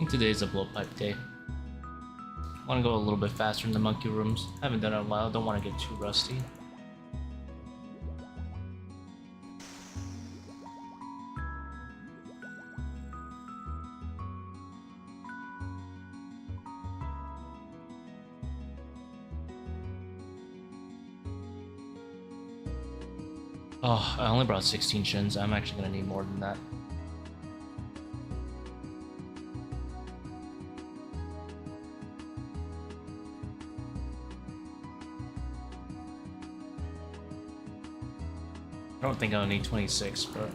think today's a blowpipe day. I want to go a little bit faster in the monkey rooms. Haven't done it in a while, don't want to get too rusty. Oh, I only brought 16 shins. I'm actually gonna need more than that. I don't think I'll need 26, but...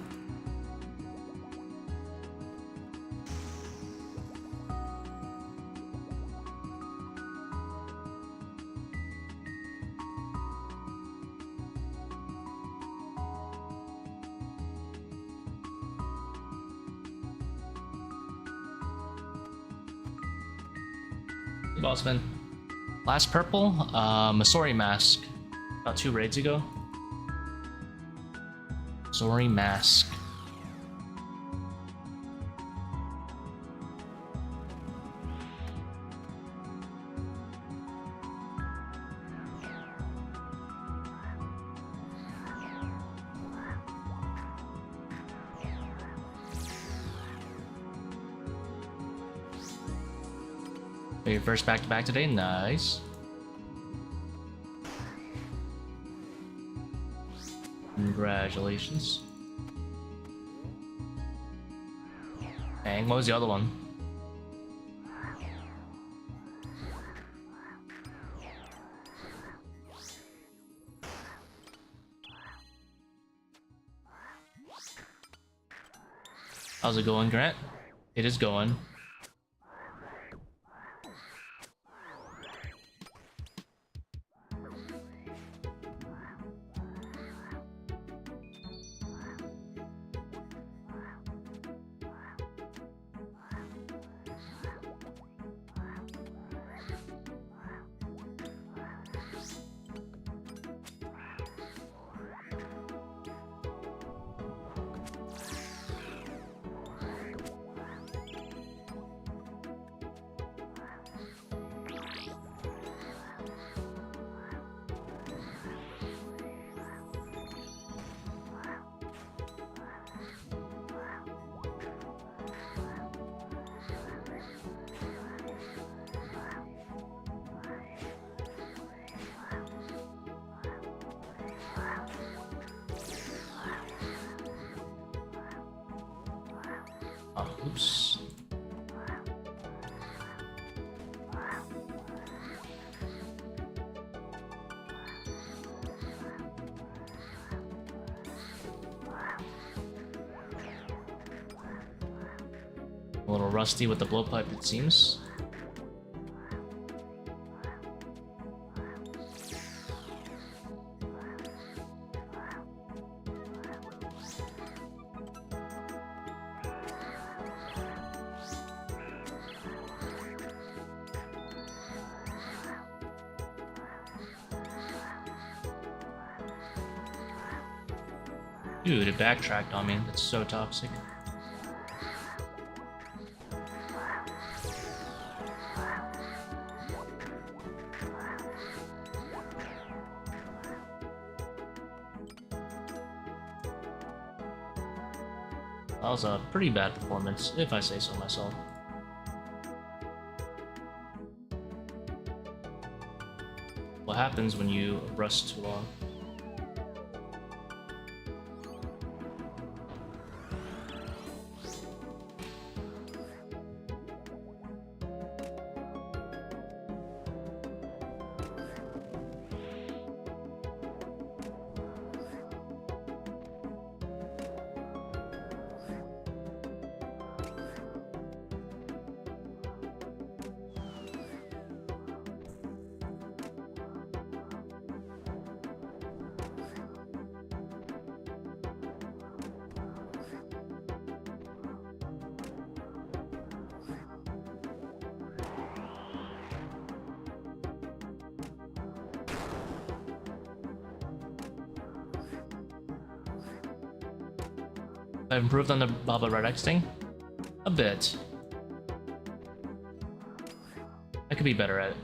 Bossman. Last purple, Masori Mask. About 2 raids ago. Masori Mask. Your first back-to-back today, nice. Congratulations. Dang, what was the other one? How's it going, Grant? It is going. Oops. A little rusty with the blowpipe, it seems. Dude, it backtracked on me. That's so toxic. That was a pretty bad performance, if I say so myself. What happens when you rust too long? I've improved on the Baba Red X thing? A bit. could be better at it.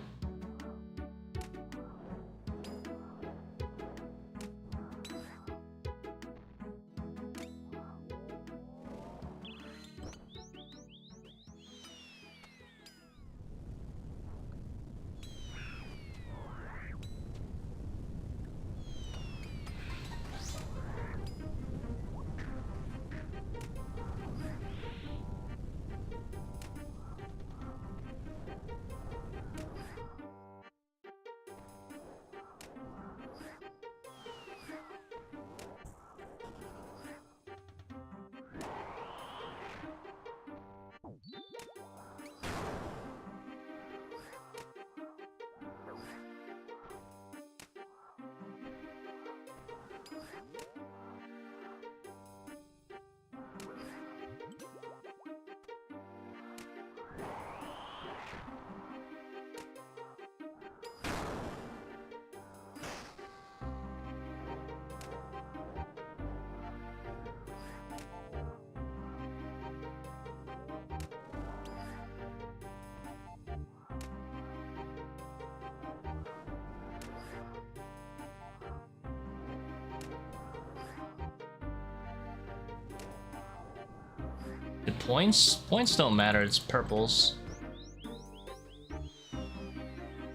The points don't matter, it's purples.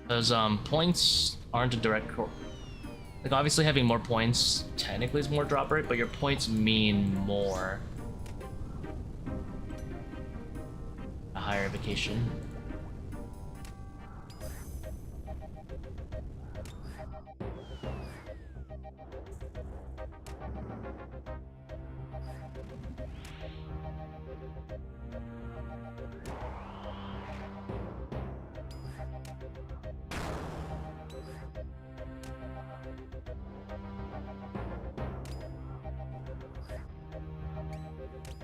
Because points aren't a direct like obviously having more points technically is more drop rate, but your points mean more. A higher vacation.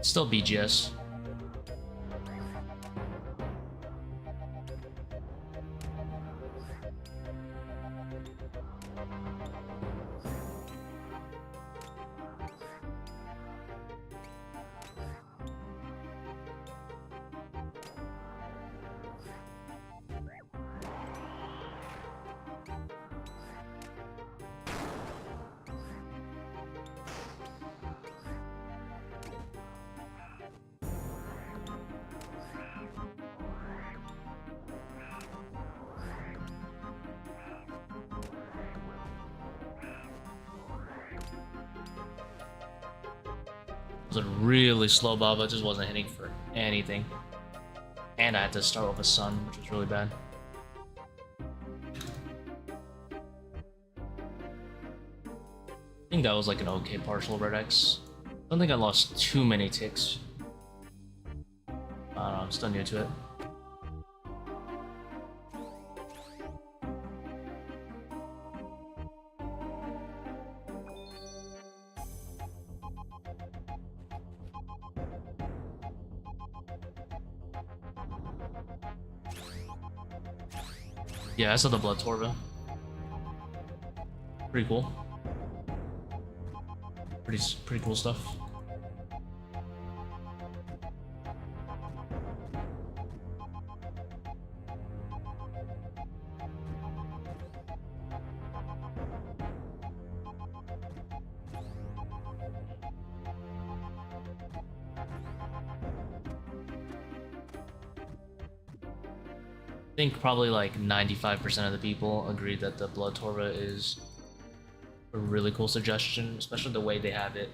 Still BGS. It was a really slow baba, just wasn't hitting for anything. And I had to start with a sun, which was really bad. I think that was like an okay partial red X. I don't think I lost too many ticks. I don't know, I'm still new to it. Yeah, I saw the blood torba. Pretty cool. Pretty cool stuff. I think probably like 95% of the people agree that the blood torba is a really cool suggestion, especially the way they have it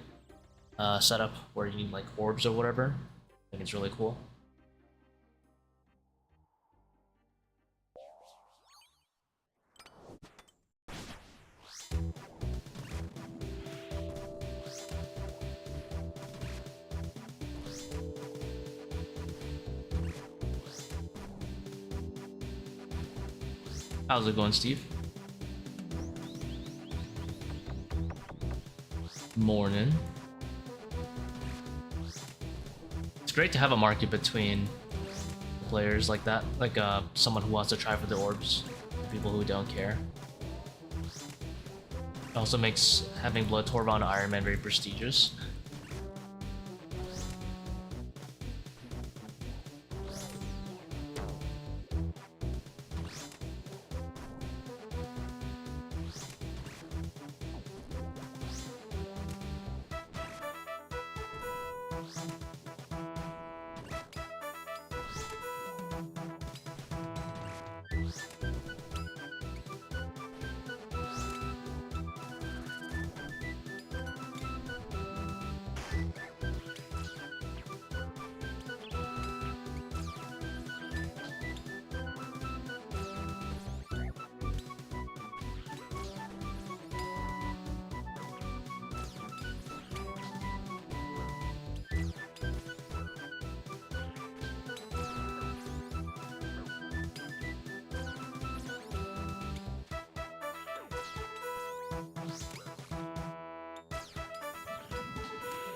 set up where you need like orbs or whatever. I think it's really cool. How's it going, Steve? Morning. It's great to have a market between players like that, like someone who wants to try for the orbs, people who don't care. It also makes having Blood Torva on Iron Man very prestigious.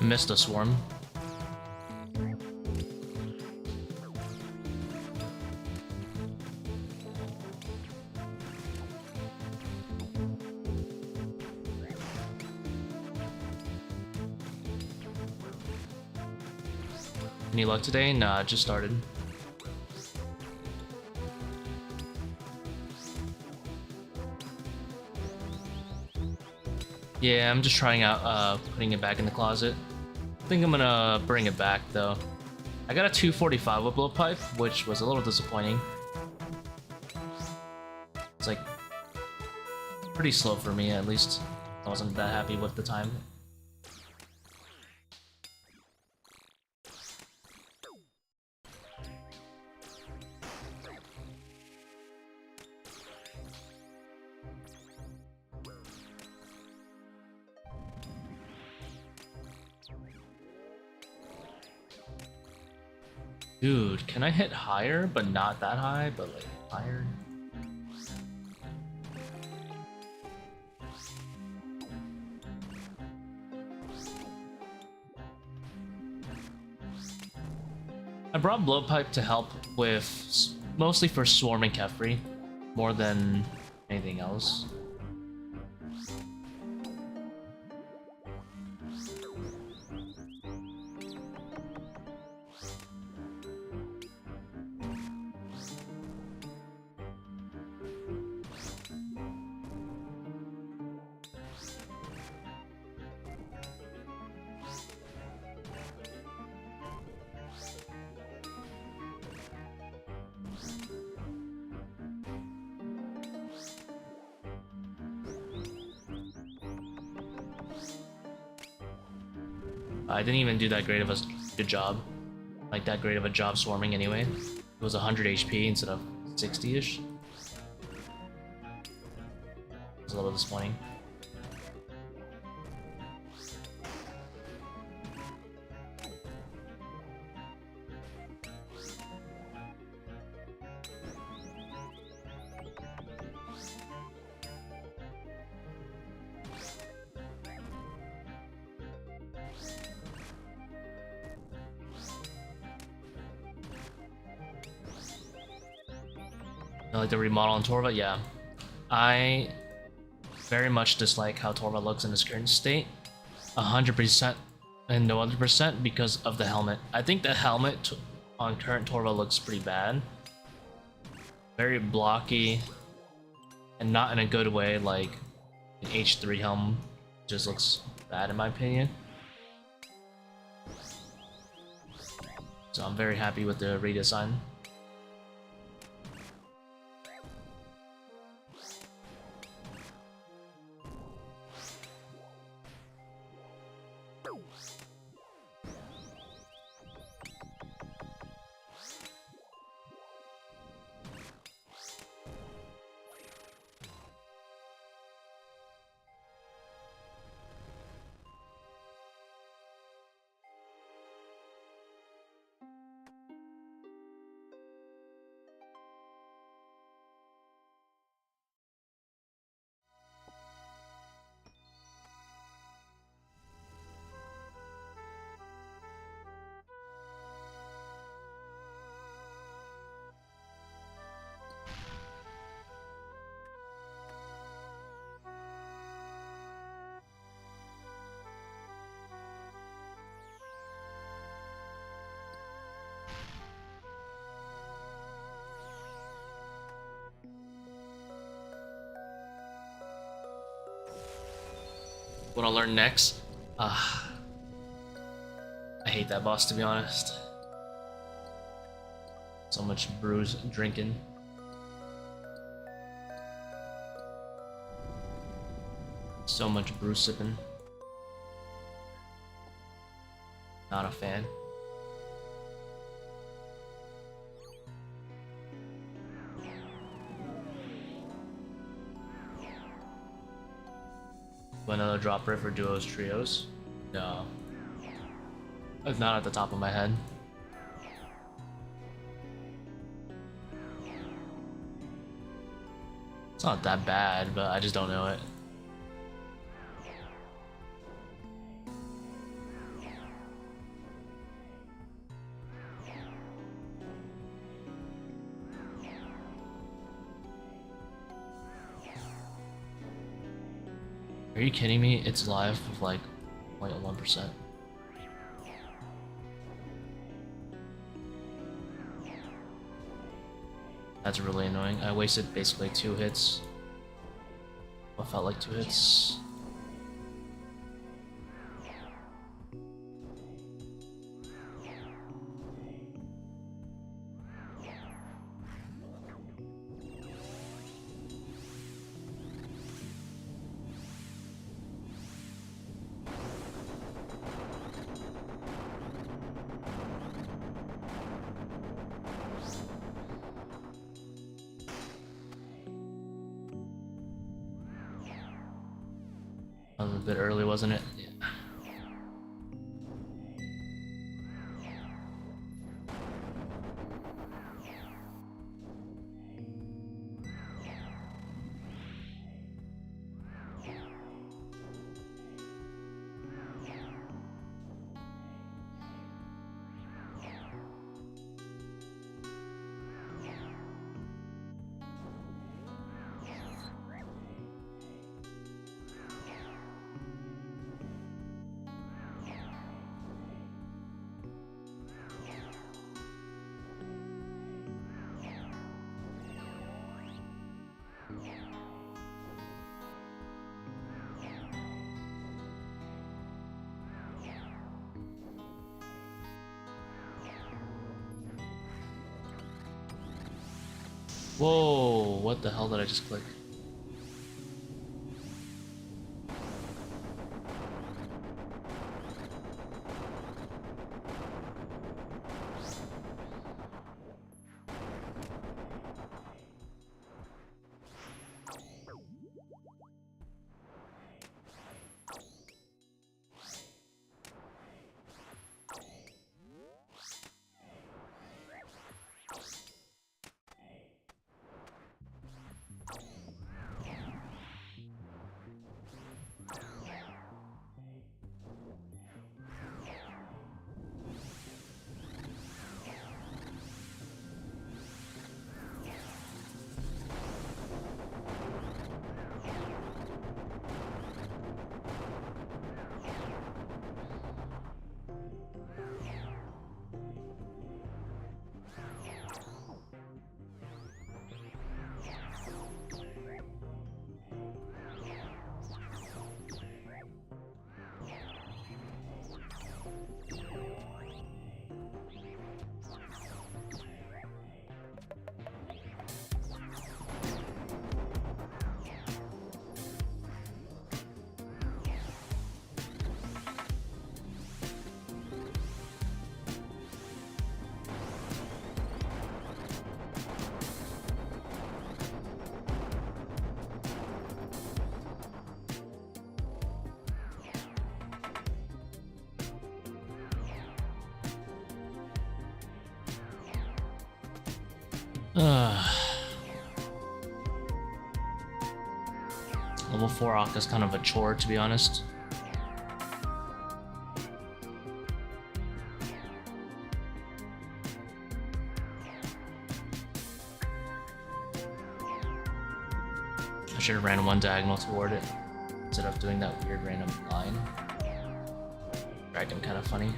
Missed a swarm. Any luck today? Nah, just started. Yeah, I'm just trying out putting it back in the closet. I think I'm gonna bring it back though. I got a 245 with blowpipe, which was a little disappointing. It's like pretty slow for me, at least. I wasn't that happy with the time. Dude, can I hit higher, but not that high, but like higher? I brought blowpipe to help with, mostly for swarming Kephri, more than anything else. I didn't even do that great of a good job. Like that great of a job swarming anyway. It was 100 HP instead of 60-ish. It was a little disappointing. I like the remodel on Torva, yeah. I very much dislike how Torva looks in its current state. 100% and no other percent because of the helmet. I think the helmet on current Torva looks pretty bad. Very blocky and not in a good way, like an H3 helm just looks bad in my opinion. So I'm very happy with the redesign. What I'll learn next? I hate that boss, to be honest. So much brews drinking. So much brew sipping. Not a fan. Another drop rip for duos, trios? No. It's not at the top of my head. It's not that bad, but I just don't know it. Are you kidding me? It's live with like 0.1%. That's really annoying. I wasted basically 2 hits. What felt like 2 hits. That was a bit early, wasn't it? Yeah. Whoa, what the hell did I just click? Level 4 Akka is kind of a chore, to be honest. I should have ran one diagonal toward it instead of doing that weird random line. Dragon kind of funny.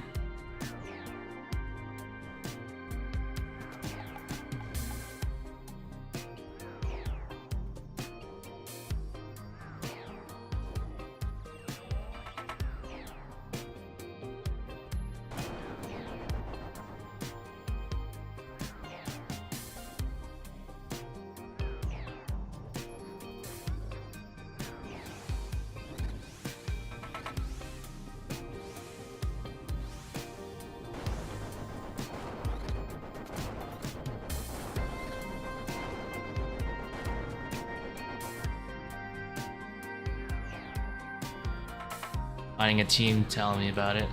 Finding a team telling me about it.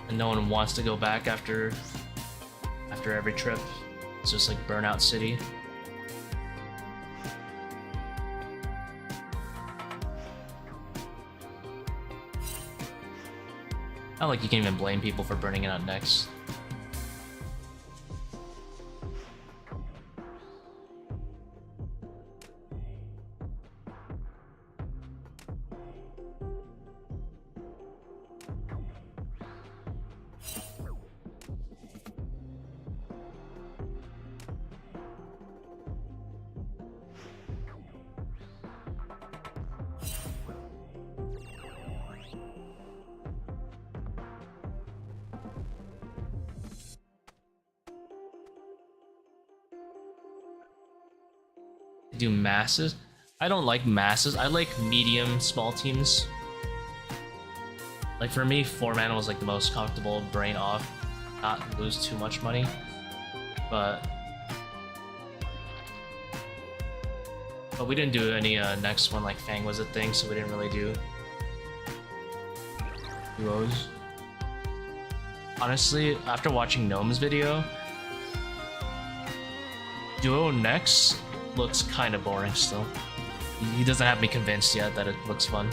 And no one wants to go back after every trip. It's just like Burnout City. Not like you can even blame people for burning it out next. Do masses. I don't like masses. I like medium, small teams. Like for me, 4 mana was like the most comfortable. Brain off, not lose too much money. But we didn't do any next one like Fang was a thing, so we didn't really do duos. Honestly, after watching Gnome's video, duo next looks kind of boring still. He doesn't have me convinced yet that it looks fun.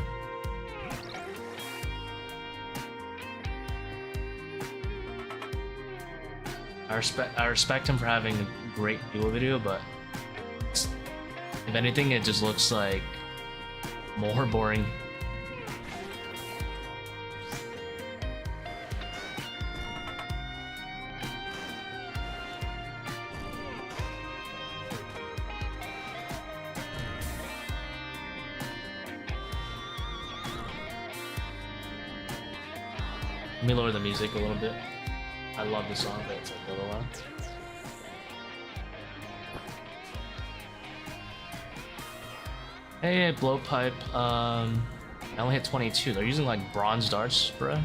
I respect him for having a great duo video, but if anything, it just looks like more boring. Let me lower the music a little bit. I love the song, but it's like a little loud. Hey, blowpipe. I only hit 22. They're using like bronze darts, bruh.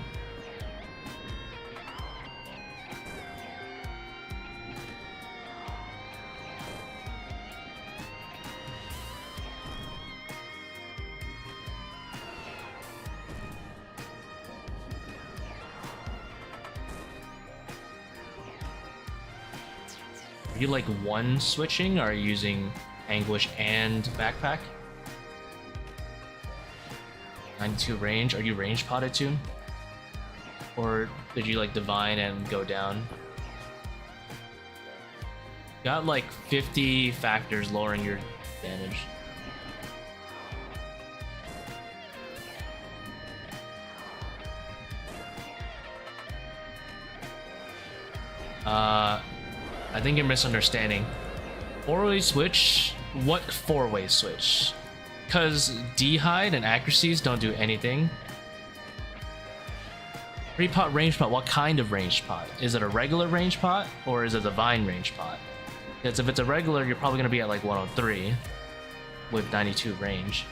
Are you like one switching, or are you using anguish and backpack? 92 range. Are you range potted too? Or did you like divine and go down? Got like 50 factors lowering your damage. I think you're misunderstanding. 4-way switch? What 4-way switch? Because D-hide and accuracies don't do anything. Repot range pot, what kind of range pot? Is it a regular range pot or is it a divine range pot? Because if it's a regular, you're probably going to be at like 103 with 92 range.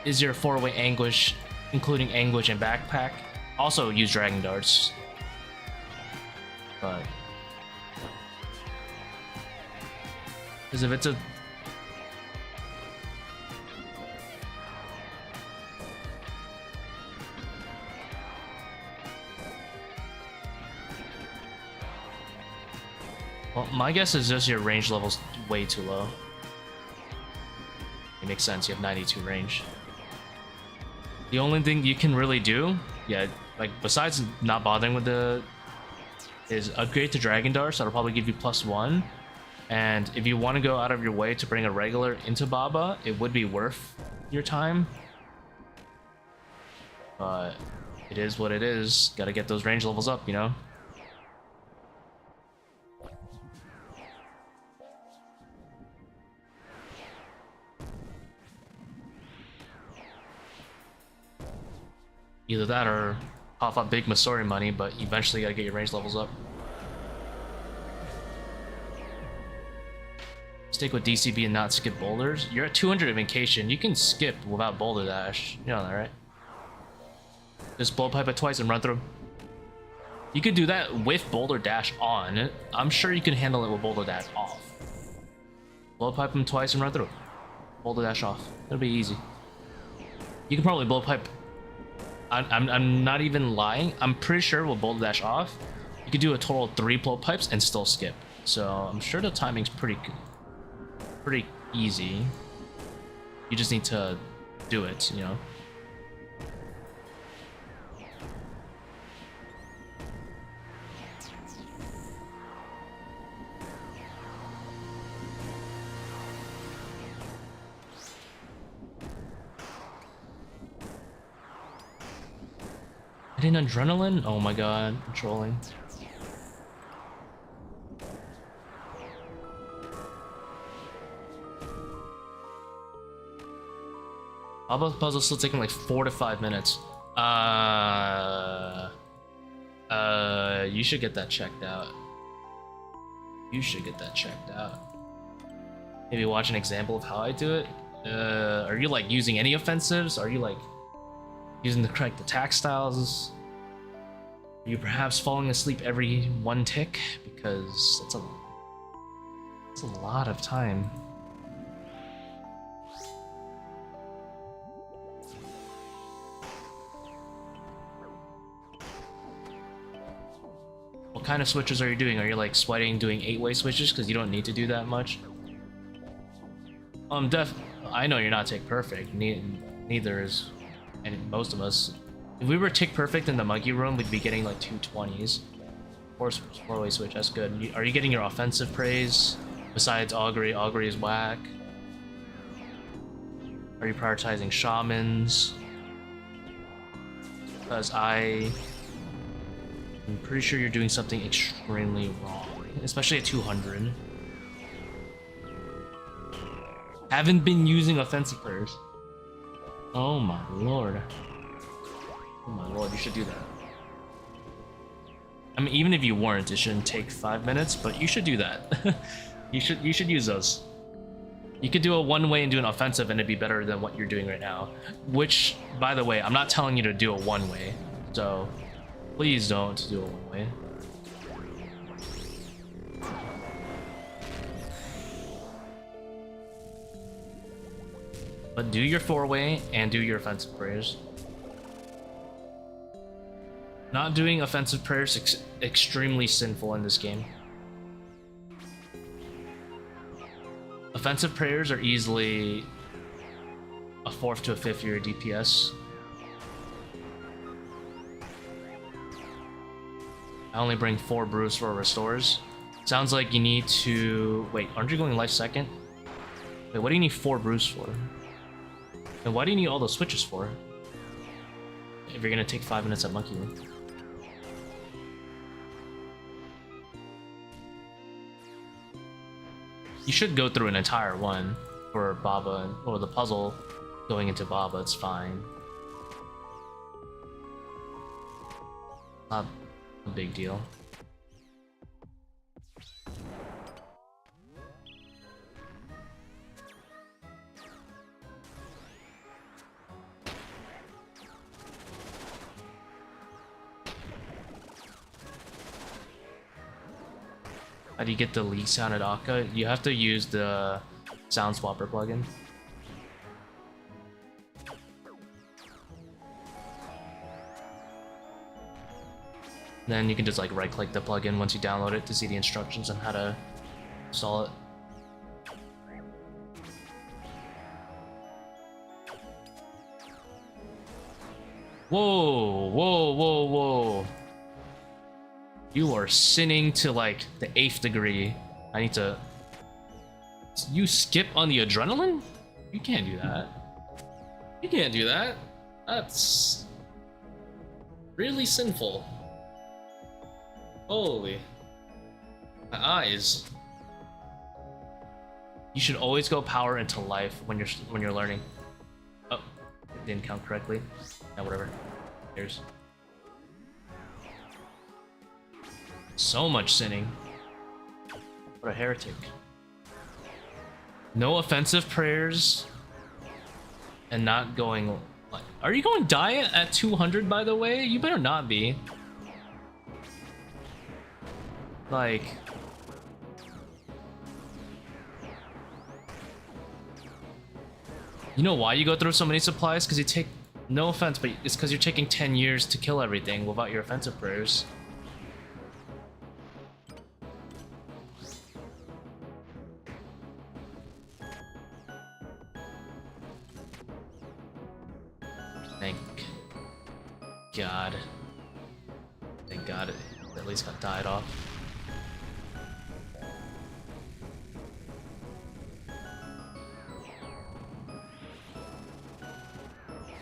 Is your 4-way anguish, including anguish and backpack? Also use dragon darts. But because if it's a well, my guess is just your range level's way too low. It makes sense, you have 92 range. The only thing you can really do, yeah, like besides not bothering with the is upgrade to dragon darts. That'll probably give you +1. And if you want to go out of your way to bring a regular into Baba, it would be worth your time. But it is what it is. Gotta get those range levels up, you know? Either that or cough up big Masori money, but eventually you gotta get your range levels up. Stick with DCB and not skip boulders. You're at 200 in vacation. You can skip without boulder dash. You know that, right? Just blowpipe it twice and run through. You could do that with boulder dash on. I'm sure you can handle it with boulder dash off. Blowpipe them twice and run through. Boulder dash off. It'll be easy. You can probably blowpipe. I'm not even lying. I'm pretty sure with boulder dash off, you could do a total of 3 blowpipes and still skip. So I'm sure the timing's pretty easy. You just need to do it, you know. I didn't adrenaline? Oh my god, I'm trolling. Alba's puzzle's still taking like 4 to 5 minutes. You should get that checked out. You should get that checked out. maybe watch an example of how I do it. Are you like using any offensives? Are you like using the correct attack styles? Are you perhaps falling asleep every 1 tick? Because that's a lot of time. What kind of switches are you doing? Are you like sweating doing 8-way switches because you don't need to do that much? I know you're not tick perfect. Neither is, and most of us. If we were tick perfect in the monkey room, we'd be getting like 220s. 4-way switch, that's good. Are you getting your offensive praise? Besides augury, augury is whack. Are you prioritizing shamans? Because I'm pretty sure you're doing something extremely wrong, especially at 200. Haven't been using offensive prayers. Oh my lord. Oh my lord, you should do that. I mean, even if you weren't, it shouldn't take 5 minutes, but you should do that. you should use those. You could do a 1-way and do an offensive and it'd be better than what you're doing right now. Which, by the way, I'm not telling you to do a 1-way, so please don't do a 1-way. But do your 4-way and do your offensive prayers. Not doing offensive prayers is extremely sinful in this game. Offensive prayers are easily a 4th to a 5th year DPS. I only bring 4 brews for restores. Sounds like you need to... Wait, aren't you going life second? Wait, what do you need 4 brews for? And why do you need all those switches for? If you're gonna take 5 minutes at Monkey Room. You should go through an entire one for Baba, or the puzzle going into Baba, it's fine. Not a big deal. How do you get the leak sound at Akka? You have to use the sound swapper plugin. Then you can just like right click the plugin once you download it to see the instructions on how to install it. Whoa, whoa, whoa, whoa. You are sinning to like the 8th degree. I need to... You skip on the adrenaline? You can't do that. You can't do that. That's really sinful. Holy. My eyes. You should always go power into life when you're learning. Oh, it didn't count correctly. Yeah, whatever. Here's. So much sinning. What a heretic. No offensive prayers. And not going... Like, are you going diet at 200, by the way? You better not be. Like... You know why you go through so many supplies? Because you take... No offense, but it's because you're taking 10 years to kill everything without your offensive prayers. Thank God. Thank God it at least got died off.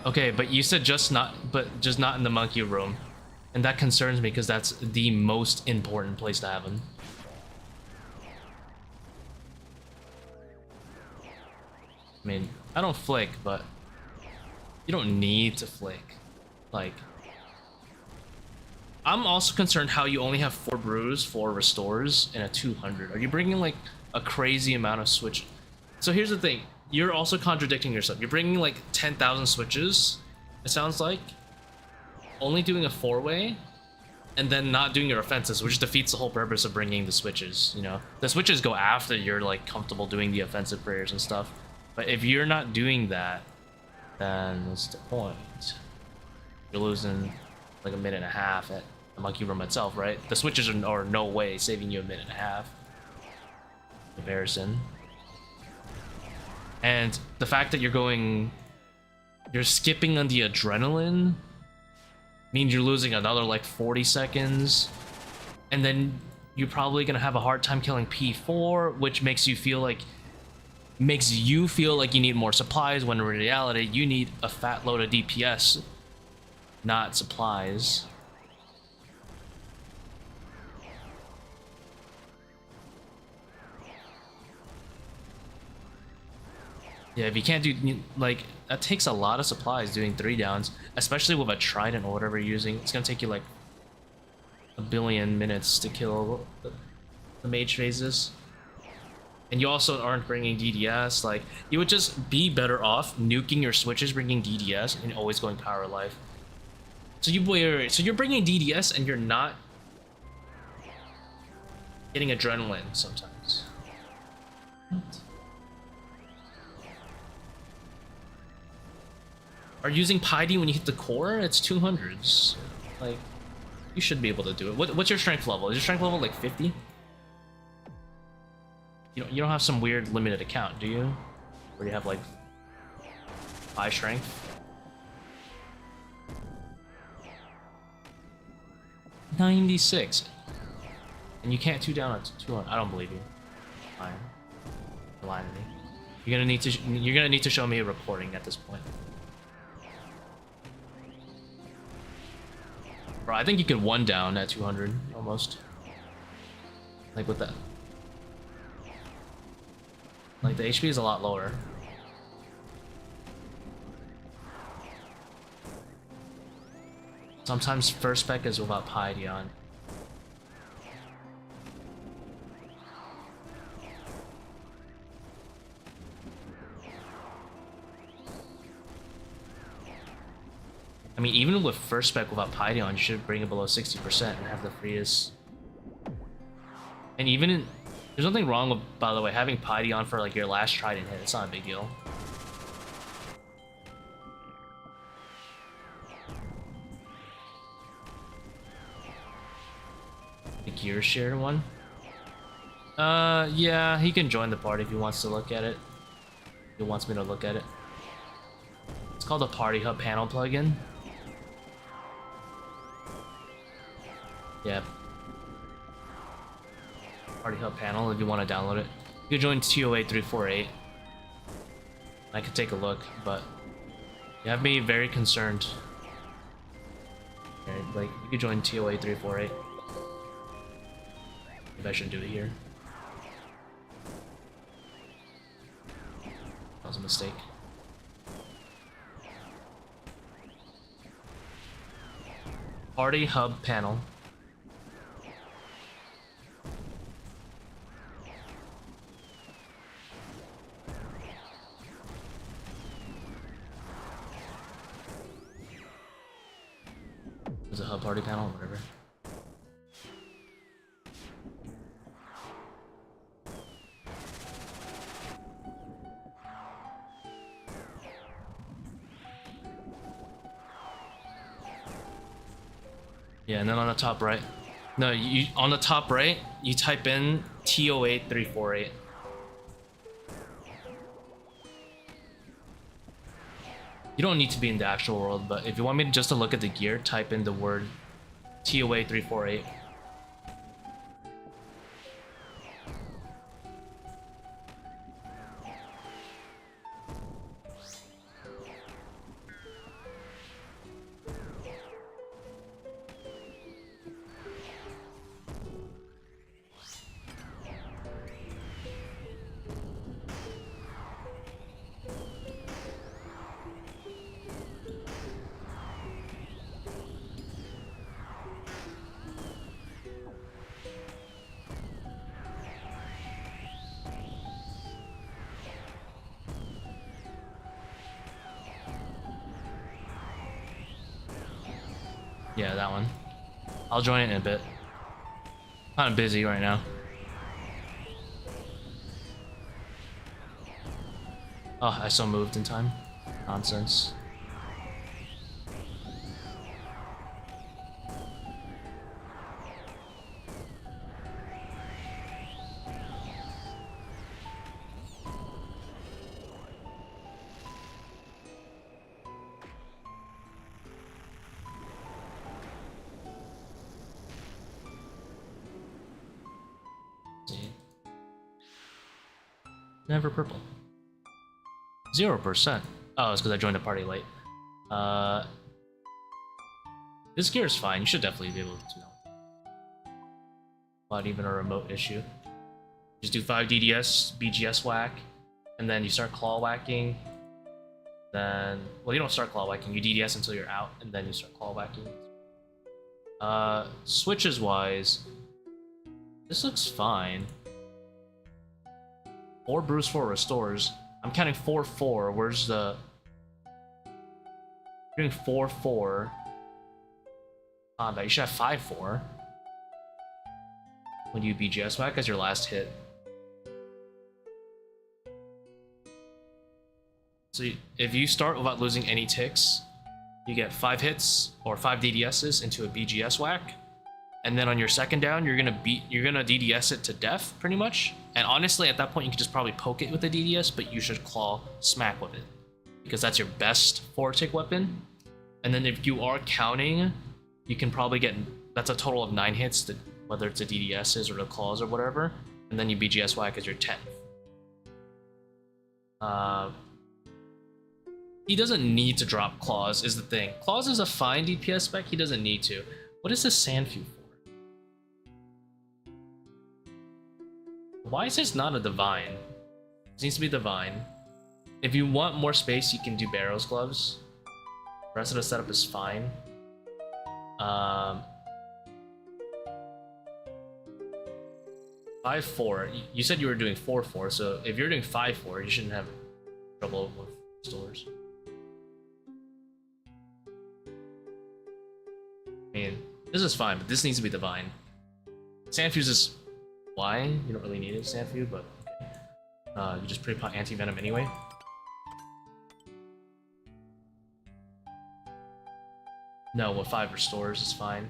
Okay, but you said just not in the monkey room. And that concerns me because that's the most important place to have him. I mean, I don't flick, but you don't need to flick. Like, I'm also concerned how you only have 4 brews, 4 restores, and a 200. Are you bringing like a crazy amount of switch? So here's the thing. You're also contradicting yourself. You're bringing like 10,000 switches, it sounds like. Only doing a 4-way, and then not doing your offenses, which defeats the whole purpose of bringing the switches, you know? The switches go after you're like comfortable doing the offensive prayers and stuff. But if you're not doing that, then what's the point? You're losing like a minute and a half at the monkey room itself, right? The switches are no way saving you a minute and a half. Comparison. And the fact that you're skipping on the adrenaline means you're losing another like 40 seconds. And then you're probably gonna have a hard time killing P4, which makes you feel like you need more supplies, when in reality you need a fat load of DPS, not supplies. Yeah, if you can't do, like, that takes a lot of supplies doing 3 downs, especially with a trident or whatever you're using. It's gonna take you like a billion minutes to kill the mage phases. And you also aren't bringing DDS. Like, you would just be better off nuking your switches, bringing DDS, and always going power life. So you're bringing DDS and you're not getting adrenaline sometimes. What? Are you using piety when you hit the core? It's 200s. Like, you should be able to do it. What's your strength level? Is your strength level like 50? You don't have some weird limited account, do you? Where you have like 5 strength? 96. And you can't 2 down at 200. I don't believe you. Fine. You're lying to me. You're gonna need to show me a recording at this point. Bro, I think you could 1 down at 200 almost. Like with that. Like the HP is a lot lower. Sometimes first spec is without piety on. I mean, even with first spec without piety on, you should bring it below 60% and have the freest. And even in, there's nothing wrong with, by the way, having piety on for like your last trident hit. It's not a big deal. The gear share one? Yeah, he can join the party if he wants to look at it. If he wants me to look at it. It's called a Party Hub panel plugin. Yeah. Party Hub panel if you want to download it. You can join ToA 348. I could take a look, but you have me very concerned. Okay, like, you could join ToA 348. Maybe I shouldn't do it here. That was a mistake. Party Hub panel. There's a hub party panel or whatever. Yeah, and then on the top right. No, you on the top right, you type in ToA 348. You don't need to be in the actual world, but if you want me to just to look at the gear, type in the word ToA 348. Yeah, that one. I'll join it in a bit. Kind of busy right now. Oh, I still moved in time. Nonsense. Never purple. 0%. Oh, it's because I joined the party late. This gear is fine. You should definitely be able to know. Not even a remote issue. Just do 5 DDS, BGS whack, and then you start claw whacking. Then, well, you don't start claw whacking. You DDS until you're out, and then you start claw whacking. Switches wise, this looks fine. 4 brews, 4 restores. I'm counting 4-4. Where's the... You're doing 4-4. Combat. You should have 5-4. When you BGS whack as your last hit. So if you start without losing any ticks, you get 5 hits or 5 DDSs into a BGS whack. And then on your second down, you're gonna DDS it to death, pretty much. And honestly, at that point, you can just probably poke it with the DDS, but you should claw smack with it, because that's your best 4-tick weapon. And then if you are counting, you can probably get, that's a total of 9 hits, whether it's the DDSs or the claws or whatever. And then you BGS whack as your 10th. He doesn't need to drop claws, is the thing. Claws is a fine DPS spec, he doesn't need to. What is this Sandfew for? Why is this not a divine? This needs to be divine. If you want more space, you can do barrels gloves. The rest of the setup is fine. 5-4. You said you were doing 4-4, so if you're doing 5-4, you shouldn't have trouble with stores. I mean, this is fine, but this needs to be divine. Sandfuse is why you don't really need it, Sandfuse, but okay. You just pre-pot anti-venom anyway. No, with 5 restores is fine.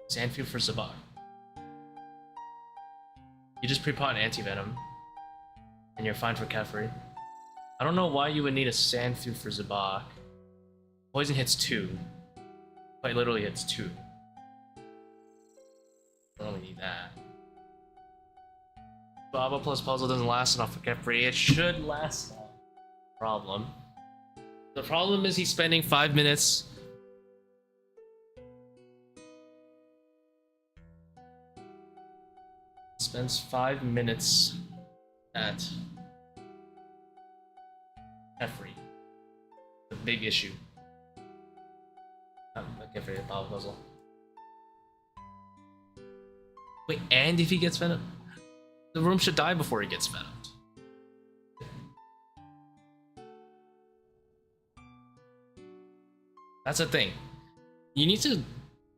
Sandfuse for Zebak. You just pre-pot anti-venom, and you're fine for Kephri. I don't know why you would need a Sandfuse for Zebak. Poison hits 2. Quite literally hits 2. I don't really need that. Baba plus puzzle doesn't last enough for Kephri. It should last enough. Problem. The problem is he's spending 5 minutes. Spends 5 minutes at Kephri. The big issue. Kephri, a power puzzle. Wait, and if he gets venomed? The room should die before he gets venomed. That's the thing. You need to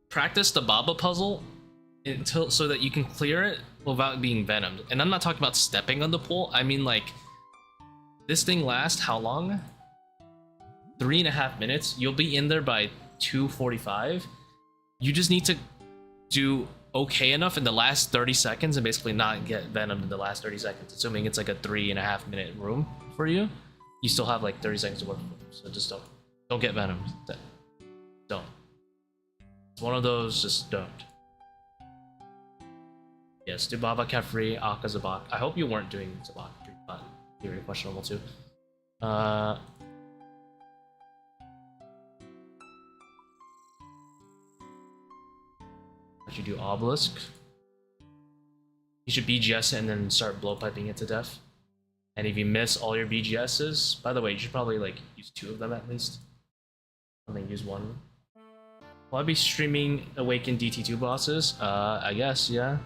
practice the Baba puzzle until so that you can clear it without being venomed. And I'm not talking about stepping on the pool. I mean, like, this thing lasts how long? 3.5 minutes. You'll be in there by 2:45. You just need to do okay enough in the last 30 seconds and basically not get venomed in the last 30 seconds. Assuming it's like a 3.5 minute room for you, you still have like 30 seconds to work with. So just don't get venomed. Don't. It's one of those, just don't. Yes, do Baba Kephri, Akka Zebak. I hope you weren't doing Zebak. Very questionable too. I should do Obelisk. You should BGS it and then start blowpiping it to death. And if you miss all your BGSs, by the way, you should probably like use 2 of them at least. And then use 1. Will I be streaming Awakened DT2 bosses? I guess, yeah.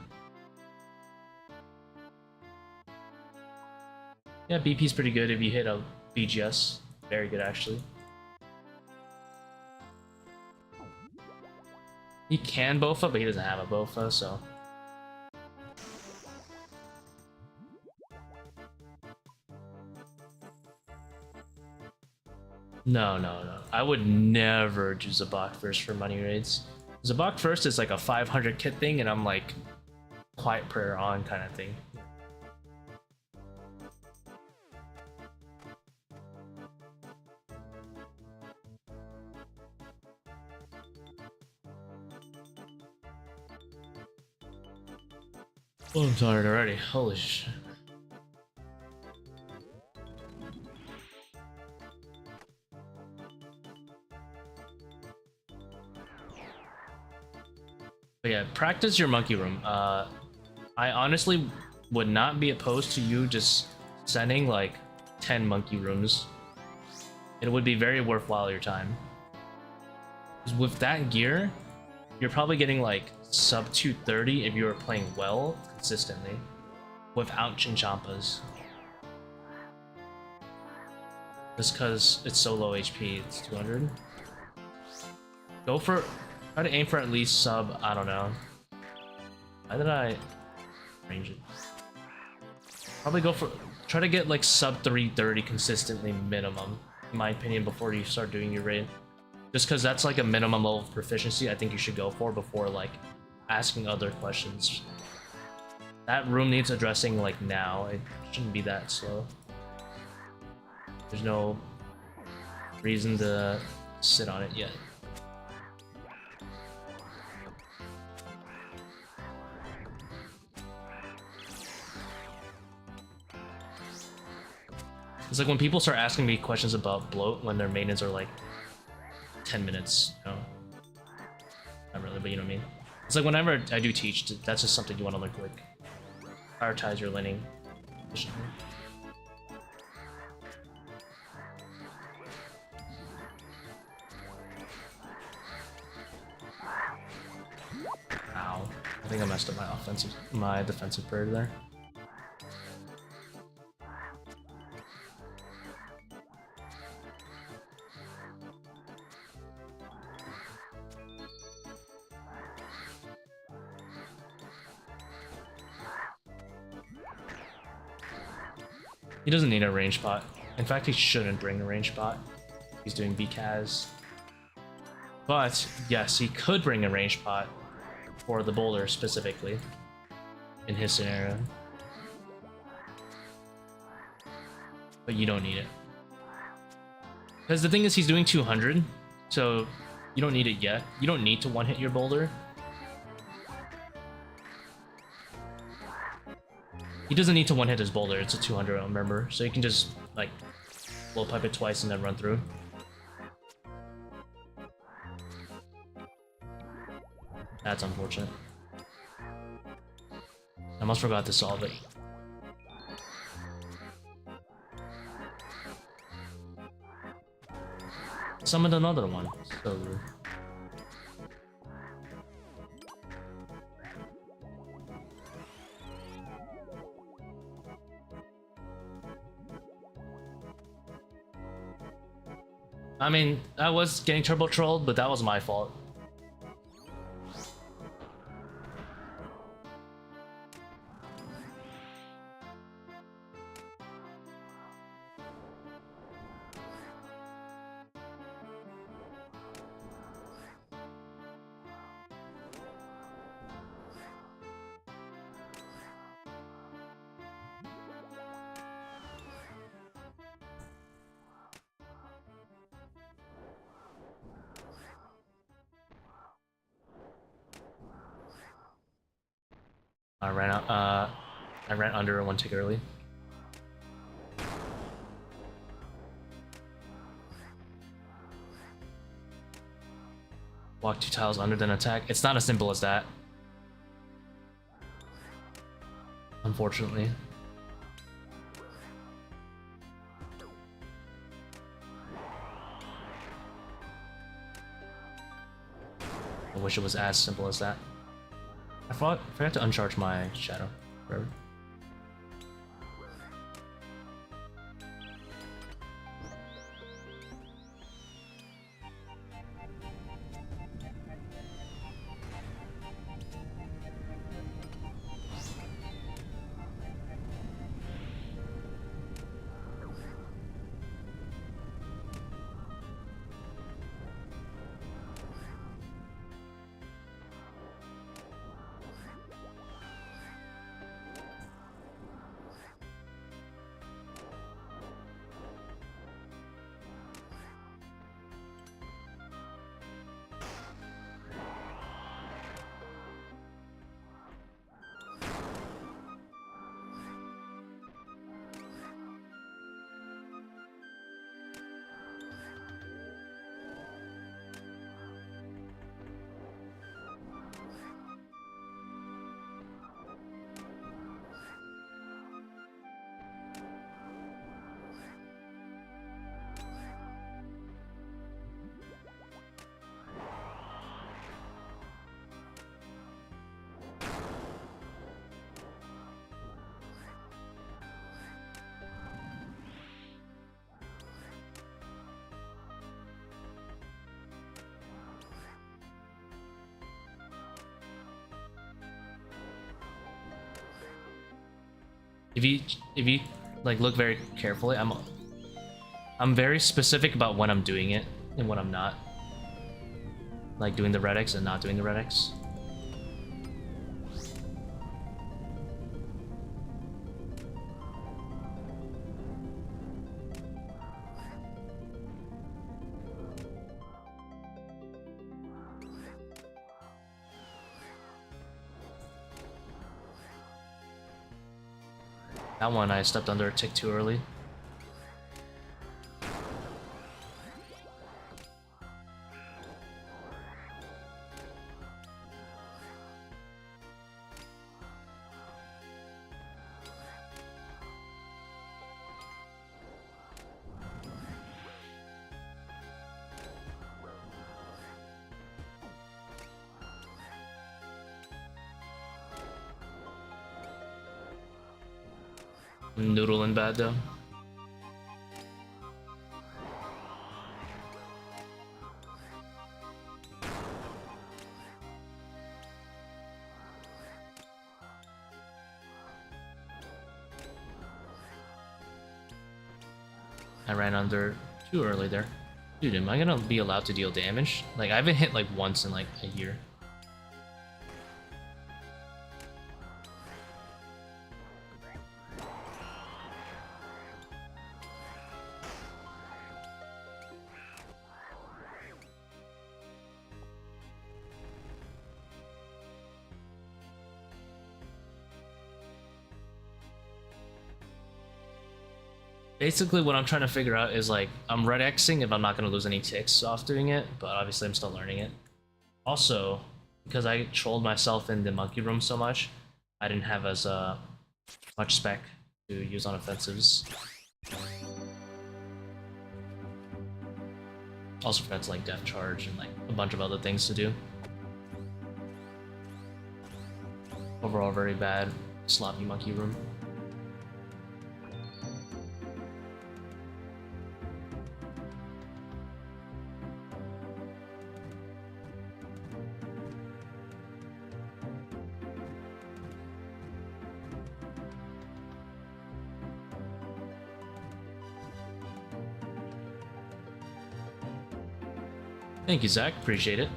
Yeah, BP's pretty good if you hit a BGS. Very good, actually. He can bofa, but he doesn't have a bofa, so... No, no, no. I would never do Zebak first for money raids. Zebak first is like a 500 kit thing, and I'm like quiet prayer on kind of thing. Oh, I'm tired already. Holy shit. But yeah, practice your monkey room. I honestly would not be opposed to you just sending like 10 monkey rooms. It would be very worthwhile your time. Because with that gear, you're probably getting like sub 230 if you were playing well consistently without chinchampas. Just because it's so low HP, it's 200. Go for... Try to aim for at least sub, I don't know. Why did I range it? Probably go for... Try to get like sub 330 consistently minimum, in my opinion, before you start doing your raid. Just because that's like a minimum level of proficiency I think you should go for before like asking other questions. That room needs addressing like now. It shouldn't be that slow. There's no reason to sit on it yet. It's like when people start asking me questions about bloat when their maintenance are like 10 minutes, you know? Not really, but you know what I mean? It's like whenever I do teach, that's just something you want to learn quick. Prioritize your laning efficiently. Ow. I think I messed up my defensive bird there. He doesn't need a range pot. In fact, he shouldn't bring a range pot. He's doing BCAS. But yes, he could bring a range pot for the boulder specifically in his scenario. But you don't need it. Because the thing is, he's doing 200, so you don't need it yet. You don't need to one-hit your boulder. He doesn't need to one-hit his boulder, it's a 200, remember, so you can just, like, blowpipe it twice and then run through. That's unfortunate. I almost forgot to solve it. Summoned another one. So rude. I mean, I was getting turbo trolled, but that was my fault. I ran out. I ran under one tick early. Walk 2 tiles under, then attack. It's not as simple as that. Unfortunately. I wish it was as simple as that. I forgot to uncharge my shadow. Forever. if you like look very carefully, I'm very specific about when I'm doing it and when I'm not. Like doing the red X and not doing the red X. That one I stepped under a tick too early. I'm noodling bad though. I ran under too early there. Dude, am I gonna be allowed to deal damage? Like, I haven't hit like once in like a year. Basically, what I'm trying to figure out is like, I'm red Xing if I'm not going to lose any ticks off doing it, but obviously I'm still learning it. Also, because I trolled myself in the monkey room so much, I didn't have as much spec to use on offensives. Also forgot to like death charge and like a bunch of other things to do. Overall, very bad, sloppy monkey room. Thank you, Zach. Appreciate it.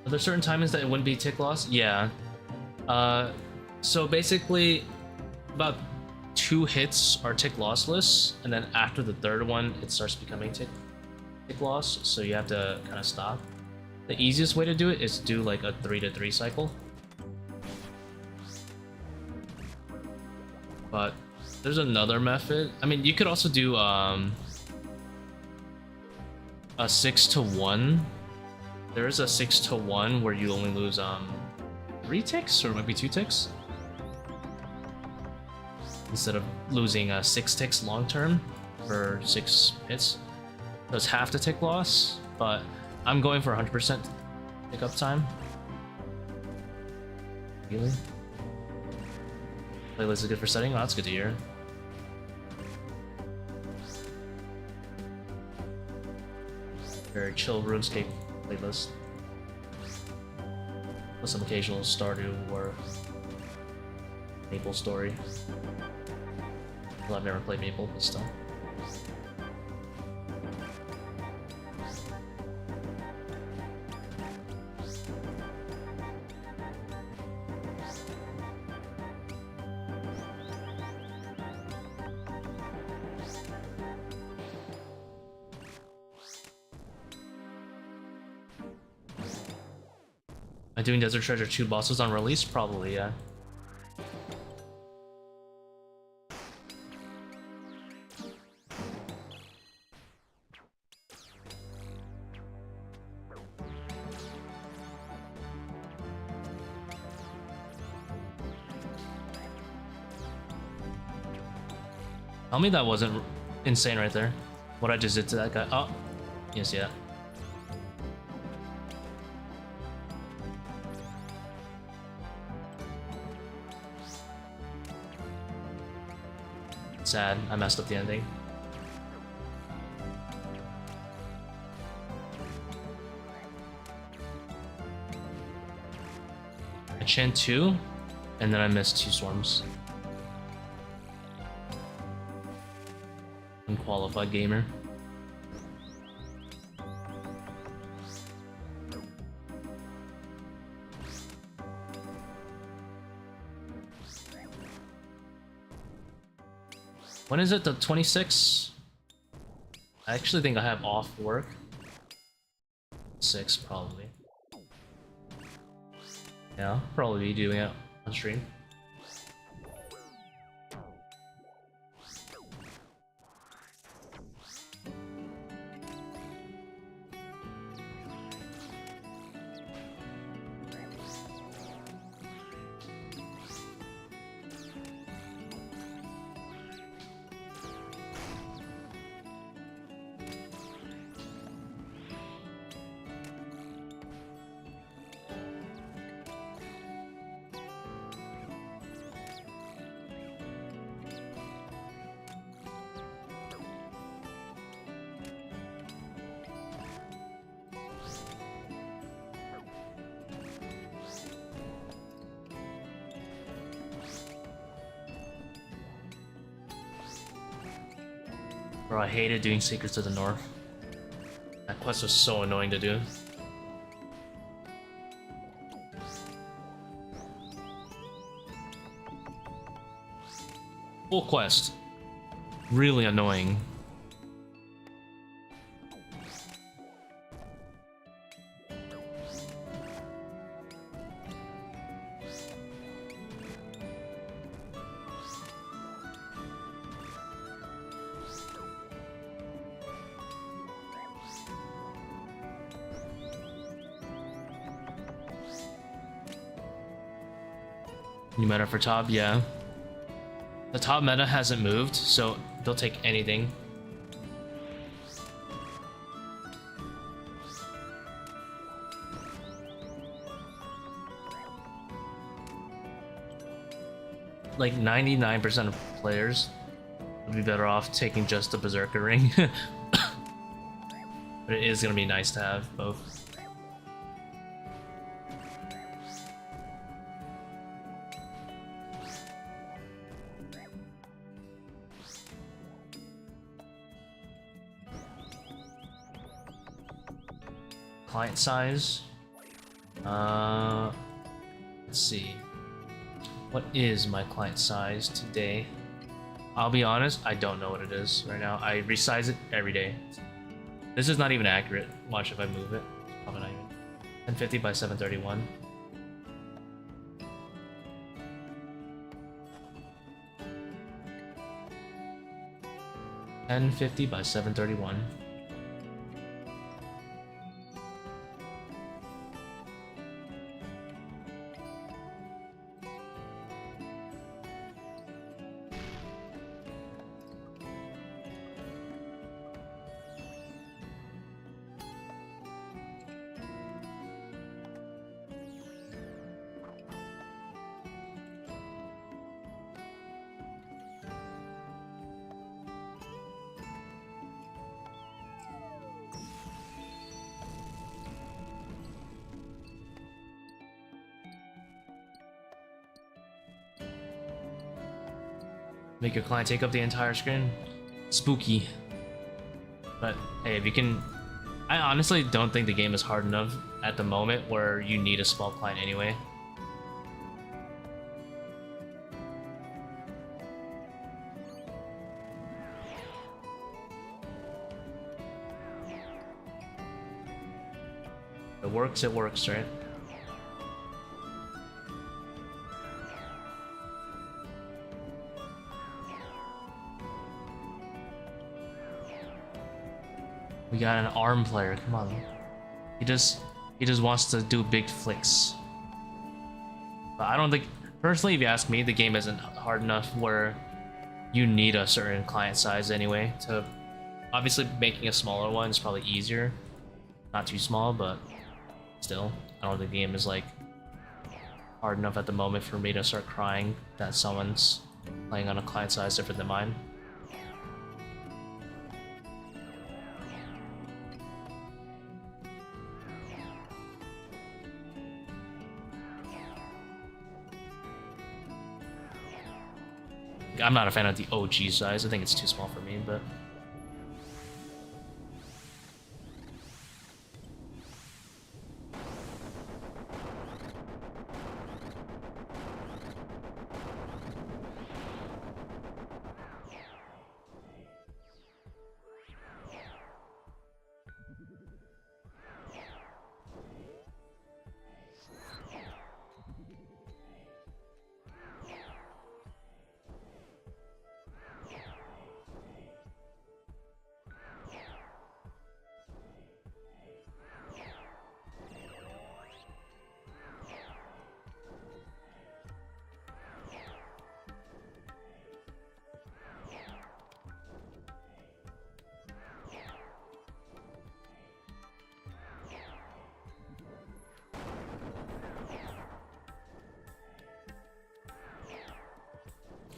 Are there certain timings that it wouldn't be tick loss? Yeah. So basically, about 2 hits are tick lossless, and then after the 3rd one, it starts becoming tick loss. So you have to kind of stop. The easiest way to do it is to do like a 3-to-3 cycle. But there's another method. I mean, you could also do a 6-to-1. There is a 6-to-1 where you only lose 3 ticks, or it might be 2 ticks, instead of losing 6 ticks long term for 6 hits. So it's half the tick loss, but I'm going for 100% tick up time. Really? Playlist is good for setting? Oh, that's good to hear. Very chill RuneScape playlist. With some occasional Stardew or Maple story. Well, I've never played Maple, but still. Am I doing Desert Treasure 2 bosses on release? Probably, yeah. Tell me that wasn't insane right there. What I just did to that guy. Oh, you see that. Sad, I messed up the ending. enchant 2, and then I missed 2 swarms. Unqualified gamer. When is it? The 26th? I actually think I have off work. 6 probably. Yeah, I'll probably be doing it on stream. Bro, I hated doing Secrets to the North. That quest was so annoying to do. Full quest. Really annoying. New meta for top, yeah. The top meta hasn't moved, so they'll take anything. Like 99% of players would be better off taking just the Berserker ring. But it is gonna be nice to have both. Client size. Let's see. What is my client size today? I'll be honest, I don't know what it is right now. I resize it every day. This is not even accurate. Watch if I move it. It's probably not even. 1050 by 731. $1050 by 731. Make your client take up the entire screen. Spooky. But hey, if you can... I honestly don't think the game is hard enough at the moment where you need a small client anyway. It works, right? We got an arm player, come on. He just wants to do big flicks. But I don't think, personally if you ask me, the game isn't hard enough where you need a certain client size anyway. To obviously making a smaller one is probably easier. Not too small, but still, I don't think the game is like hard enough at the moment for me to start crying that someone's playing on a client size different than mine. I'm not a fan of the OG size. I think it's too small for me, but.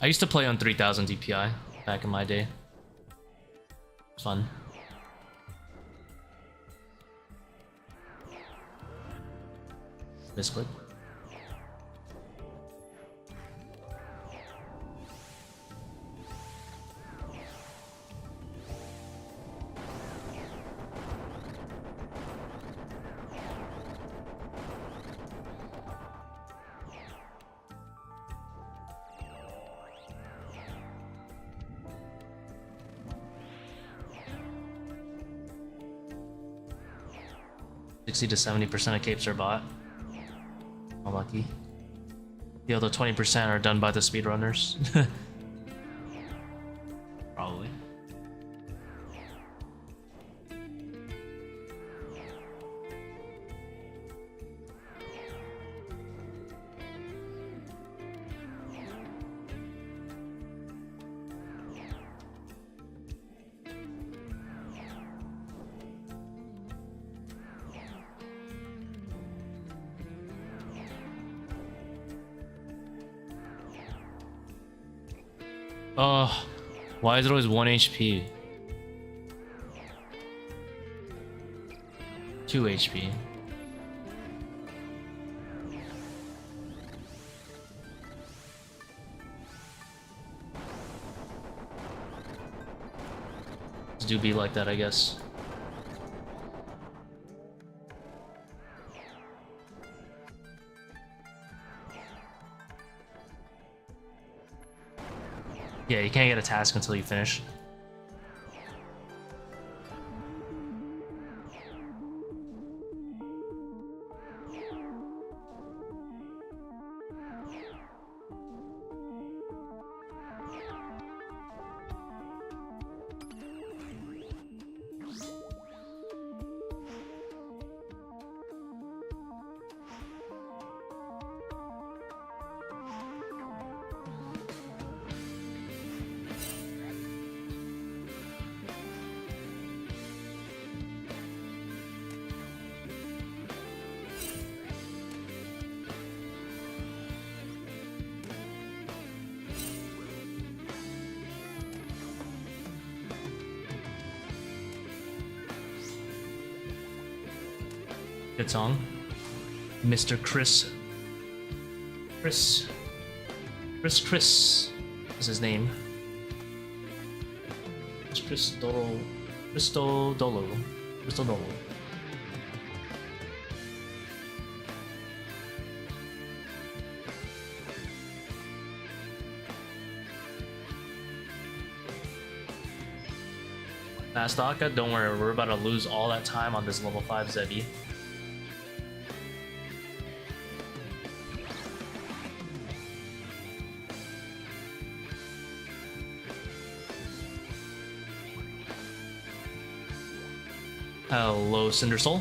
I used to play on 3000 DPI back in my day. It's fun. Misclick. To 70% of capes are bought. Unlucky. The other 20% are done by the speedrunners. Probably. Oh, why is it always 1 HP? 2 HP. Do be like that, I guess. Yeah, you can't get a task until you finish. Good song. Mr. Chris is his name. It's Crystal Dolo. Nastaka, don't worry, we're about to lose all that time on this level 5 Zebi. Hello, Cindersoul.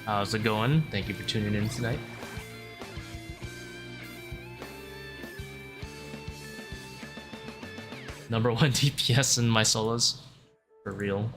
How's it going? Thank you for tuning in tonight. Number 1 DPS in my solos. For real.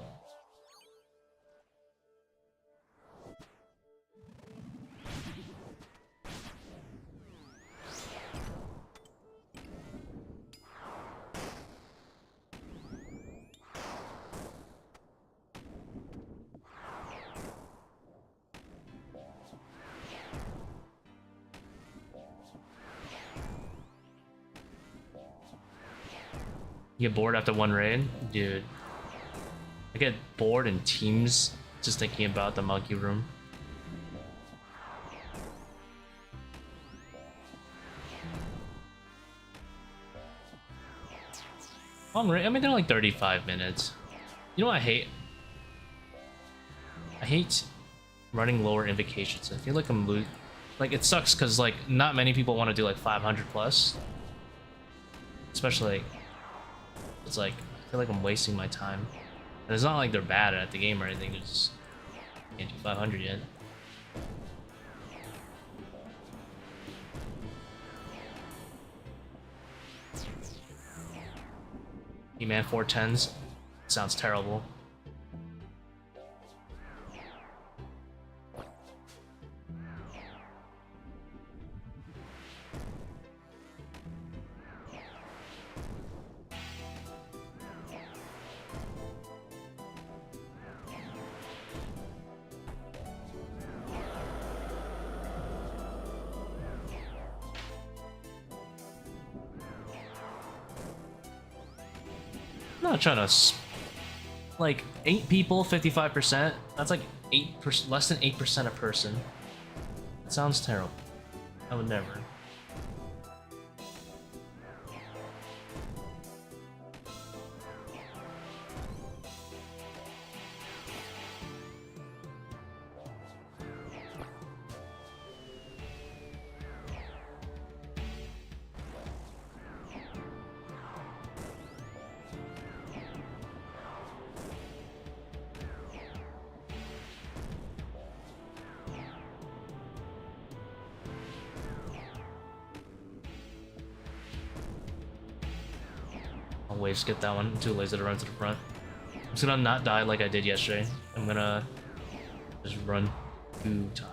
You get bored after one raid? Dude. I get bored in teams just thinking about the monkey room. Long raid? I mean, they're like 35 minutes. You know what I hate? I hate running lower invocations. I feel like I'm like, it sucks because like not many people want to do like 500 plus. Especially like, it's like I feel like I'm wasting my time. And it's not like they're bad at the game or anything, they just can't do 500 yet. E-man 410s sounds terrible. I'm not trying to like 8 people 55%. That's like 8%, less than 8% a person. It sounds terrible. I would never. I'll wave skip that one. I'm too lazy to run to the front. I'm just gonna not die like I did yesterday. I'm gonna just run through time.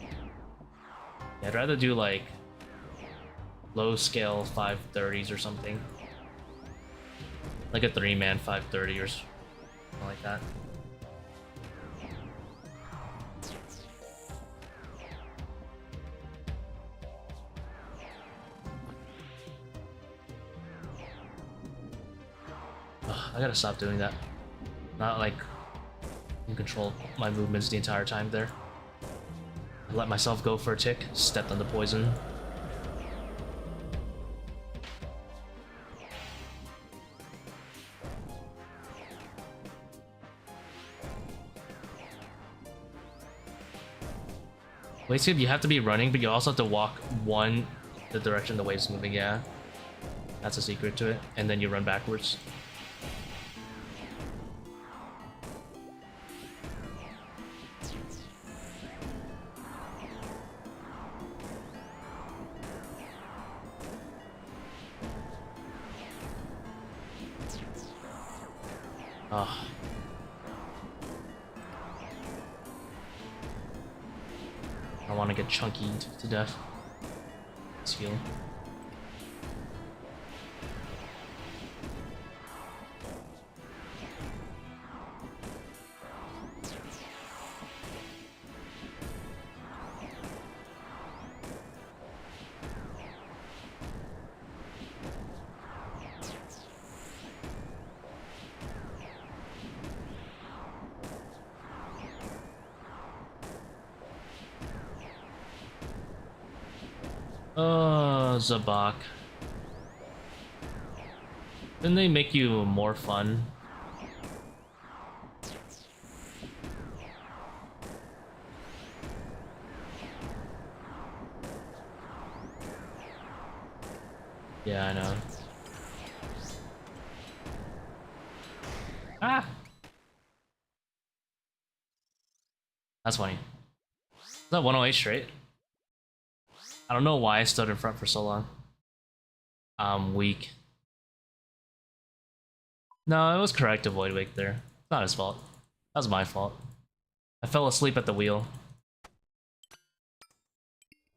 Yeah, I'd rather do like low scale 530s or something. Like a 3-man 530 or something like that. I gotta stop doing that. Not like I can control my movements the entire time there. I let myself go for a tick, stepped on the poison. Wait, skip, you have to be running, but you also have to walk the direction the wave's moving, yeah. That's a secret to it. And then you run backwards. Oh. I want to get chunky to death. Let's heal. Zebak. Didn't they make you more fun? Yeah, I know. Ah! That's funny. Is that 108 straight? I don't know why I stood in front for so long. I'm weak. No, it was correct to void wake there. It's not his fault. That was my fault. I fell asleep at the wheel.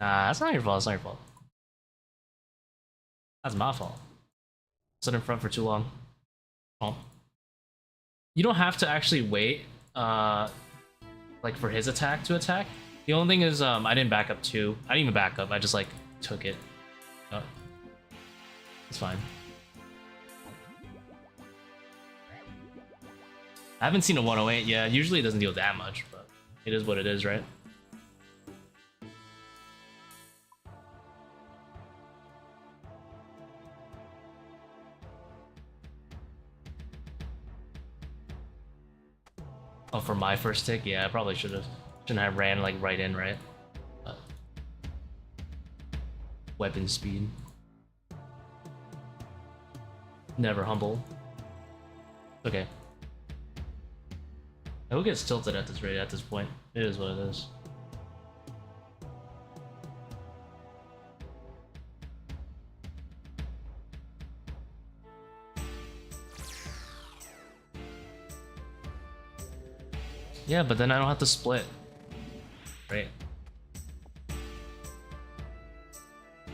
Nah, that's not your fault. It's not your fault. That's my fault. Stood in front for too long. Oh. You don't have to actually wait, like for his attack to attack. The only thing is, I didn't back up too. I didn't even back up. I just like took it. Oh. It's fine. I haven't seen a 108. Yeah, usually it doesn't deal that much, but it is what it is, right? Oh, for my first tick? Yeah, I probably shouldn't have ran like right in, right? Weapon speed. Never humble. Okay. Who gets tilted at this rate at this point? It is what it is. Yeah, but then I don't have to split. Right.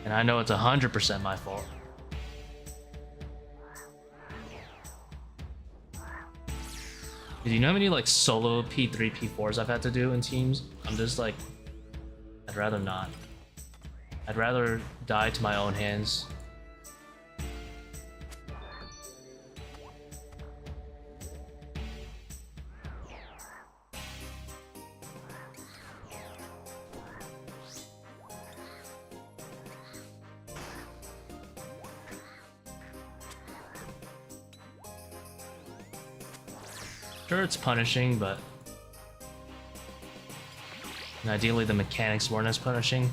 And I know it's 100% my fault. Do you know how many like solo P3, P4s I've had to do in teams? I'm just like, I'd rather not. I'd rather die to my own hands. Sure, it's punishing, but and ideally the mechanics weren't as punishing.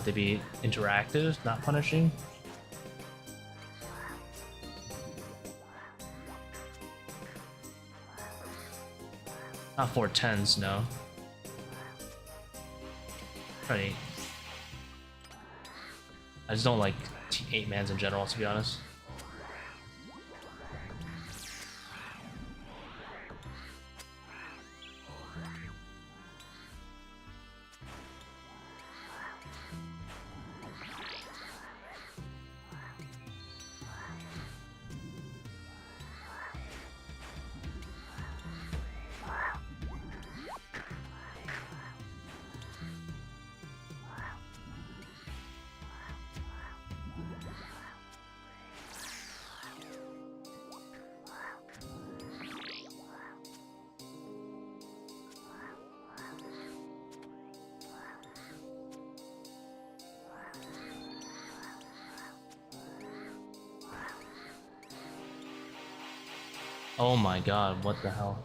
They'd be interactive, not punishing. Not 410s, no. Right. I just don't like 8-mans in general, to be honest. Oh my god, what the hell?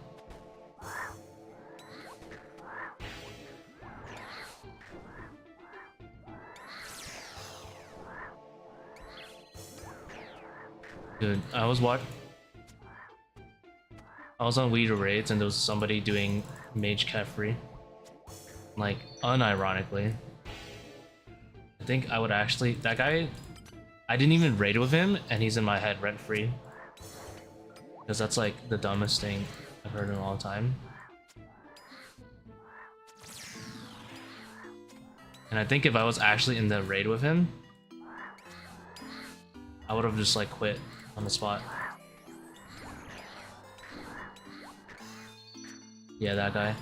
Dude, I was on Weeder raids and there was somebody doing Mage Kephri. Like, unironically. I think I would actually... That guy... I didn't even raid with him and he's in my head rent-free. Because that's like the dumbest thing I've heard in a long time. And I think if I was actually in the raid with him, I would have just like quit on the spot. Yeah, that guy.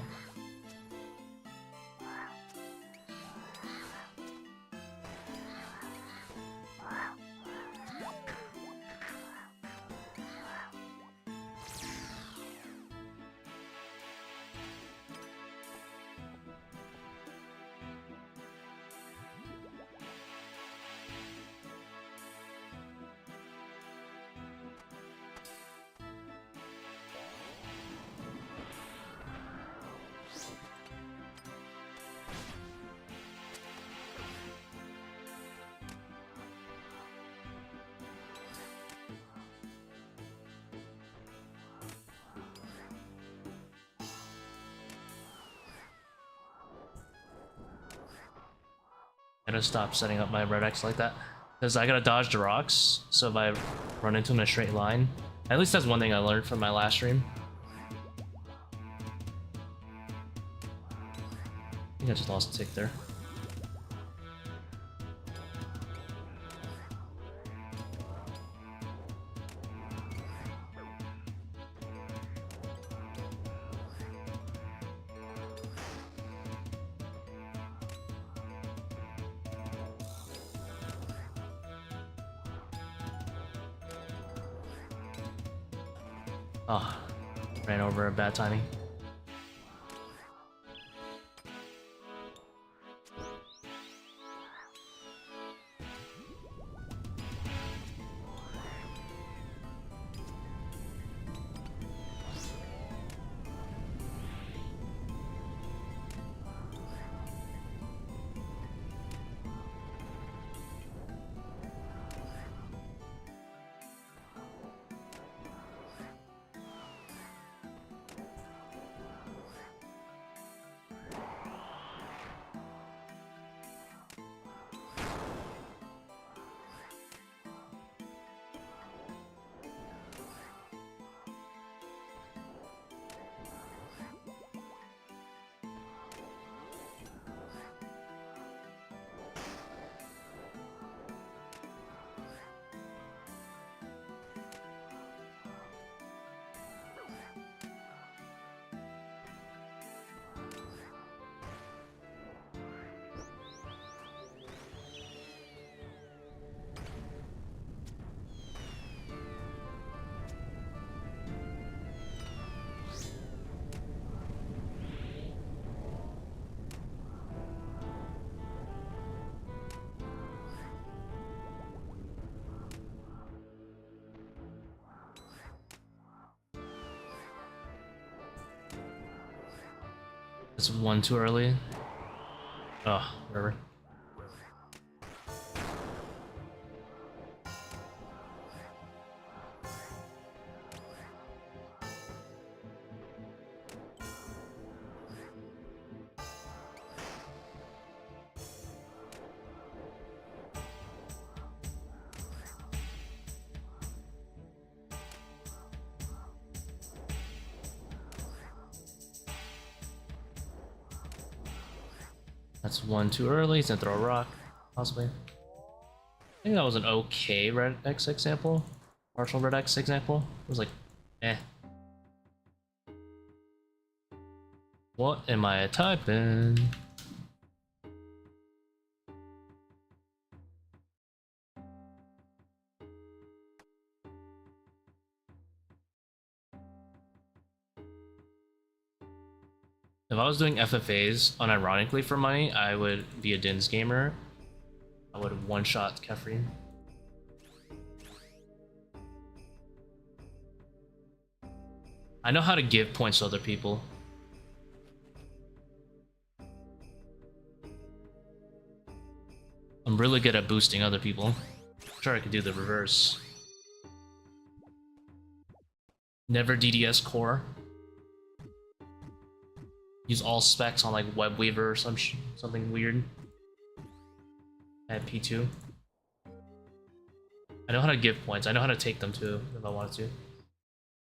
I gotta stop setting up my red X like that. Because I gotta dodge the rocks, so if I run into them in a straight line... At least that's one thing I learned from my last stream. I think I just lost a tick there. Ah, Ran over a bad timing. It's one too early. Oh, whatever. That's one too early. He's gonna throw a rock, possibly. I think that was an okay red X example. Partial red X example. It was like, eh. What am I typing? If I was doing FFAs unironically for money, I would be a Dins gamer. I would one-shot Kephri. I know how to give points to other people. I'm really good at boosting other people. I'm sure I could do the reverse. Never DDS core. Use all specs on like webweaver or something weird. At P2. I know how to give points. I know how to take them too if I wanted to.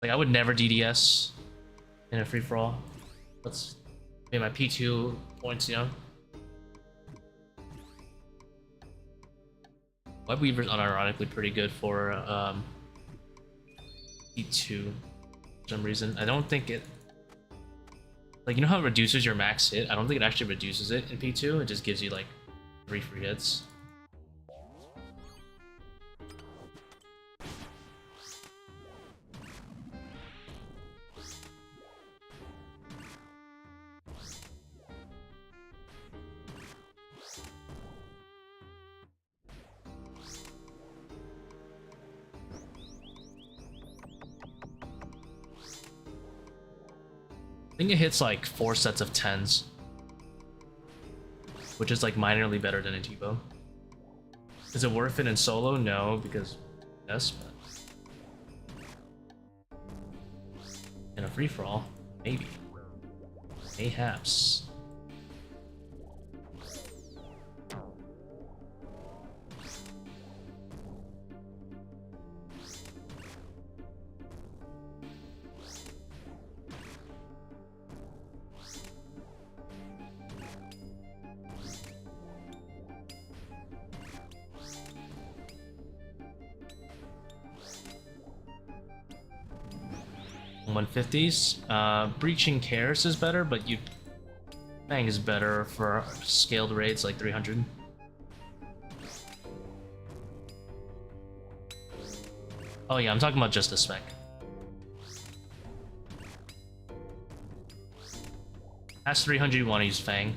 Like I would never DDS in a free for all. Let's pay my P2 points, you know. Webweaver's unironically pretty good for P2 for some reason. I don't think it. Like, you know how it reduces your max hit? I don't think it actually reduces it in P2. It just gives you like 3 free hits. I think it hits like 4 sets of 10s, which is like minorly better than a Tbow. Is it worth it in solo? No, because yes, but in a free for all, maybe, mayhaps. Breaching Cares is better, but Bang is better for scaled raids like 300. Oh yeah, I'm talking about just the spec. Past 300, you want to use Fang.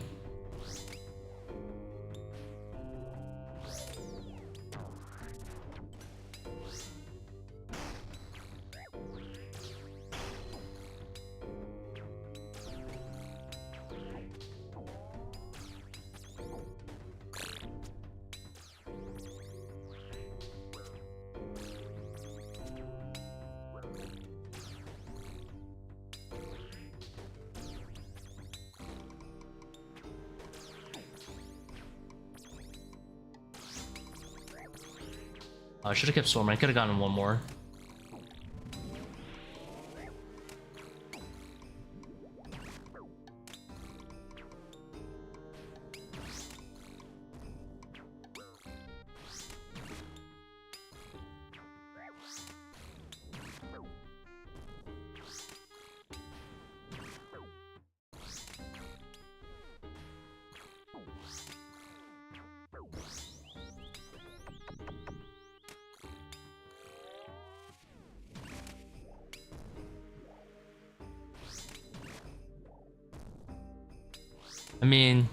I should have kept Storm. I could have gotten one more. I mean,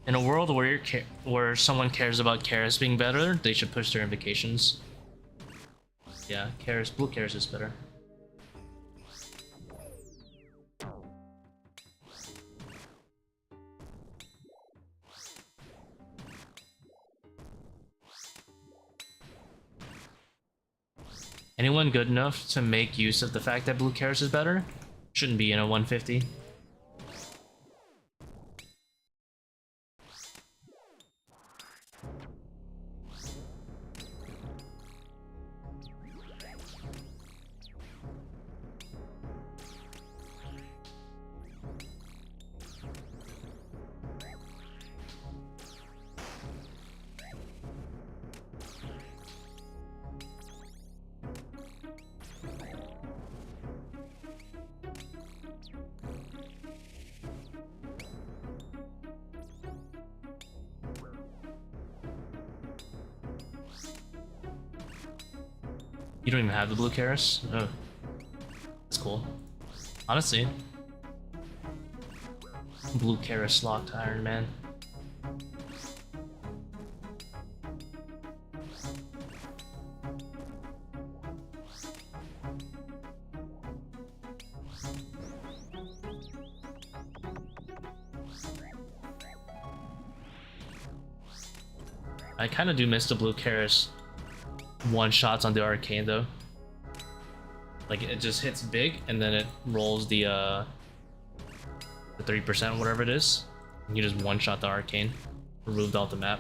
in a world where someone cares about Karis being better, they should push their invocations. Yeah, Karis, blue Karis is better. Anyone good enough to make use of the fact that blue Karis is better shouldn't be in a 150. You don't even have the blue Karis? Oh. That's cool. Honestly. Blue Karis locked Iron Man. I kind of do miss the blue Karis one shots on the arcane though. Like it just hits big and then it rolls the 3% whatever it is. And you just one shot the arcane, removed off the map.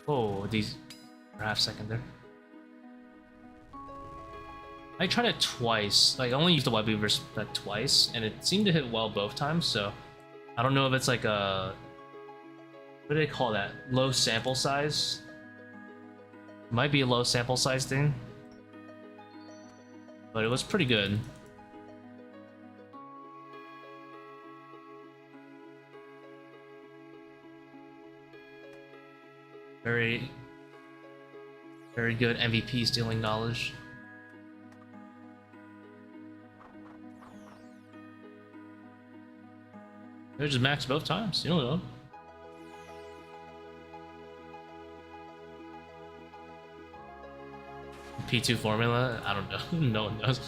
Oh, these for half second there. I tried it twice. Like I only used the webweaver Spec twice, and it seemed to hit well both times. So I don't know if it's like a what do they call that? Low sample size. Might be a low sample size thing, but it was pretty good. Very, very good MVP stealing knowledge. Maybe just max both times. You don't know. P2 formula? I don't know. No one knows.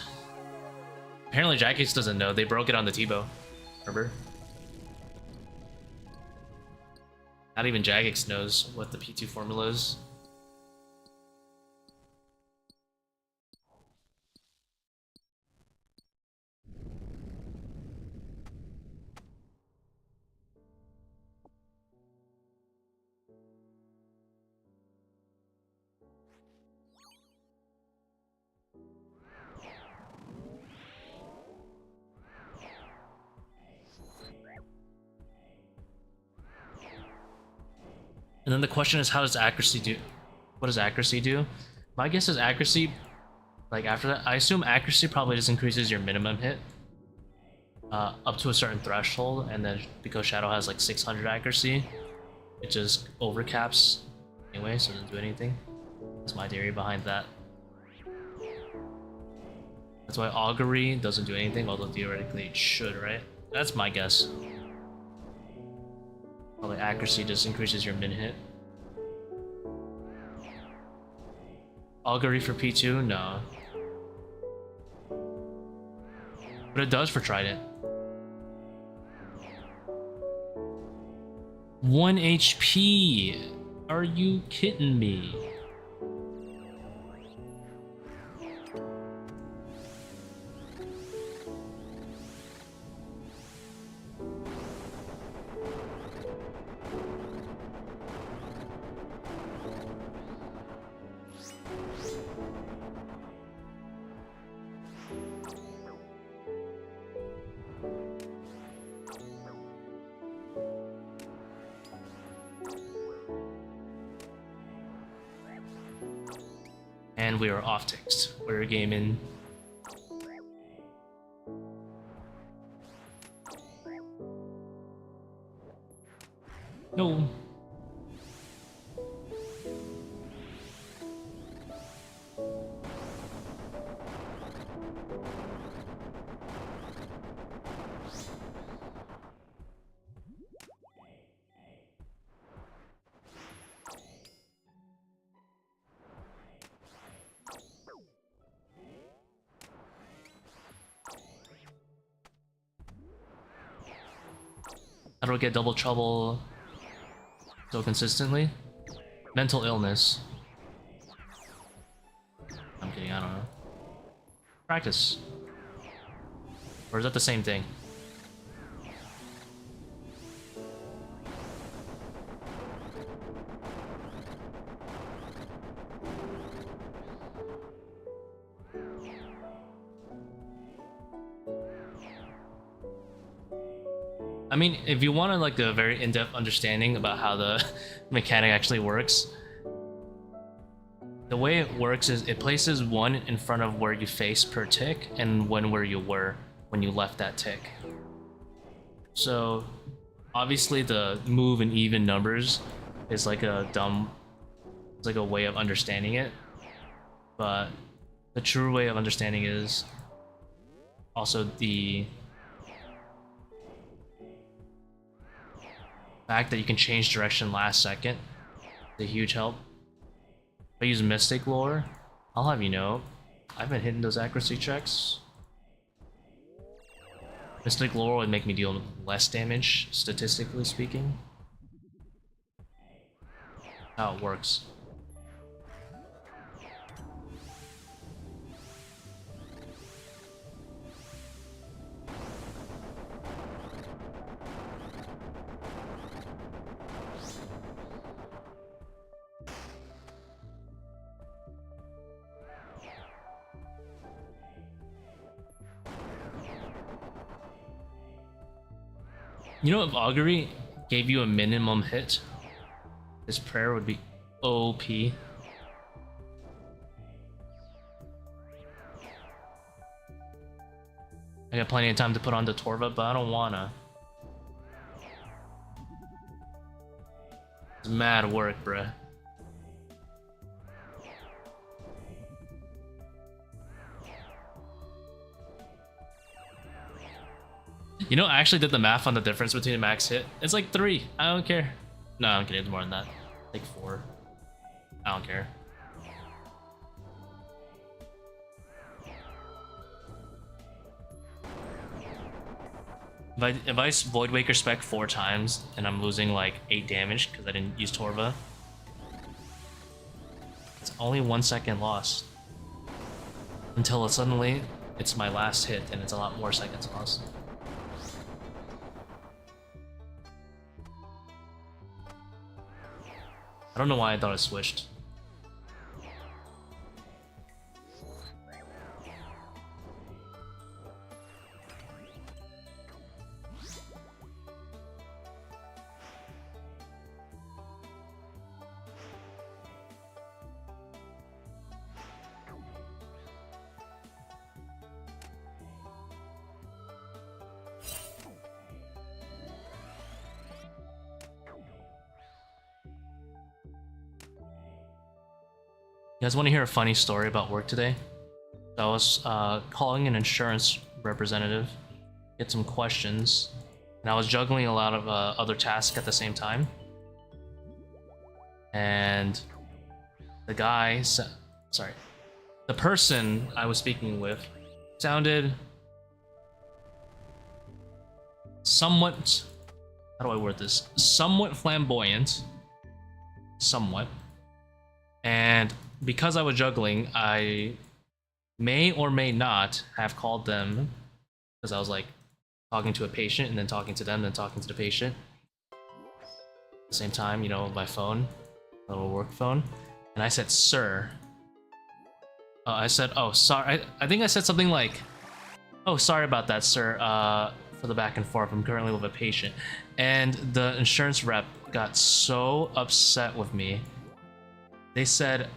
Apparently Jagex doesn't know. They broke it on the Tbow. Remember? Not even Jagex knows what the P2 formula is. And then the question is, how does accuracy do? What does accuracy do? My guess is accuracy, like after that, I assume accuracy probably just increases your minimum hit up to a certain threshold, and then because Shadow has like 600 accuracy, it just overcaps anyway, so it doesn't do anything. That's my theory behind that. That's why Augury doesn't do anything, although theoretically it should, right? That's my guess. Probably accuracy just increases your min hit. Augury for P2? No. But it does for Trident. 1 HP! Are you kidding me? And we are off ticks. We're gaming. No. How do I get double trouble so consistently? Mental illness. I'm kidding, I don't know. Practice. Or is that the same thing? I mean, if you want like a very in-depth understanding about how the mechanic actually works, the way it works is it places 1 in front of where you face per tick and 1 where you were when you left that tick. So obviously the move in even numbers is like it's like a way of understanding it, but the true way of understanding is also the fact that you can change direction last second is a huge help. If I use Mystic Lore, I'll have you know, I've been hitting those accuracy checks. Mystic Lore would make me deal less damage, statistically speaking. How it works. You know, if Augury gave you a minimum hit, this prayer would be OP. I got plenty of time to put on the Torva, but I don't wanna. It's mad work, bruh. You know, I actually did the math on the difference between a max hit. It's like 3. I don't care. No, I'm kidding. It's more than that. Like 4. I don't care. If I Void Waker Spec 4 times and I'm losing like 8 damage because I didn't use Torva, it's only 1 second loss. Until suddenly it's my last hit and it's a lot more seconds lost. I don't know why I thought it switched. You guys want to hear a funny story about work today? So I was calling an insurance representative, get some questions, and I was juggling a lot of other tasks at the same time. And the guy, the person I was speaking with sounded somewhat, how do I word this? Somewhat flamboyant. Somewhat. And because I was juggling, I may or may not have called them because I was like talking to a patient and then talking to them, then talking to the patient. At the same time, you know, my phone, a little work phone. And I said, sir. I said, oh, sorry. I think I said something like, oh, sorry about that, sir, for the back and forth. I'm currently with a patient. And the insurance rep got so upset with me. They said,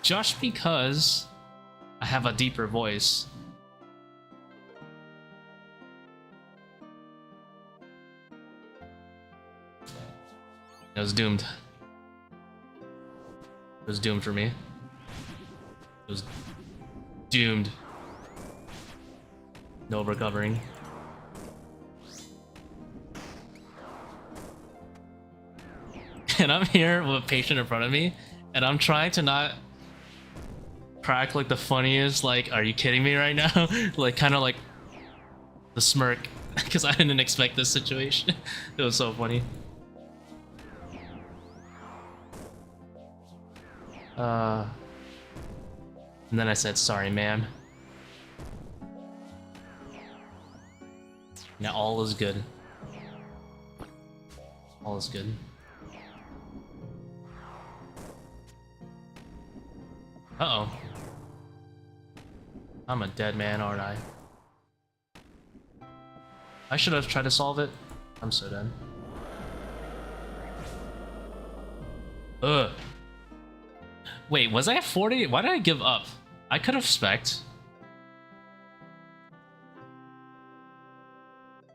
just because I have a deeper voice, it was doomed. It was doomed for me. It was doomed. No recovering. And I'm here with a patient in front of me, and I'm trying to not crack like the funniest, like, are you kidding me right now? Like, kind of like the smirk, because I didn't expect this situation. It was so funny. And then I said, sorry, ma'am. Now all is good. All is good. Uh-oh. I'm a dead man, aren't I? I should have tried to solve it. I'm so dead. Ugh. Wait, was I at 40? Why did I give up? I could have specced.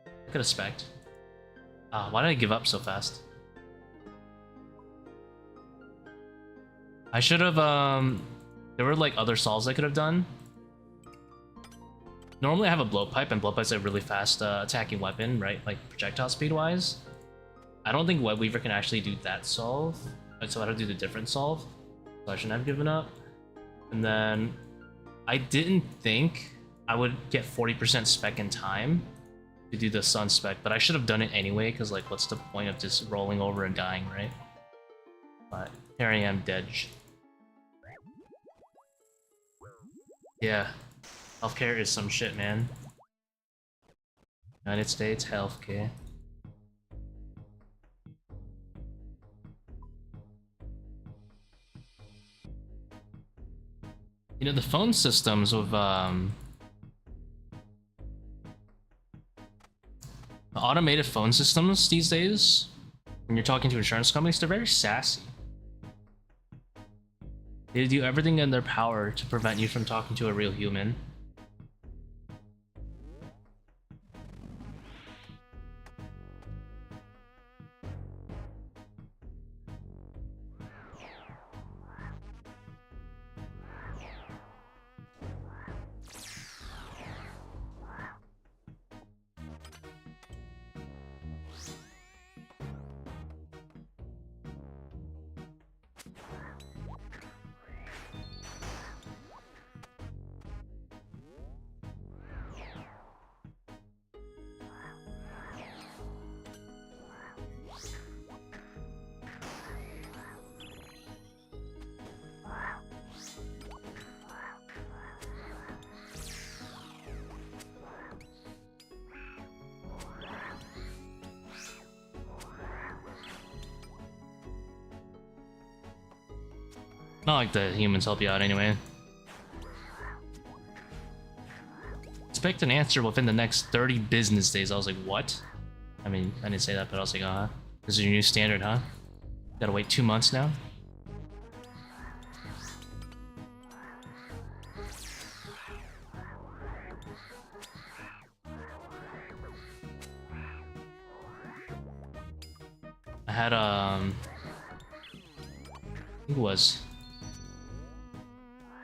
I could have specced. Why did I give up so fast? I should have, there were like other solves I could have done. Normally I have a blowpipe, and blowpipe's a really fast attacking weapon, right? Like projectile speed wise. I don't think webweaver can actually do that solve. So I had to do the different solve. So I shouldn't have given up. And then I didn't think I would get 40% spec in time to do the sun spec, but I should have done it anyway, because like what's the point of just rolling over and dying, right? But here I am dead. Yeah. Healthcare is some shit, man. United States healthcare. You know, the phone systems with automated phone systems these days, when you're talking to insurance companies, they're very sassy. They do everything in their power to prevent you from talking to a real human. Not like the humans help you out anyway. Expect an answer within the next 30 business days. I was like, what? I mean, I didn't say that, but I was like, this is your new standard, huh? Gotta wait 2 months now? I had, I think it was...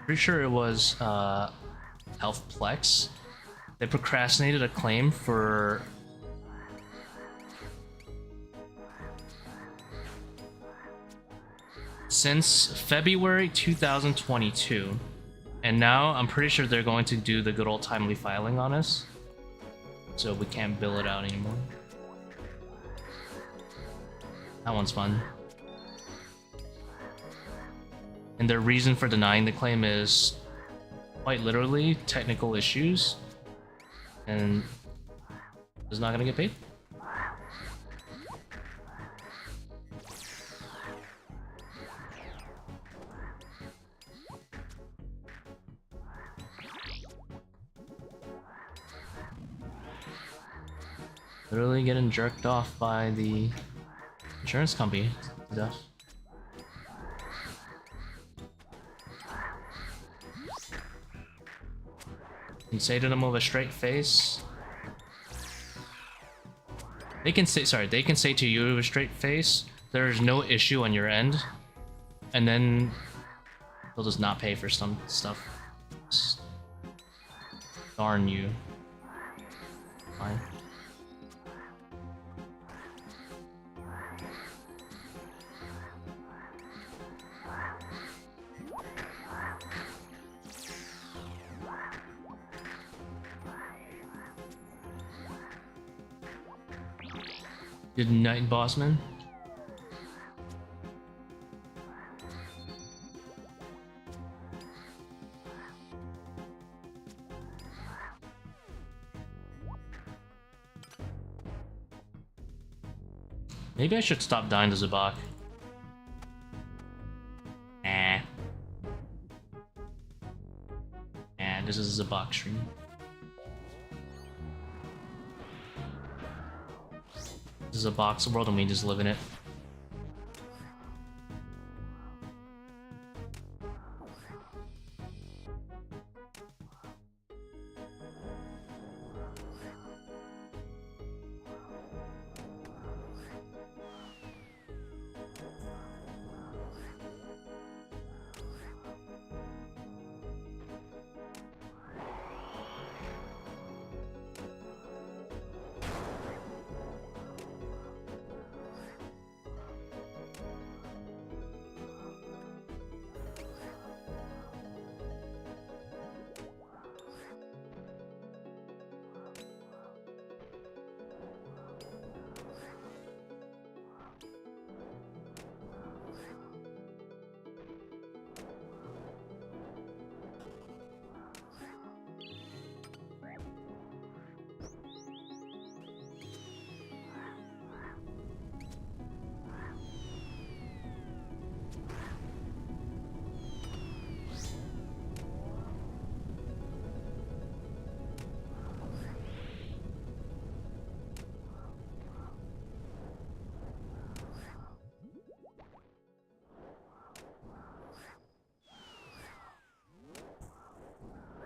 Pretty sure it was, Health Plex. They procrastinated a claim for... since February 2022. And now I'm pretty sure they're going to do the good old timely filing on us. So we can't bill it out anymore. That one's fun. And their reason for denying the claim is quite literally technical issues. And is not gonna get paid. Literally getting jerked off by the insurance company to death. You say to them with a straight face. They can say, sorry, they can say to you with a straight face, there's no issue on your end, and then they'll just not pay for some stuff. Darn you. Fine. Good night, bossman. Maybe I should stop dying to Zebak. This is a Zebak stream. This is a box world and we just live in it.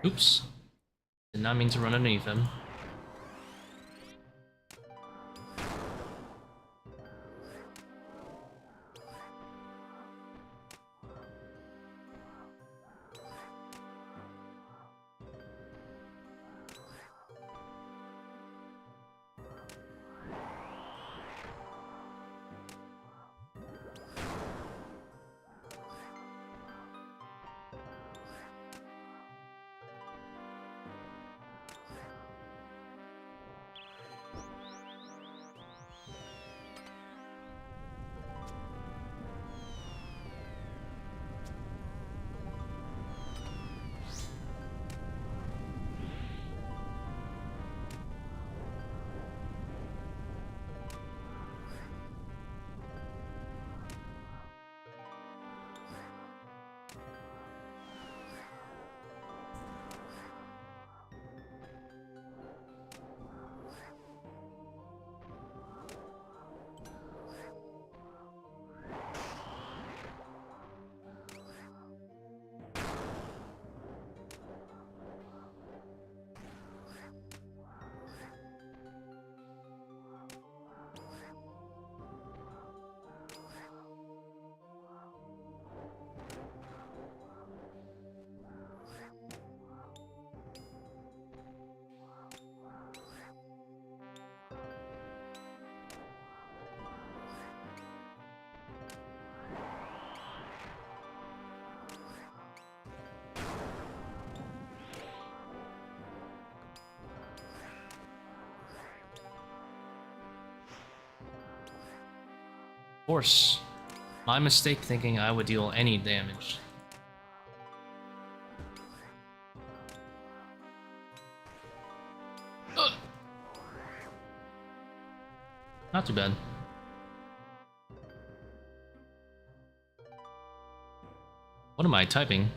Oops. Did not mean to run underneath him. Of course. My mistake thinking I would deal any damage. Not too bad. What am I typing?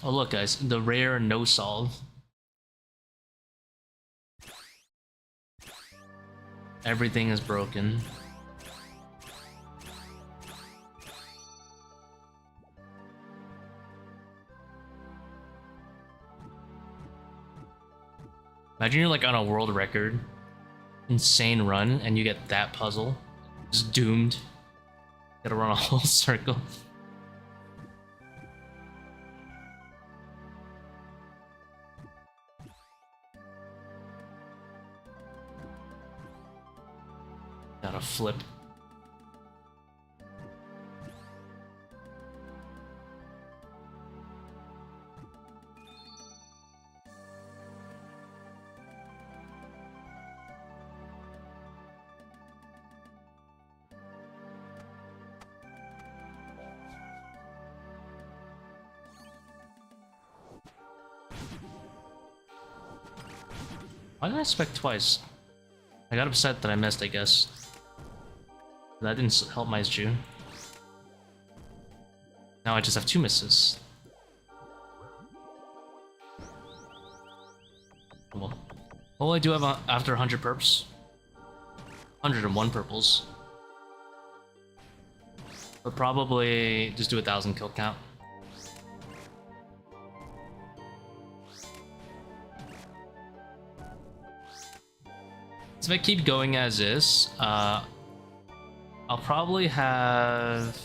Oh look guys, the rare no solve. Everything is broken. Imagine you're like on a world record, insane run, and you get that puzzle. Just doomed. Gotta run a whole circle. Gotta flip. Why did I spec twice? I got upset that I missed, I guess. That didn't help my June. Now I just have 2 misses. Well, what will I do after 100 perps? 101 purples. But probably just do 1,000 kill count. So if I keep going as is, I'll probably have...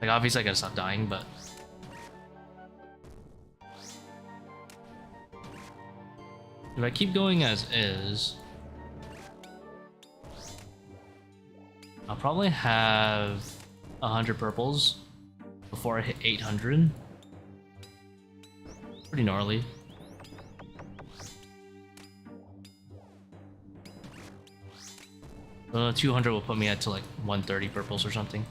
Like, obviously I gotta stop dying, but... If I keep going as is... I'll probably have 100 purples before I hit 800. Pretty gnarly. 200 will put me at to like 130 purples or something.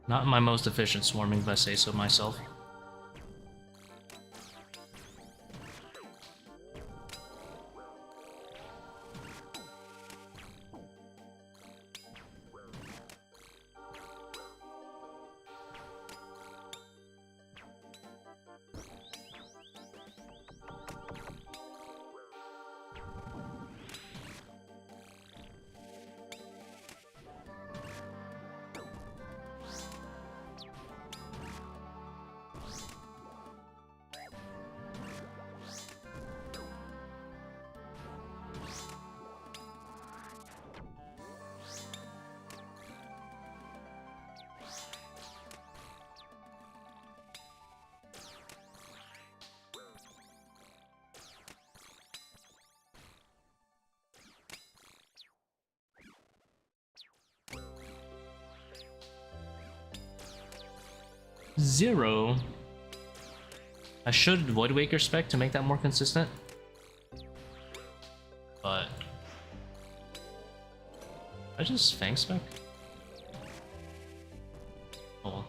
Not my most efficient swarming, if I say so myself. Zero. I should Voidwaker spec to make that more consistent, but I just Fang spec. Oh well.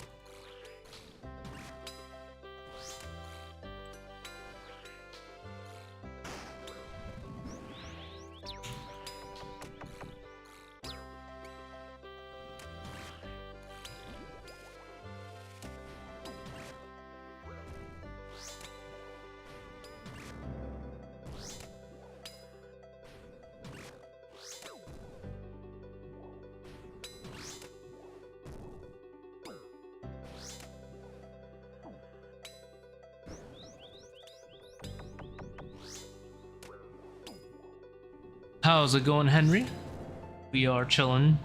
How's it going, Henry? We are chilling.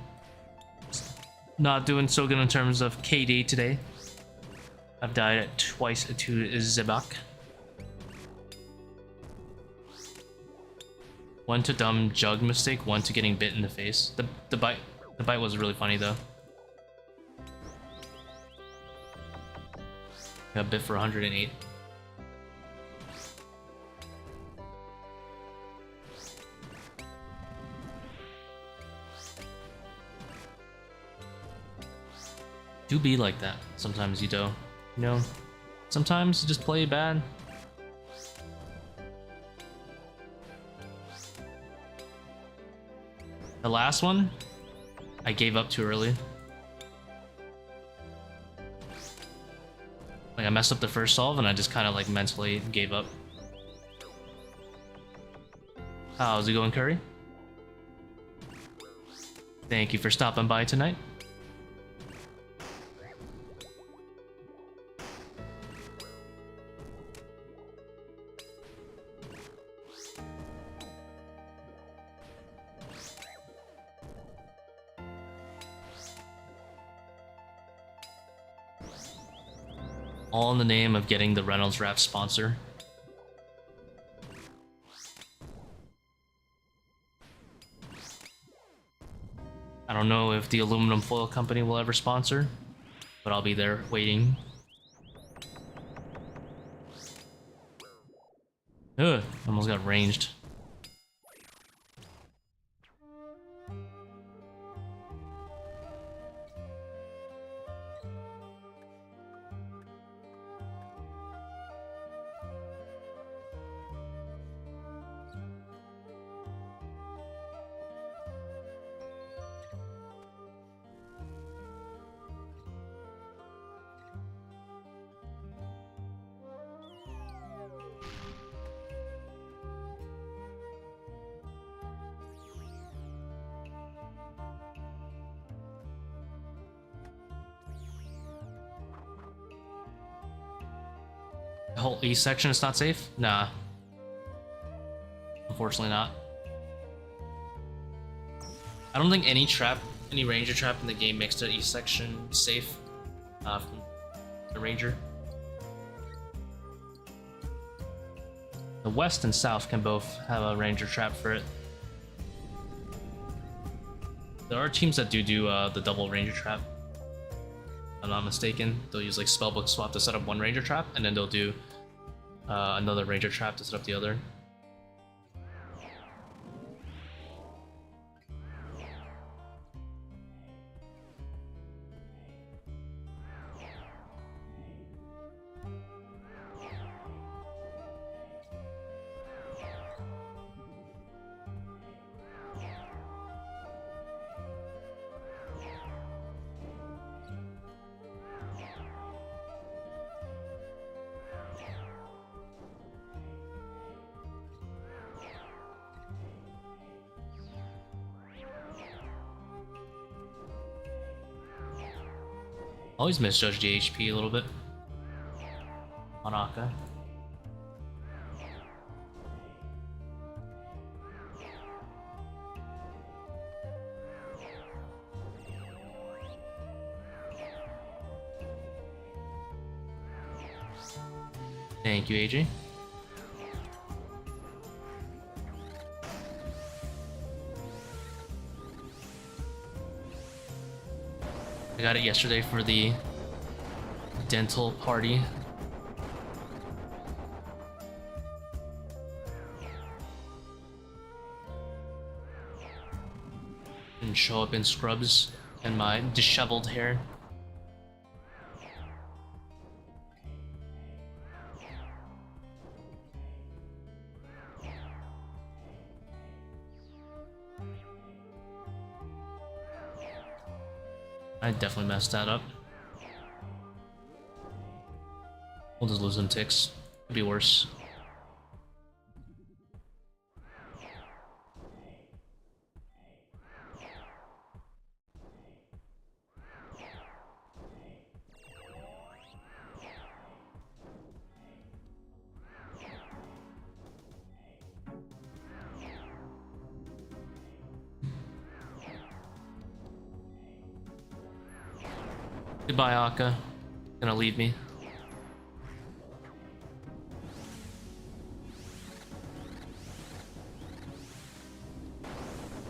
Not doing so good in terms of KD today. I've died twice to Zebak. One to dumb jug mistake, one to getting bit in the face. The bite was really funny though. Got bit for 108. Do be like that sometimes, you know. You know, sometimes you just play bad. The last one, I gave up too early. Like I messed up the first solve and I just kind of like mentally gave up. How's it going, Curry? Thank you for stopping by tonight. All in the name of getting the Reynolds Wrap sponsor. I don't know if the aluminum foil company will ever sponsor, but I'll be there waiting. Ugh, almost got ranged. The whole east section is not safe? Nah. Unfortunately not. I don't think any ranger trap in the game makes the east section safe from the ranger. The west and south can both have a ranger trap for it. There are teams that do the double ranger trap. If I'm not mistaken, they'll use like spellbook swap to set up one ranger trap, and then they'll do another ranger trap to set up the other. Always misjudge the HP a little bit on Akka. Thank you, AJ. I got it yesterday for the dental party. And show up in scrubs and my disheveled hair. I definitely messed that up. We'll just lose some ticks. Could be worse. Goodbye, Akka. Gonna leave me.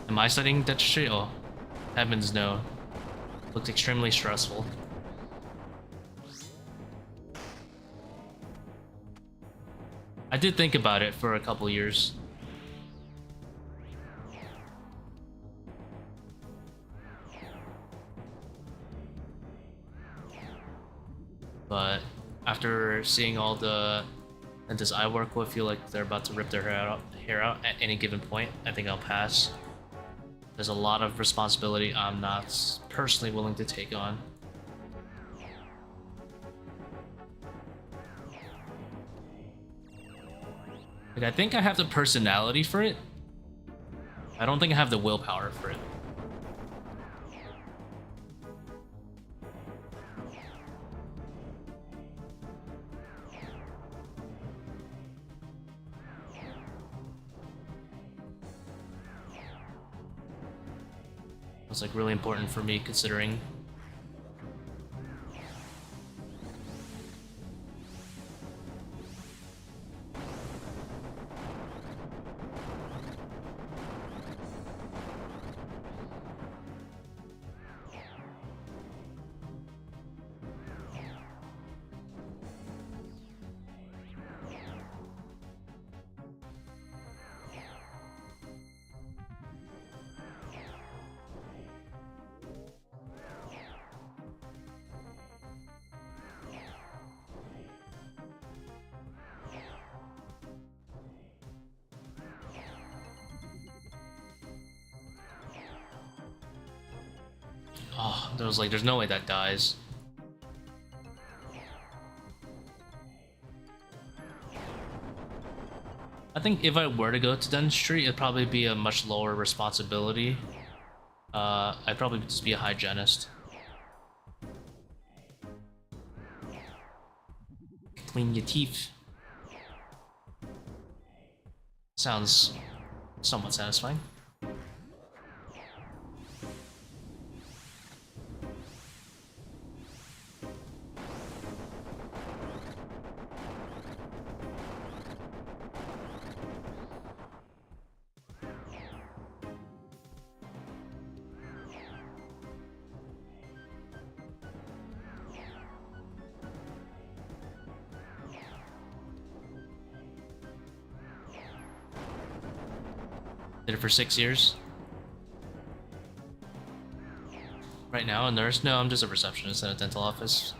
Am I studying dentistry? Oh, heavens no. Looked extremely stressful. I did think about it for a couple years. But after seeing all the dentists I work with feel like they're about to rip their hair out at any given point, I think I'll pass. There's a lot of responsibility I'm not personally willing to take on. Like, I think I have the personality for it. I don't think I have the willpower for it. It's like really important for me considering oh, there's no way that dies. I think if I were to go to dentistry, it'd probably be a much lower responsibility. I'd probably just be a hygienist. Clean your teeth. Sounds somewhat satisfying. Did it for 6 years. Right now, a nurse? No, I'm just a receptionist at a dental office.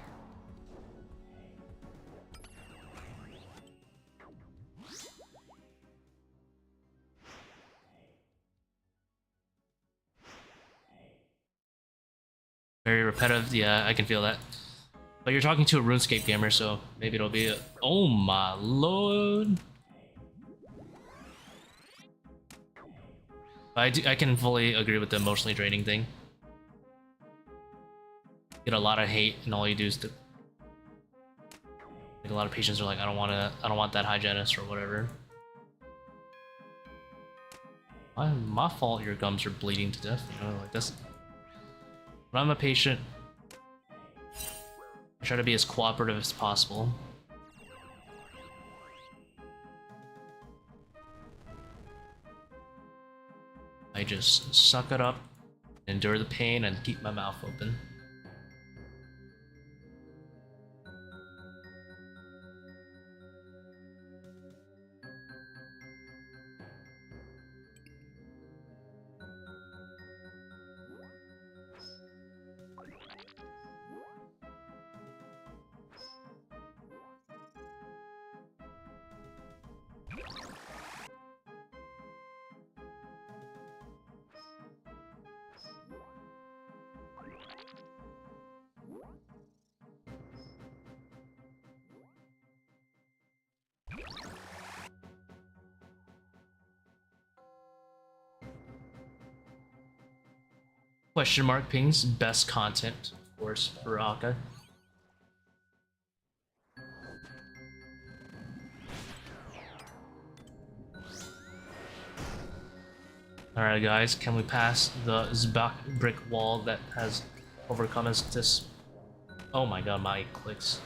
Very repetitive, yeah, I can feel that. But you're talking to a RuneScape gamer, so maybe it'll be a... Oh my lord! I can fully agree with the emotionally draining thing. Get a lot of hate, and all you do is to... Like, a lot of patients are like, I don't want that hygienist or whatever. My fault your gums are bleeding to death. You know, like this. When I'm a patient, I try to be as cooperative as possible. I just suck it up, endure the pain, and keep my mouth open. Question mark pings, best content, of course, for Akka. Alright guys, can we pass the Zebak brick wall that has overcome us this Oh my god, my clicks.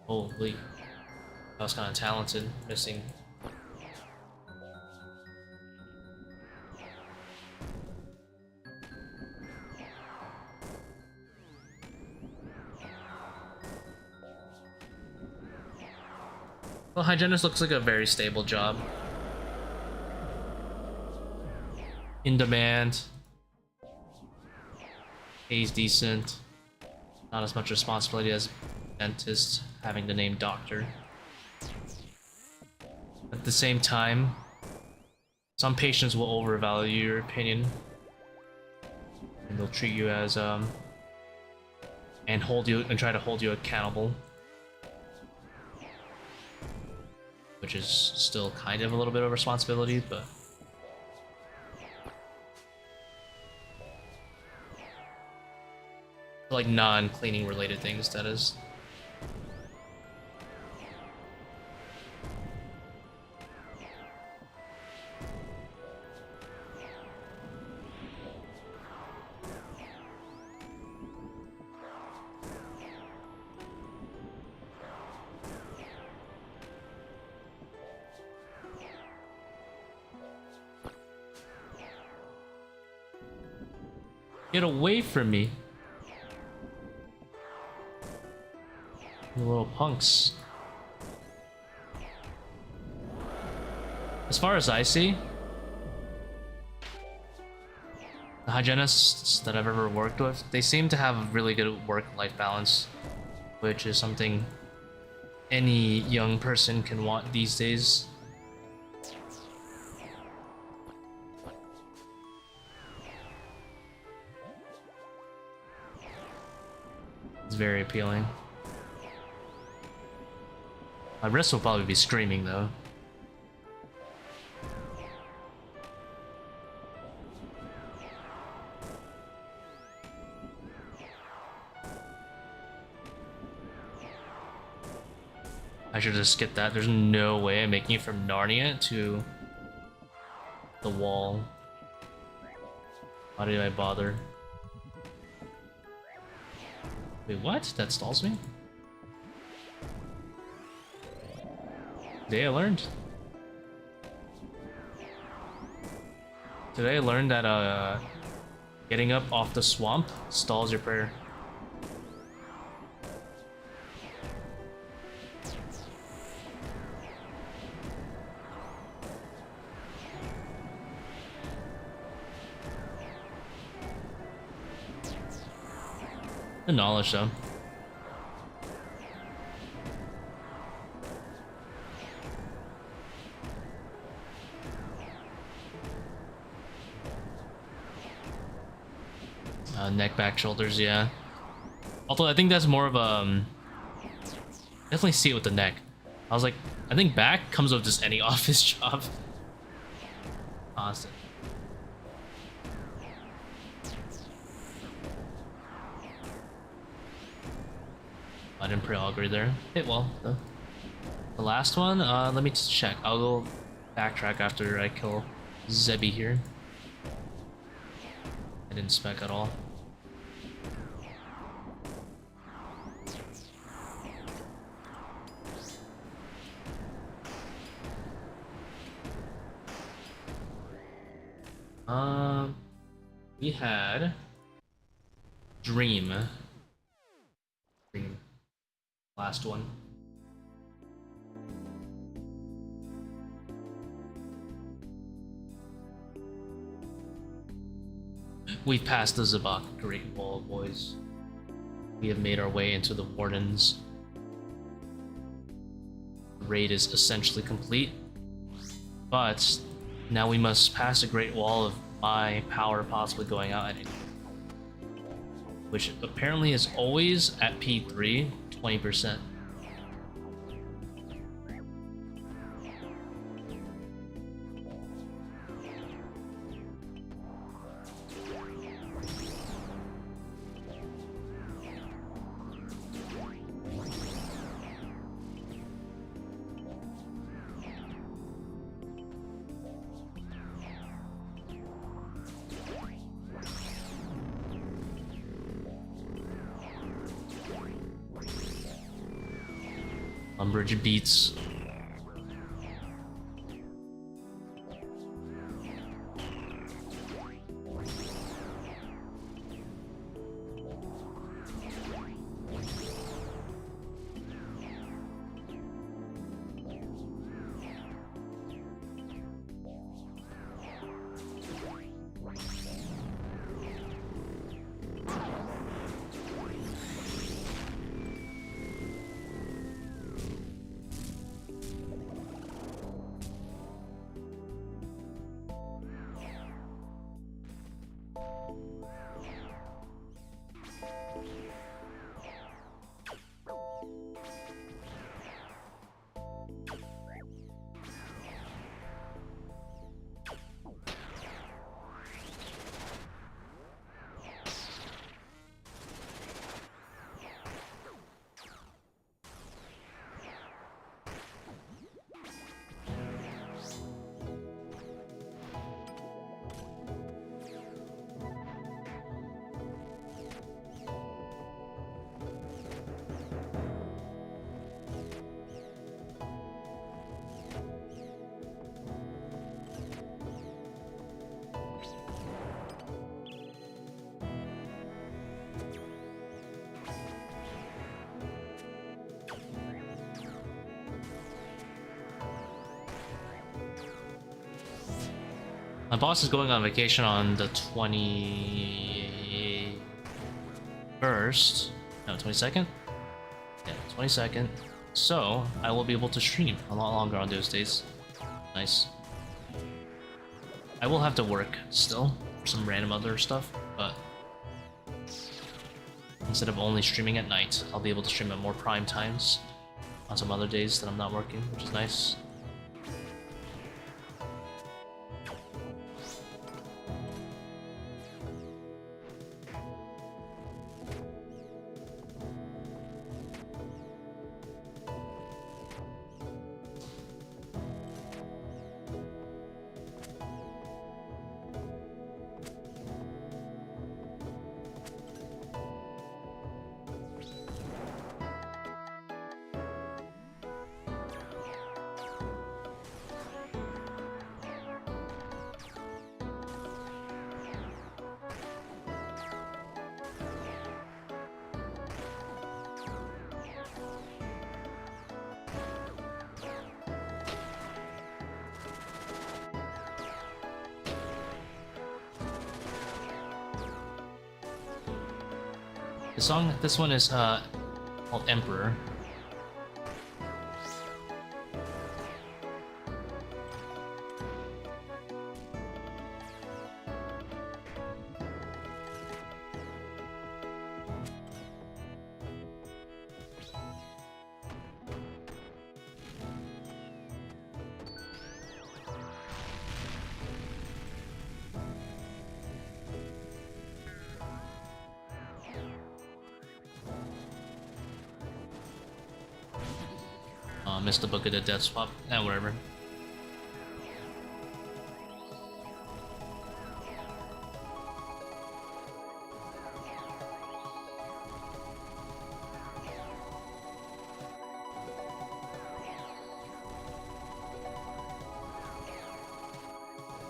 Holy. I was kind of talented, missing. Well, hygienist looks like a very stable job. In demand. Pays decent. Not as much responsibility as dentist having the name doctor. At the same time, some patients will overvalue your opinion. And they'll treat you as and try to hold you accountable. Which is still kind of a little bit of responsibility, but like non-cleaning related things, that is. Get away from me. You little punks. As far as I see, the hygienists that I've ever worked with, they seem to have a really good work-life balance, which is something any young person can want these days. It's very appealing. My wrist will probably be screaming though. I should just skip that. There's no way I'm making it from Narnia to the wall. Why did I bother? Wait, what? That stalls me? Today I learned. Today I learned that getting up off the swamp stalls your prayer. The knowledge though. Neck, back, shoulders, yeah. Although I think that's more of a... definitely see it with the neck. I was like, I think back comes with just any office job. Awesome. I didn't pre-augury there. Hit well, though. The last one, let me just check. I'll go backtrack after I kill Zebby here. I didn't spec at all. We had Dream. Last one. We've passed the Zebak Great Wall, boys. We have made our way into the Wardens. The raid is essentially complete, but now we must pass the Great Wall of my power possibly going out at any point, which apparently is always at P3, 20%. Umbrage beats. My boss is going on vacation on the 21st. No, 22nd? Yeah, 22nd. So, I will be able to stream a lot longer on those days. Nice. I will have to work still for some random other stuff, but instead of only streaming at night, I'll be able to stream at more prime times on some other days that I'm not working, which is nice. This one is called Emperor. Missed the book of the death swap. Whatever.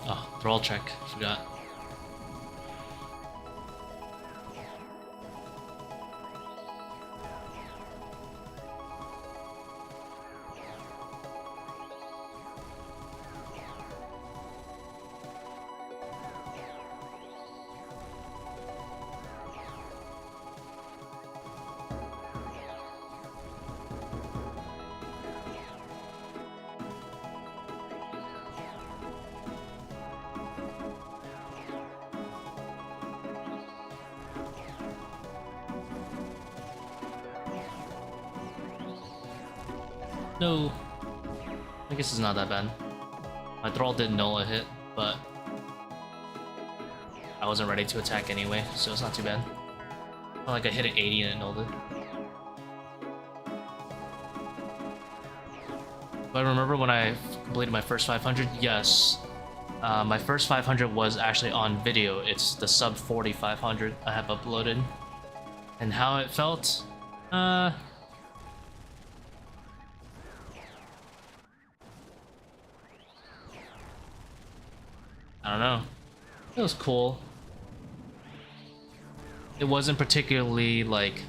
Oh, thrall check. Forgot. No, I guess it's not that bad. My thrall did null a hit, but I wasn't ready to attack anyway, so it's not too bad. Not like I hit an 80 and it nulled it. But I remember when I completed my first 500, yes. My first 500 was actually on video. It's the sub 40 500 I have uploaded. And how it felt? I don't know. It was cool. It wasn't particularly like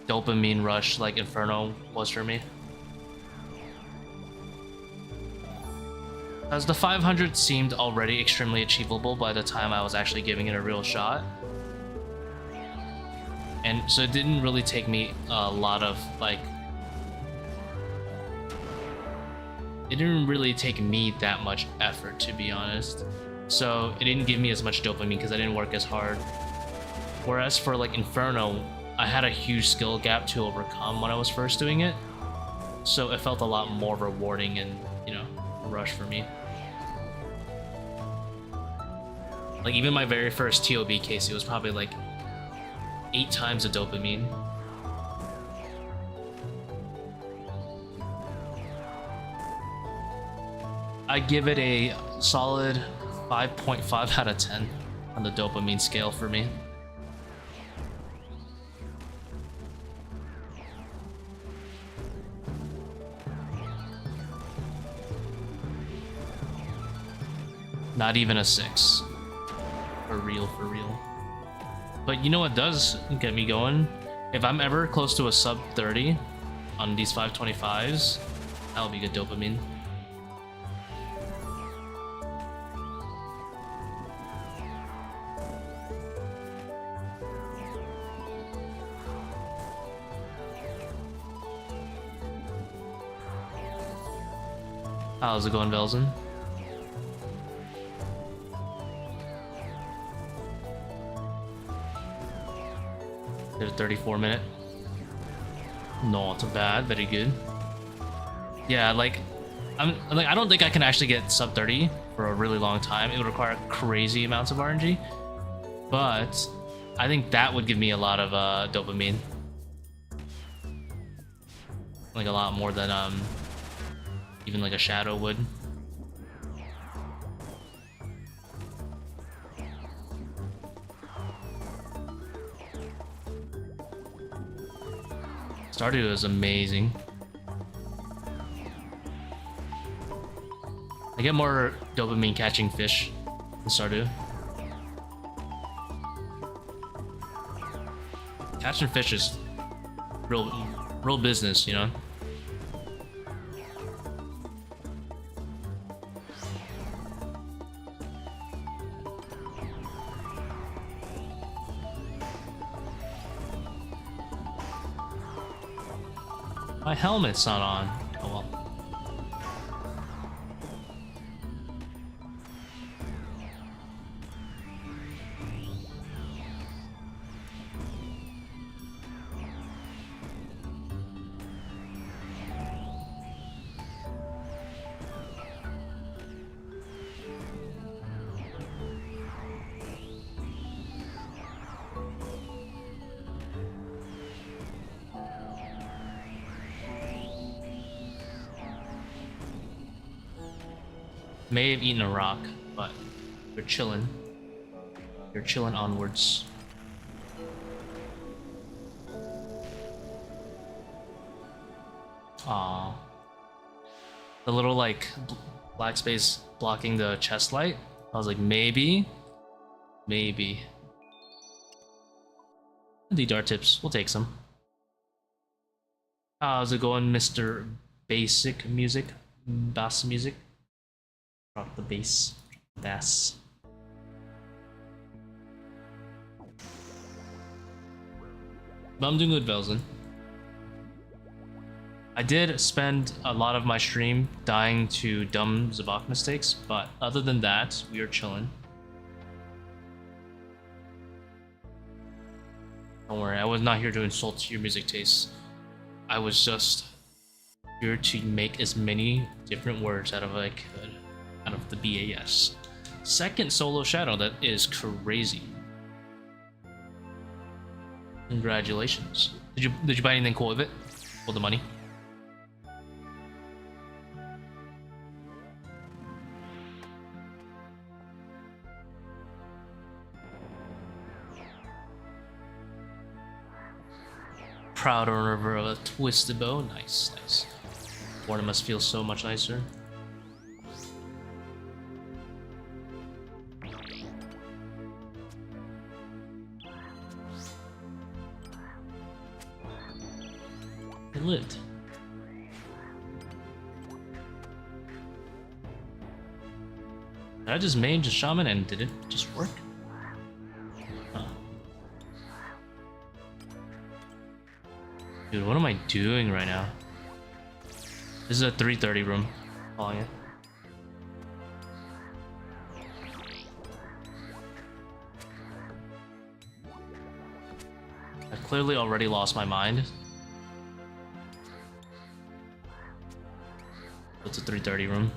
dopamine rush like Inferno was for me. As the 500 seemed already extremely achievable by the time I was actually giving it a real shot. And so it didn't really take me a lot of like... It didn't really take me that much effort, to be honest. So it didn't give me as much dopamine because I didn't work as hard. Whereas for like Inferno, I had a huge skill gap to overcome when I was first doing it. So it felt a lot more rewarding and, you know, rush for me. Like even my very first TOB case, it was probably like 8 times the dopamine. I give it a solid 5.5 out of 10 on the dopamine scale for me. Not even a 6. For real, for real. But you know what does get me going? If I'm ever close to a sub 30 on these 525s, that'll be good dopamine. How's it going, Velzen? Did a 34-minute. Not bad, very good. Yeah, like I don't think I can actually get sub 30 for a really long time. It would require crazy amounts of RNG, but I think that would give me a lot of dopamine, like a lot more than even like a shadow would. Stardew is amazing. I get more dopamine catching fish in Stardew. Catching fish is real business, you know? My helmet's not on. Oh well. May have eaten a rock, but you're chilling. You're chilling onwards. Aww. The little like black space blocking the chest light. I was like, maybe. The dart tips, we'll take some. How's it going, Mr. Basic Music? Bass music? Drop the bass. Bass. But I'm doing good, Velzen. I did spend a lot of my stream dying to dumb Zebak mistakes, but other than that, we are chilling. Don't worry, I was not here to insult your music tastes. I was just here to make as many different words out of I could. Out of the BAS. Second solo shadow, that is crazy. Congratulations. Did you buy anything cool with it? For the money? Proud owner of a twisted bow. Nice, nice. Warrant must feel so much nicer. It lived. Did I just mage a shaman and did it just work? Huh. Dude, what am I doing right now? This is a 330 room. Calling it. I clearly already lost my mind. It's a 330 room.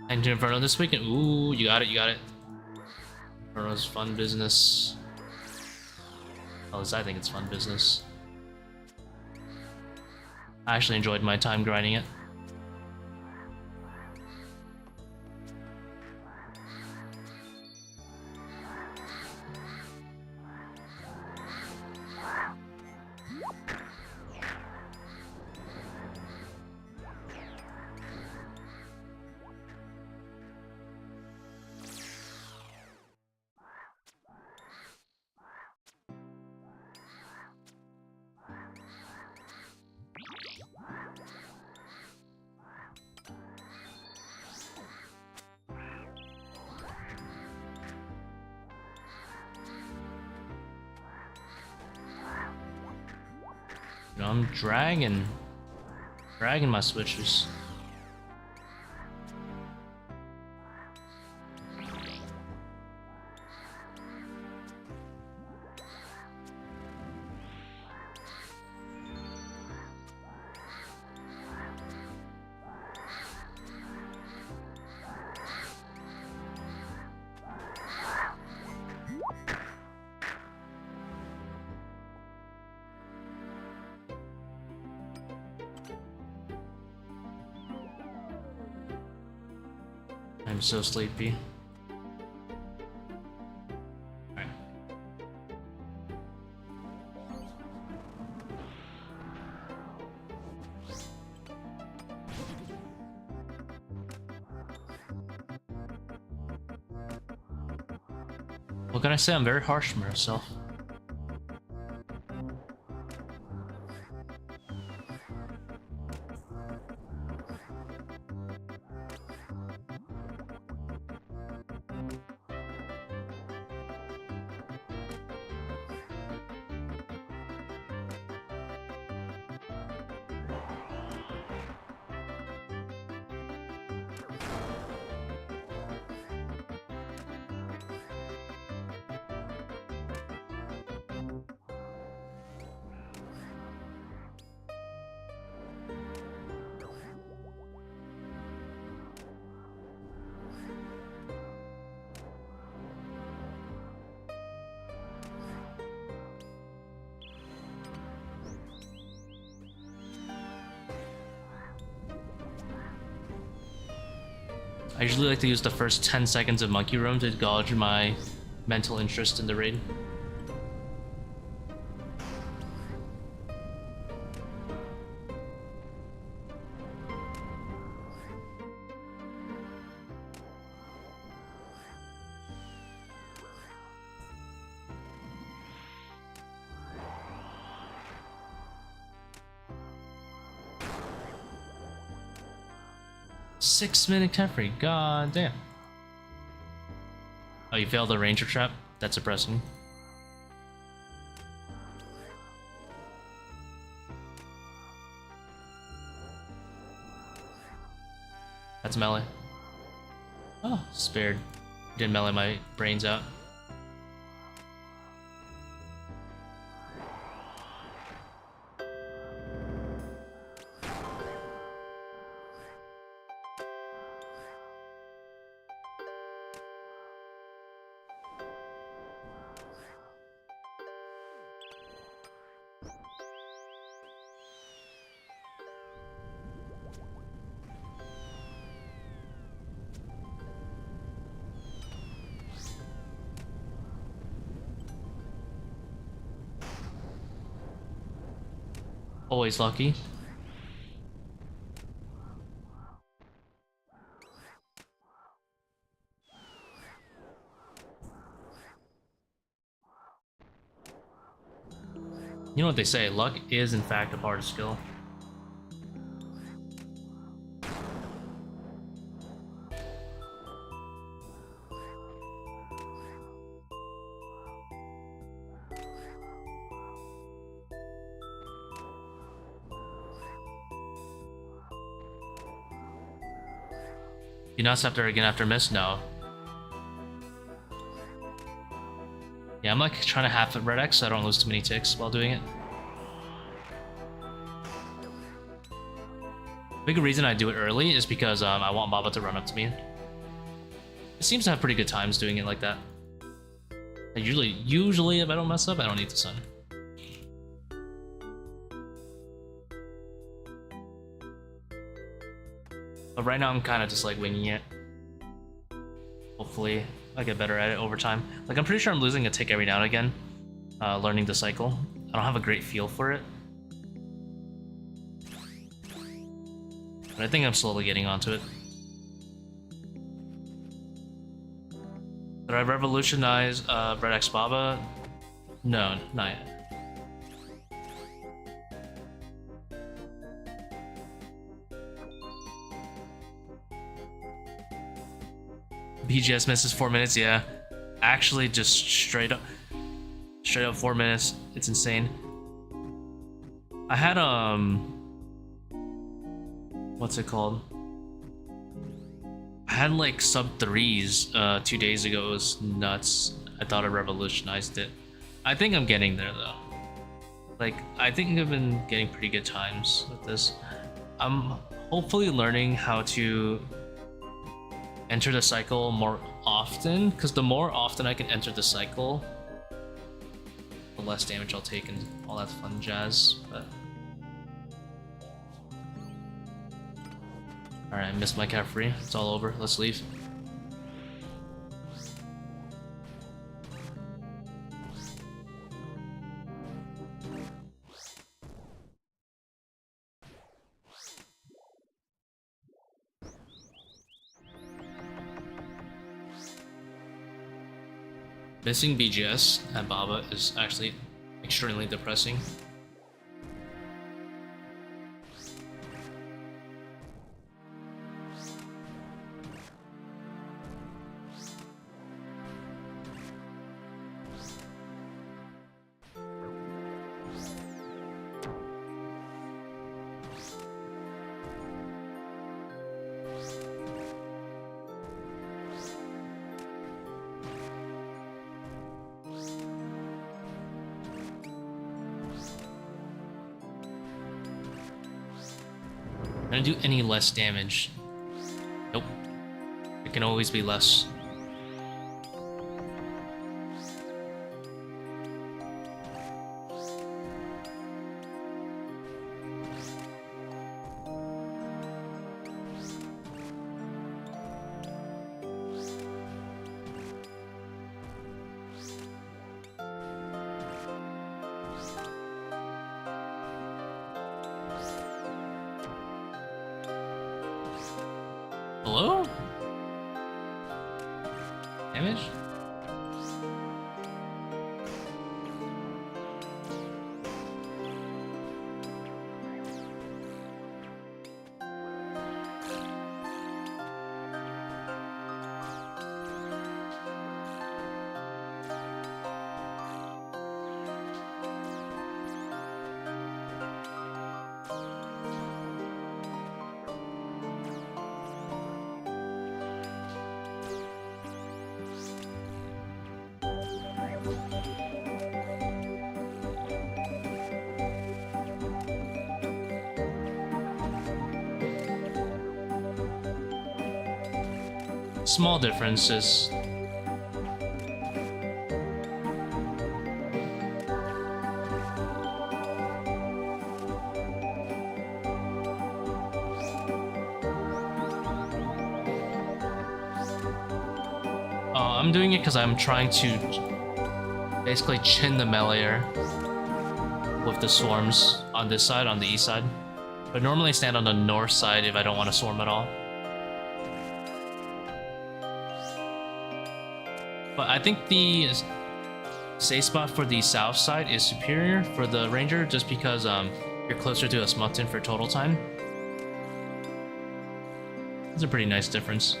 Into Inferno this weekend. Ooh, you got it, you got it. Inferno's fun business. At least I think it's fun business. I actually enjoyed my time grinding it. You know, I'm dragging my switches. I'm so sleepy. Alright. What can I say? I'm very harsh on myself. I usually like to use the first 10 seconds of Monkey Room to gauge my mental interest in the raid. Six-minute Kephri, god damn. Oh, you failed the ranger trap? That's depressing. That's melee. Oh, spared. Didn't melee my brains out. Always lucky. You know what they say, luck is in fact a part of skill. You not sceptre again after miss? No. Yeah, I'm like trying to half at red X so I don't lose too many ticks while doing it. Big reason I do it early is because I want Baba to run up to me. It seems to have pretty good times doing it like that. And usually if I don't mess up, I don't need the sun. But right now I'm kind of just like winging it. Hopefully I get better at it over time. Like I'm pretty sure I'm losing a tick every now and again, learning the cycle. I don't have a great feel for it. But I think I'm slowly getting onto it. Did I revolutionize Red X Baba? No, not yet. BGS misses 4 minutes, yeah. Actually, just straight up 4 minutes. It's insane. I had what's it called? I had like sub 3s 2 days ago. It was nuts. I thought I revolutionized it. I think I'm getting there though. Like I think I've been getting pretty good times with this. I'm hopefully learning how to enter the cycle more often, because the more often I can enter the cycle, the less damage I'll take and all that fun jazz. But alright, I missed my Kephri. It's all over. Let's leave. Missing BGS at Baba is actually extremely depressing. Gonna do any less damage? Nope. It can always be less. Hello? Damage? Small differences. I'm doing it because I'm trying to basically chin the meleeer with the swarms on this side, on the east side. But normally I stand on the north side if I don't want to swarm at all. But I think the safe spot for the south side is superior for the ranger, just because you're closer to a smutton for total time. It's a pretty nice difference.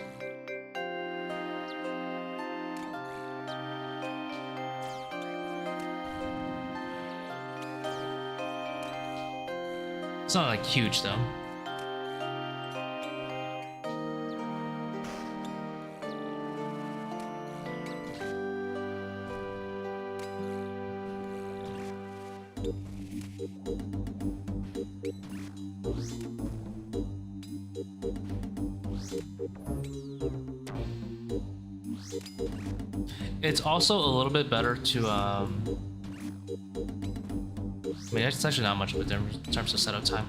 It's not like huge though. It's also a little bit better to I mean, it's actually not much of a difference in terms of setup time.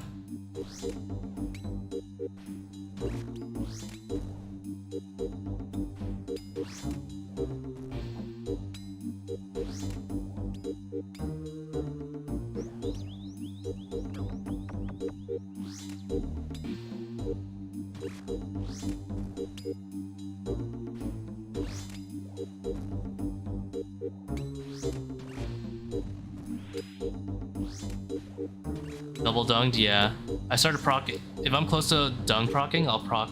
Double dunged, yeah. I started proc. If I'm close to dung procking, I'll proc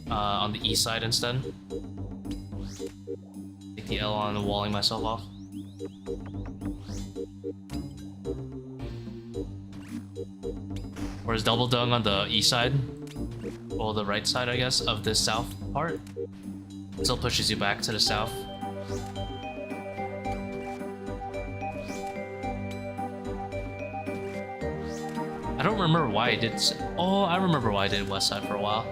on the east side instead. Take the L on and walling myself off. Whereas double dung on the east side, or the right side, I guess, of this south part, still pushes you back to the south. I don't remember why I did. Oh, I remember why I did west side for a while.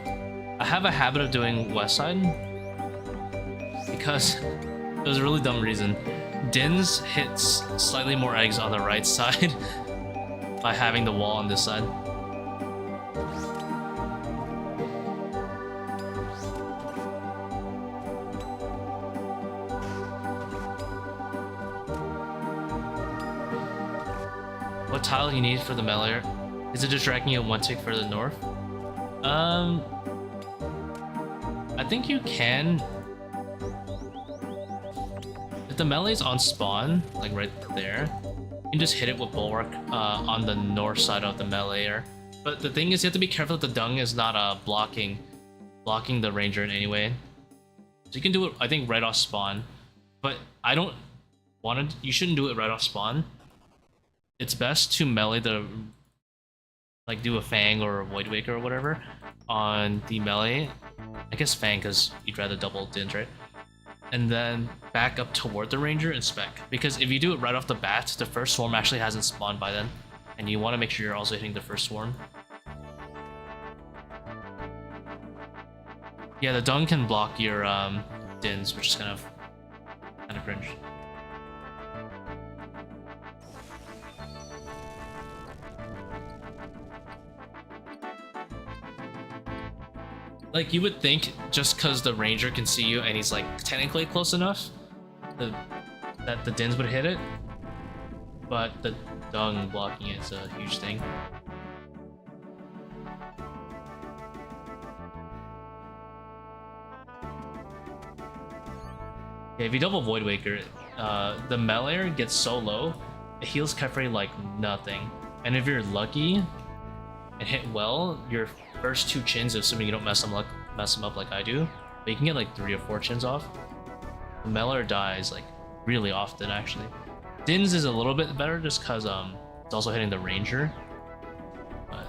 I have a habit of doing west side because it was a really dumb reason. Dins hits slightly more eggs on the right side by having the wall on this side. What tile you need for the melee? Is it just dragging you one tick further north? I think you can. If the melee's on spawn, like right there, you can just hit it with bulwark on the north side of the melee. But the thing is, you have to be careful that the dung is not blocking the ranger in any way. So you can do it, I think, right off spawn. But I don't want to. You shouldn't do it right off spawn. It's best to melee the. Like do a Fang or a Void Waker or whatever on the melee. I guess Fang because you'd rather double dins, right? And then back up toward the ranger and spec. Because if you do it right off the bat, the first swarm actually hasn't spawned by then. And you want to make sure you're also hitting the first swarm. Yeah, the dung can block your dins, which is kind of cringe. Like, you would think just because the ranger can see you and he's like technically close enough that the dins would hit it, but the dung blocking it is a huge thing. Yeah, if you double Void Waker, the melee gets so low, it heals Kephri like nothing. And if you're lucky and hit well, your first 2 chins, assuming you don't mess them up like I do, but you can get like 3 or 4 chins off. The melee dies like really often actually. Dins is a little bit better just because it's also hitting the ranger, but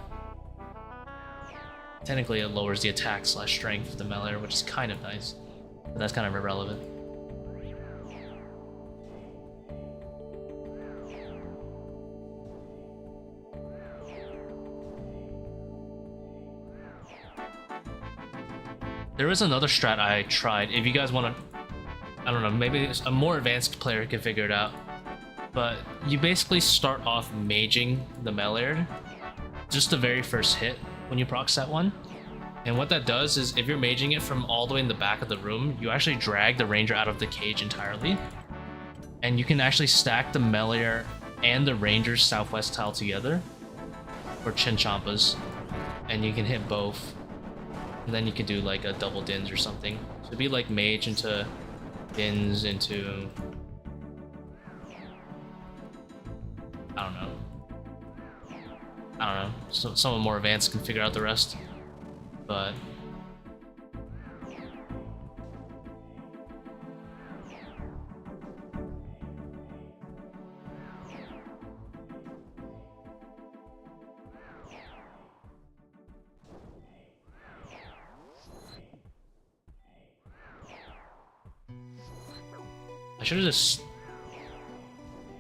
technically it lowers the attack / strength of the melee, which is kind of nice, but that's kind of irrelevant. There is another strat I tried. If you guys want to, I don't know, maybe a more advanced player can figure it out. But you basically start off maging the melee, just the very first hit when you proc set one. And what that does is, if you're maging it from all the way in the back of the room, you actually drag the ranger out of the cage entirely. And you can actually stack the melee and the ranger's southwest tile together, or Chinchampas, and you can hit both. And then you could do like a double dins or something. So it'd be like mage into dins into, I don't know. So someone more advanced can figure out the rest. But I should have just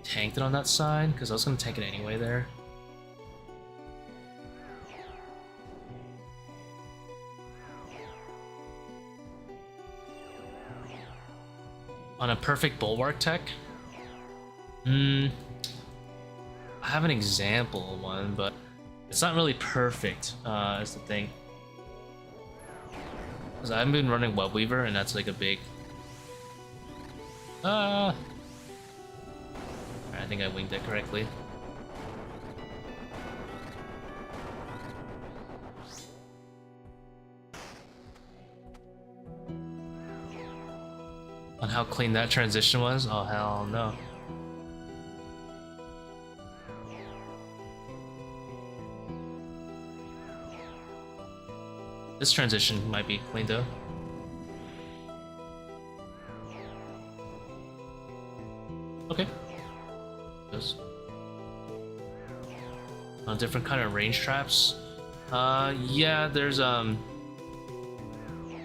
tanked it on that side, because I was going to tank it anyway there. On a perfect bulwark tech? I have an example of one, but it's not really perfect, is the thing. Because I haven't been running webweaver, and that's like a big... I think I winged it correctly. On how clean that transition was? Oh hell no. This transition might be clean though. Okay. Goes. On different kind of range traps. Yeah, there's on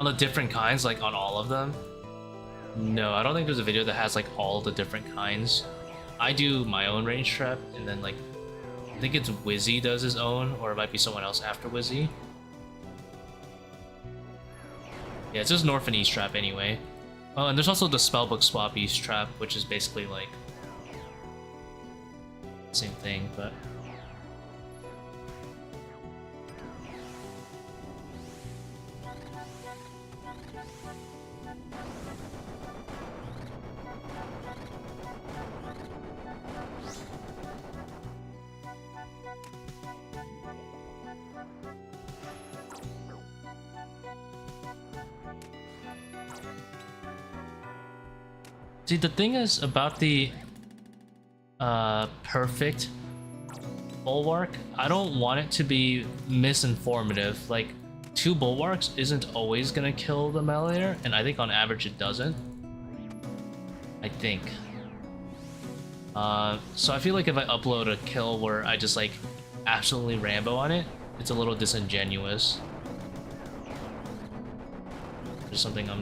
the different kinds, like on all of them. No, I don't think there's a video that has like all the different kinds. I do my own range trap, and then like I think it's Wizzy does his own, or it might be someone else after Wizzy. Yeah, it's just North and East trap anyway. Oh, and there's also the spellbook swap East trap, which is basically like the same thing, but see, the thing is about the perfect bulwark, I don't want it to be misinformative. Like, 2 bulwarks isn't always gonna kill the meleeer, and I think on average it doesn't. I think. So I feel like if I upload a kill where I just like absolutely Rambo on it, it's a little disingenuous. There's something I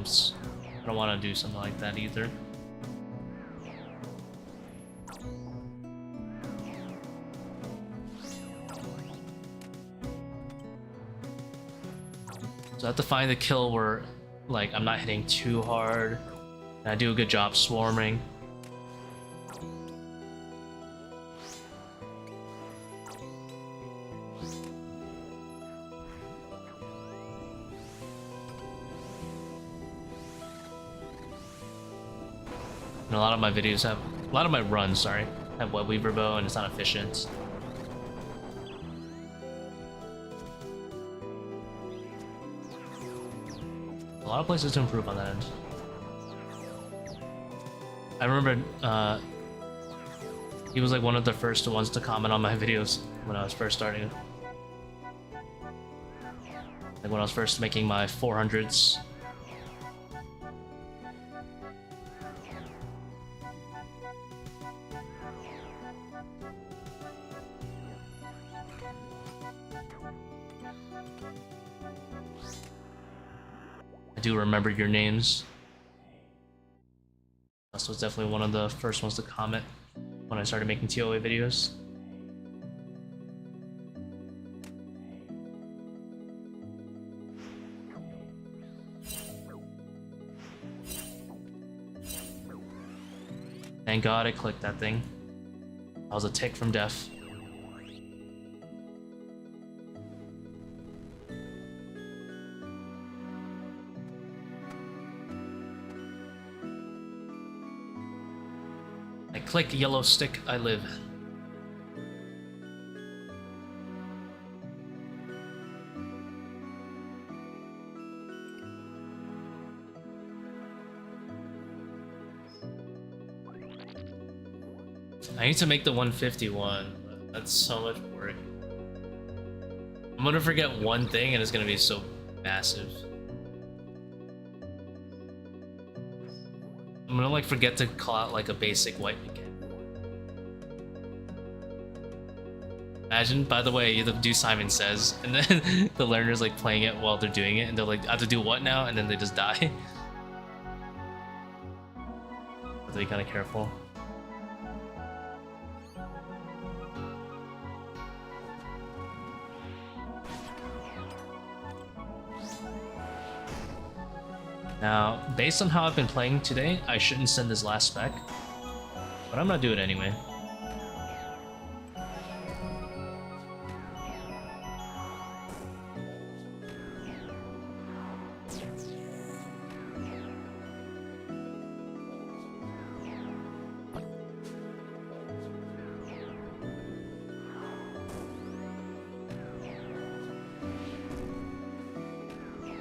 don't want to do something like that either. So I have to find the kill where, like, I'm not hitting too hard, and I do a good job swarming. And a lot of my videos have, a lot of my runs, sorry, have webweaver bow, and it's not efficient. A lot of places to improve on that end. I remember he was like one of the first ones to comment on my videos when I was first starting. Like when I was first making my 400s. I do remember your names. This was definitely one of the first ones to comment when I started making ToA videos. Thank God I clicked that thing. I was a tick from death. Click yellow stick, I live. I need to make the 151, but that's so much work. I'm gonna forget one thing and it's gonna be so massive. I'm gonna like forget to call out like a basic wipe again. Imagine, by the way, you have to do Simon Says, and then the learner's like playing it while they're doing it, and they're like, I have to do what now? And then they just die. Have to be kind of careful. Now, based on how I've been playing today, I shouldn't send this last spec, but I'm gonna do it anyway.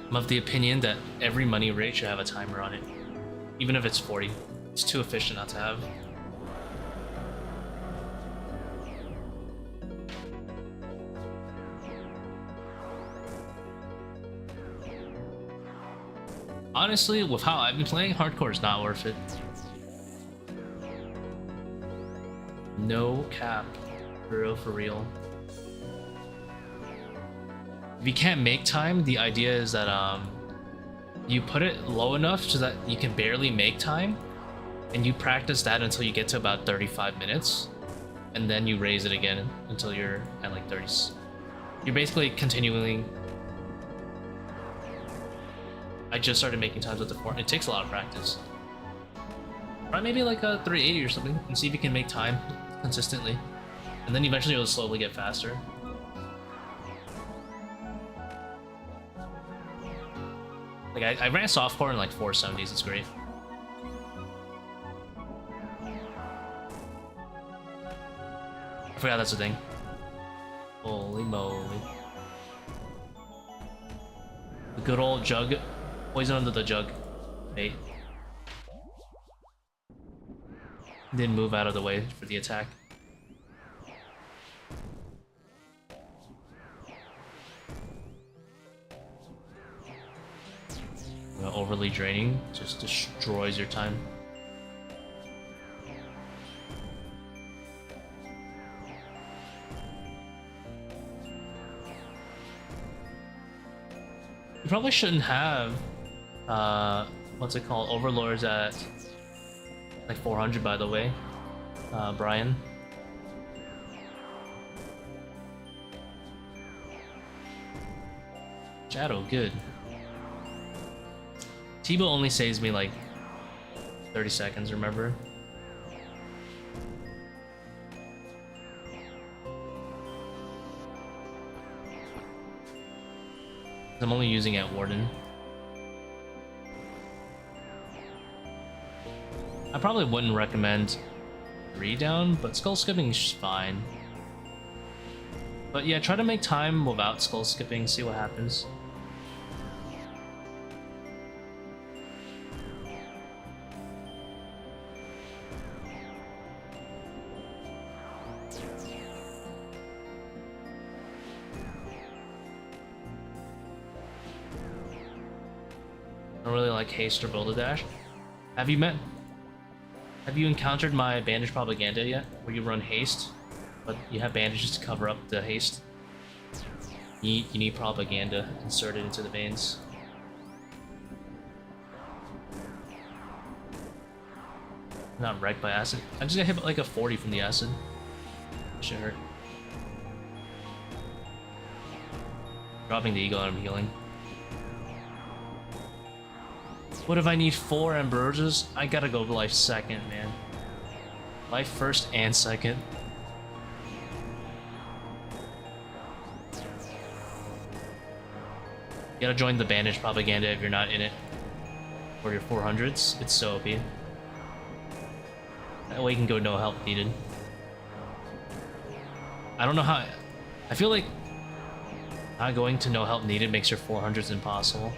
I'm of the opinion that every money raid should have a timer on it, even if it's 40. It's too efficient not to have. Honestly, with how I've been playing, hardcore is not worth it. No cap. For real, for real. If you can't make time, the idea is that you put it low enough so that you can barely make time, and you practice that until you get to about 35 minutes, and then you raise it again until you're at like 30s. You're basically continually... I just started making times with the 4. It takes a lot of practice. Try maybe like a 380 or something, and see if you can make time consistently, and then eventually it'll slowly get faster. Like I ran softcore in like 470s, it's great. I forgot that's a thing. Holy moly. The good old jug. Poison under the jug. Bait. Didn't move out of the way for the attack. Overly draining just destroys your time. You probably shouldn't have what's it called, Overlords at like 400, by the way, Brian. Shadow, good. Tbow only saves me like 30 seconds, remember? I'm only using it at Warden. I probably wouldn't recommend 3 down, but skull skipping is fine. But yeah, try to make time without skull skipping, see what happens. I don't really like haste or build a dash. Have you encountered my bandage propaganda yet? Where you run haste, but you have bandages to cover up the haste? You need propaganda inserted into the veins. Not wrecked by acid. I just got hit like a 40 from the acid. Should hurt. Dropping the eagle and I'm healing. What if I need 4 Ambroges? I gotta go life second, man. Life first and second. You gotta join the bandage propaganda if you're not in it. For your 400s, it's so OP. That way you can go no help needed. I don't know how... I feel like not going to no help needed makes your 400s impossible.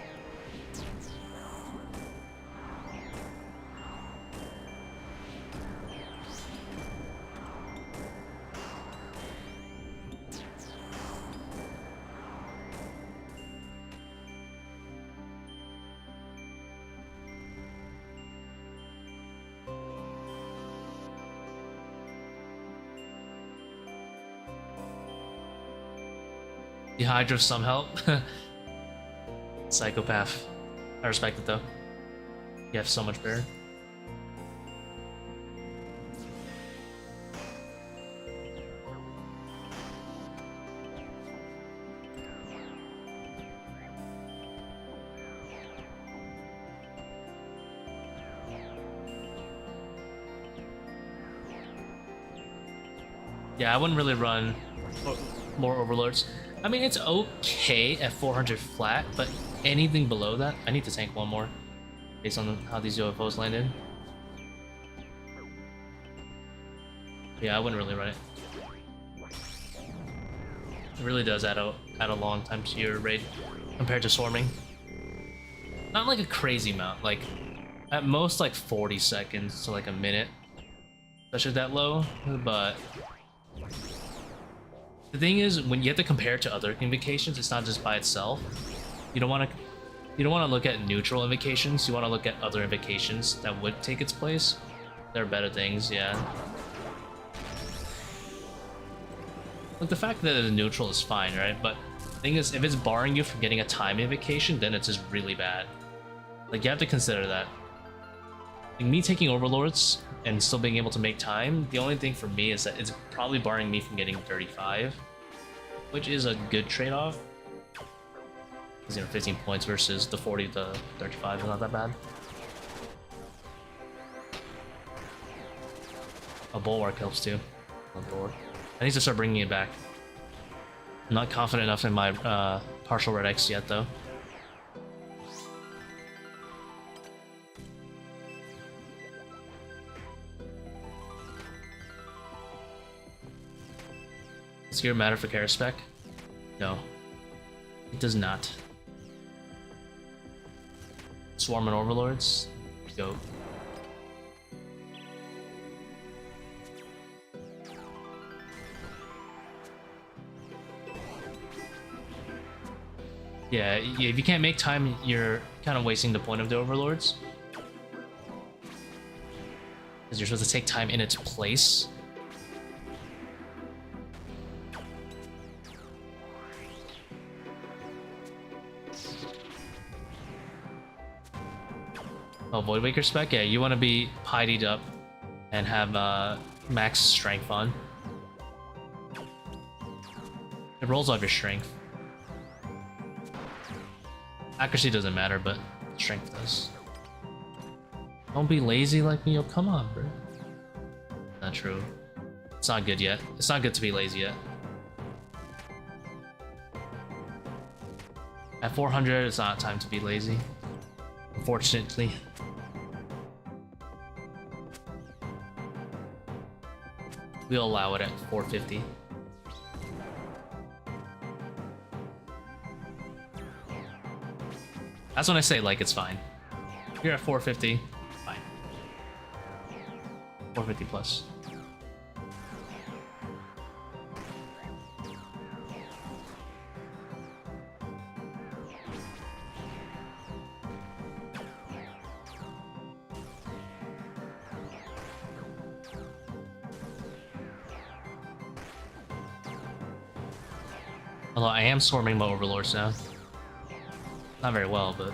The Hydra some help. Psychopath. I respect it though. You have so much better. Yeah, I wouldn't really run more Overlords. I mean, it's okay at 400 flat, but anything below that, I need to tank one more based on how these UFOs landed. Yeah, I wouldn't really run it. It really does add a long time to your raid compared to swarming. Not like a crazy amount, like at most like 40 seconds to like a minute, especially that low, but the thing is, when you have to compare it to other invocations, it's not just by itself. You don't want to look at neutral invocations. You want to look at other invocations that would take its place. There are better things, yeah. Like the fact that it's neutral is fine, right? But the thing is, if it's barring you from getting a time invocation, then it's just really bad. Like you have to consider that. Like, me taking Overlords and still being able to make time, the only thing for me is that it's probably barring me from getting 35, which is a good trade-off. Because, you know, 15 points versus the 40 to 35 is not that bad. A bulwark helps too. I need to start bringing it back. I'm not confident enough in my partial red X yet, though. Does gear matter for Kara Spec? No. It does not. Swarm and Overlords? Go. Yeah, if you can't make time, you're kind of wasting the point of the Overlords. Because you're supposed to take time in its place. Oh, Voidwaker Spec? Yeah, you want to be pietied up and have max strength on. It rolls off your strength. Accuracy doesn't matter, but strength does. Don't be lazy like me, yo, come on, bro. Not true. It's not good yet. It's not good to be lazy yet. At 400, it's not time to be lazy. Unfortunately. We'll allow it at 450. That's when I say, like, it's fine. You're at 450, fine. 450 plus. Although I am swarming my Overlords now. Not very well, but...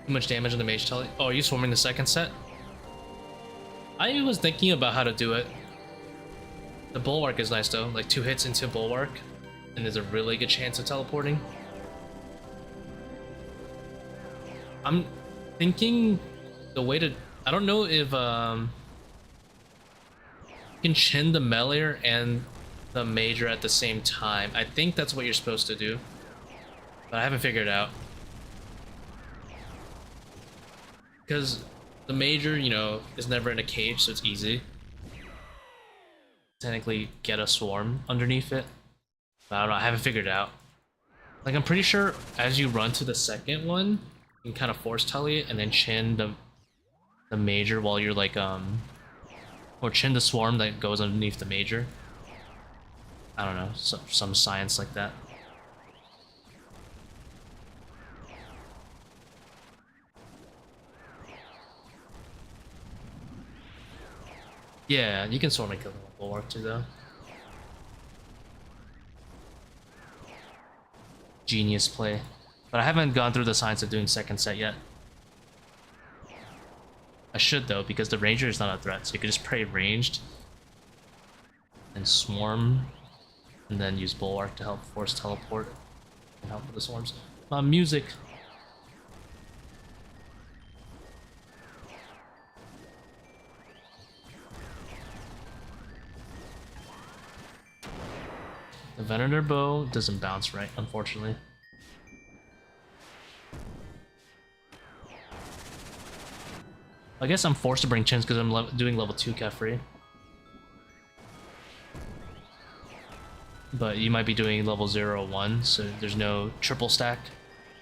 Too much damage on the mage telly. Oh, are you swarming the second set? I was thinking about how to do it. The bulwark is nice though, like 2 hits into bulwark, and there's a really good chance of teleporting. I'm thinking the way to... I don't know if you can chin the melee and the major at the same time. I think that's what you're supposed to do, but I haven't figured it out. Because the major, you know, is never in a cage, so it's easy. technically get a swarm underneath it. But I don't know, I haven't figured it out. Like, I'm pretty sure as you run to the second one, you can kind of force telly it and then chin the major while you're like, or chin the swarm that goes underneath the major. I don't know, some science like that. Yeah, you can swarm and kill the bulwark too, though. Genius play. But I haven't gone through the science of doing second set yet. I should, though, because the ranger is not a threat, so you could just pray ranged and swarm, and then use bulwark to help force teleport and help with the swarms. Music. The Venator bow doesn't bounce right, unfortunately. I guess I'm forced to bring chins because I'm doing level 2 Kephri. But you might be doing level 0 or 1, so there's no triple stack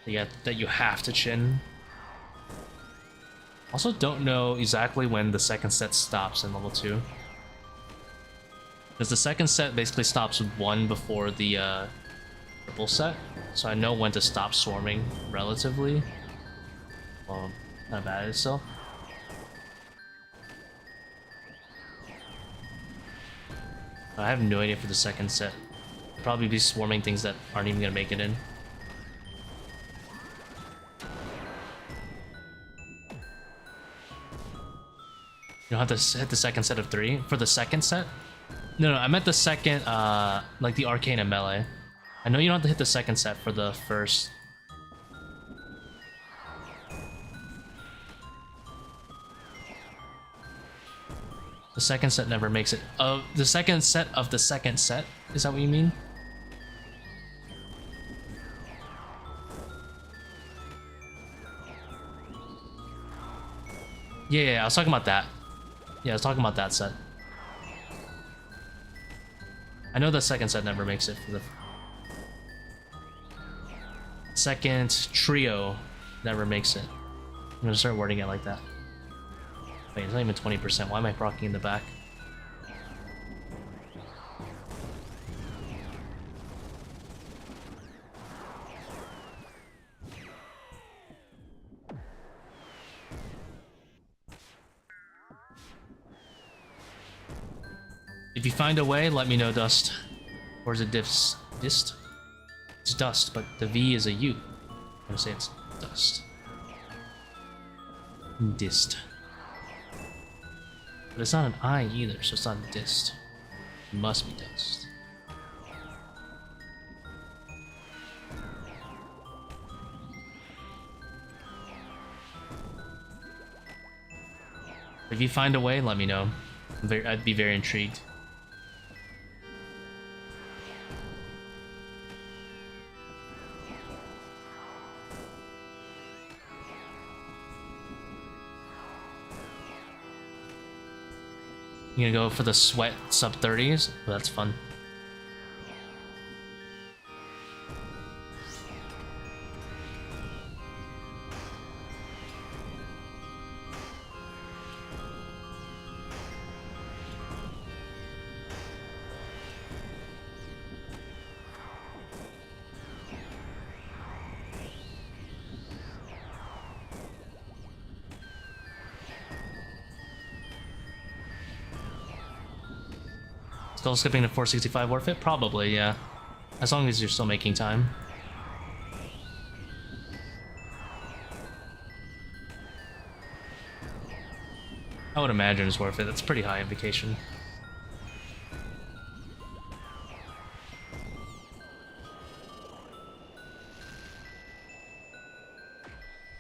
that you have to chin. Also don't know exactly when the second set stops in level 2. Because the second set basically stops 1 before the triple set, so I know when to stop swarming relatively. Well, kind of bad itself. I have no idea for the second set. I'll probably be swarming things that aren't even gonna make it in. You don't have to hit the second set of 3 for the second set. No, I meant the second, like the arcane and melee. I know you don't have to hit the second set for the first. The second set never makes it. Oh, the second set of the second set? Is that what you mean? Yeah, I was talking about that. Yeah, I was talking about that set. I know the second set never makes it for the second trio never makes it. I'm gonna start wording it like that. Wait, it's not even 20%. Why am I proccing in the back? If you find a way, let me know, Dust. Or is it Dist? Dist? It's Dust, but the V is a U. I'm gonna say it's Dust. Dist. But it's not an I either, so it's not Dist. It must be Dust. If you find a way, let me know. I'd be very intrigued. You gonna go for the sweat sub 30s? Well, that's fun. Still skipping to 465 worth it? Probably, yeah. As long as you're still making time. I would imagine it's worth it. That's pretty high invocation.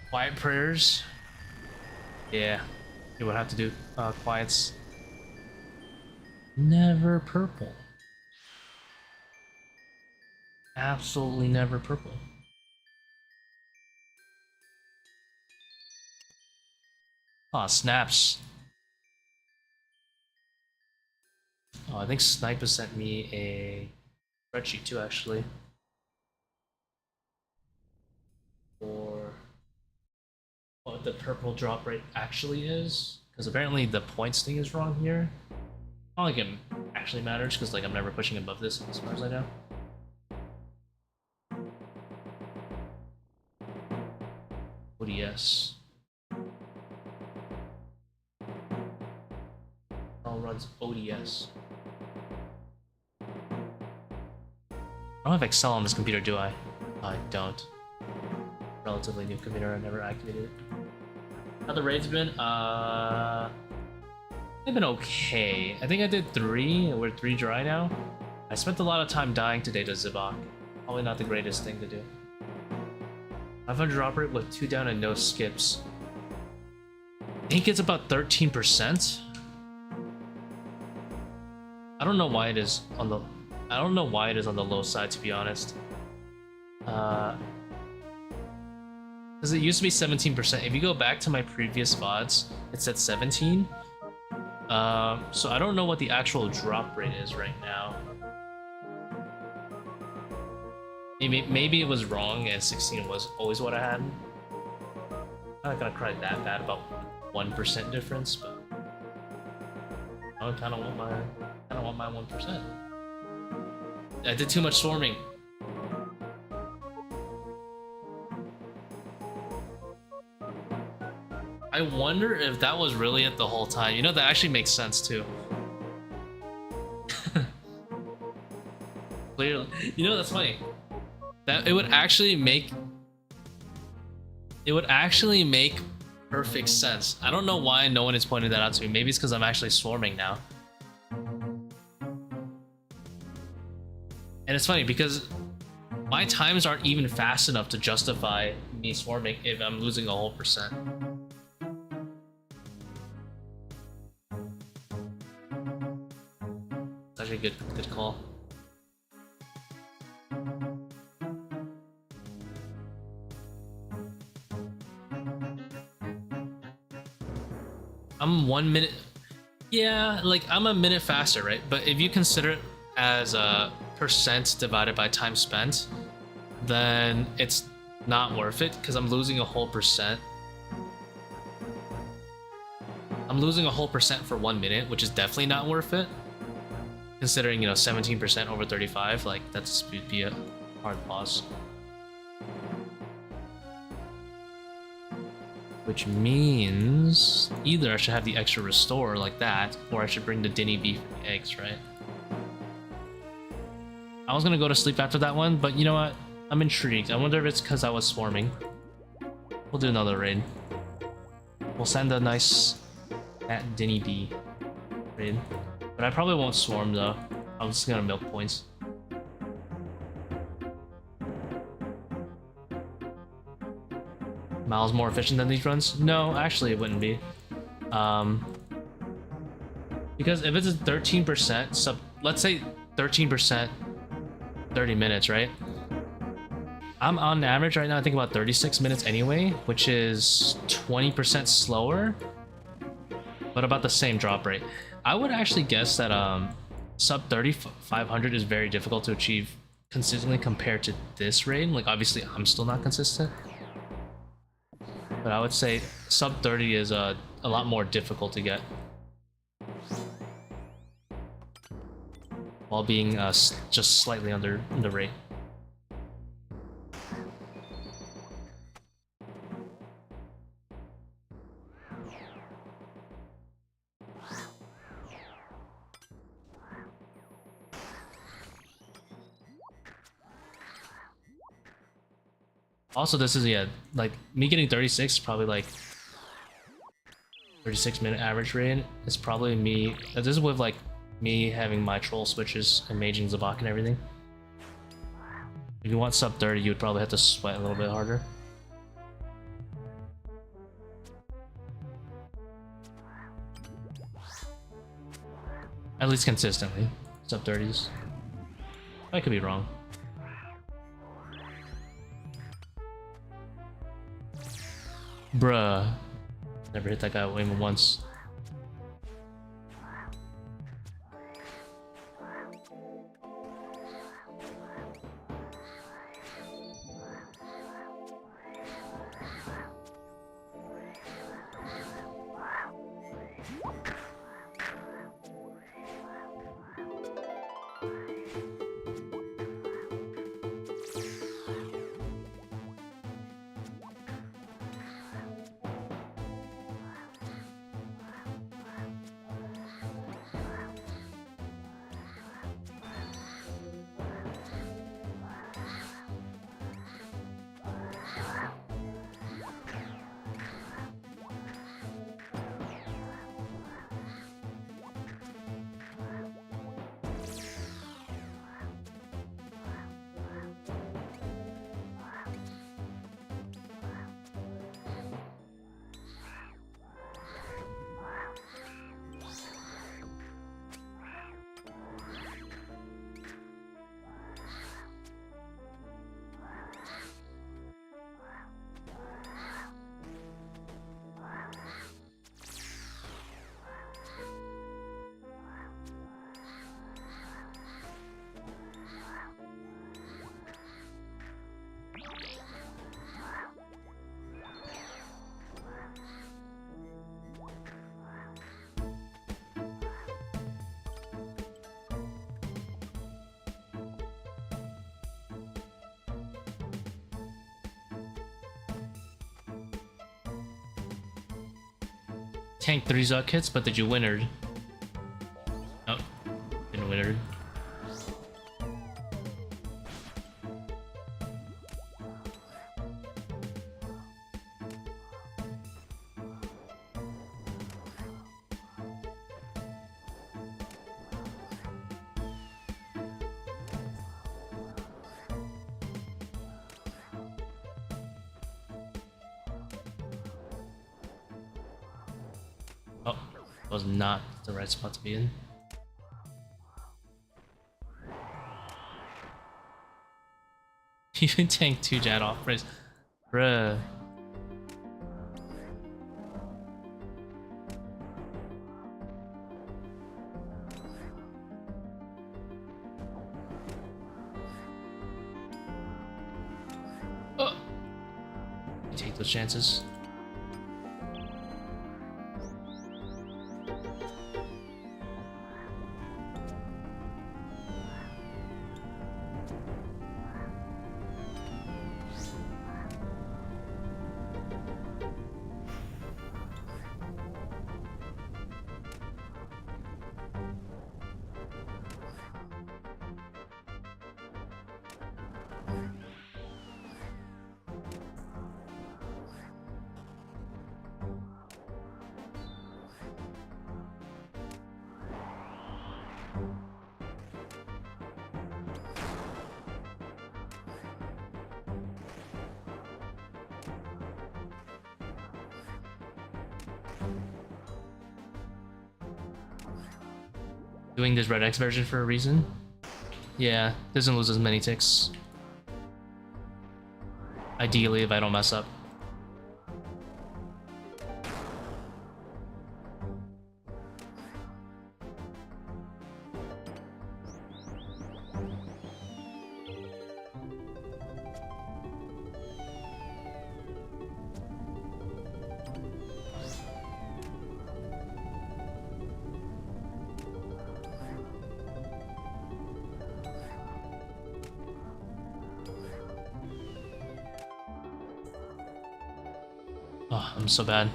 Quiet prayers? Yeah. You would have to do quiets. Never purple. Absolutely never purple. Aw, snaps. Oh, I think Sniper sent me a spreadsheet too, actually. For what the purple drop rate actually is, because apparently the points thing is wrong here. Not like it actually matters, because like I'm never pushing above this as far as I know. ODS. All runs ODS. I don't have Excel on this computer, do I? I don't. Relatively new computer, I never activated it. How the raids been? They've been okay. I think I did 3, and we're 3 dry now. I spent a lot of time dying today to Zebak. Probably not the greatest thing to do. 500 operate with 2 down and no skips. I think it's about 13%. I don't know why it is on the low side, to be honest. Because it used to be 17%. If you go back to my previous VODs, it said 17. So I don't know what the actual drop rate is right now. Maybe it was wrong and 16 was always what I had. I'm not gonna cry that bad about 1% difference, but I kind of want my 1%. I did too much swarming. I wonder if that was really it the whole time. You know, that actually makes sense too. Clearly, you know, that's funny. That it would actually make perfect sense. I don't know why no one is pointing that out to me. Maybe it's because I'm actually swarming now. And it's funny because my times aren't even fast enough to justify me swarming if I'm losing a whole percent. It's actually a good call. I'm 1 minute. Yeah, like I'm a minute faster, right? But if you consider it as a percent divided by time spent, then it's not worth it because I'm losing a whole percent. I'm losing a whole percent for 1 minute, which is definitely not worth it. Considering, you know, 17% over 35, like that's would be a hard loss. Which means either I should have the extra restore like that, or I should bring the Dinny beef and eggs, right? I was gonna go to sleep after that one, but you know what? I'm intrigued. I wonder if it's because I was swarming. We'll do another raid. We'll send a nice at Dinny B raid. But I probably won't swarm though. I'm just gonna milk points. Miles more efficient than these runs? No, actually it wouldn't be. Because if it's a 13%, let's say 13%, 30 minutes, right? I'm on average right now, I think about 36 minutes anyway, which is 20% slower, but about the same drop rate. I would actually guess that sub 3500 is very difficult to achieve consistently compared to this raid. Like obviously I'm still not consistent, but I would say sub 30 is a lot more difficult to get, while being just slightly under the rate. Also, this is, yeah, like me getting 36 is probably like 36-minute average rate. It's probably me. This is with like me having my troll switches and maging Zebak and everything. If you want sub 30, you would probably have to sweat a little bit harder. At least consistently. Sub 30s. I could be wrong. Bruh. Never hit that guy even once. tanked 3 Zuck hits, but did you winner? Oh, didn't winner. Oh, that was not the right spot to be in. You can tank 2 Jad off race. Bruh. Oh. You take those chances. Doing this Red X version for a reason. Yeah, doesn't lose as many ticks. Ideally, if I don't mess up. Oh, I'm so bad.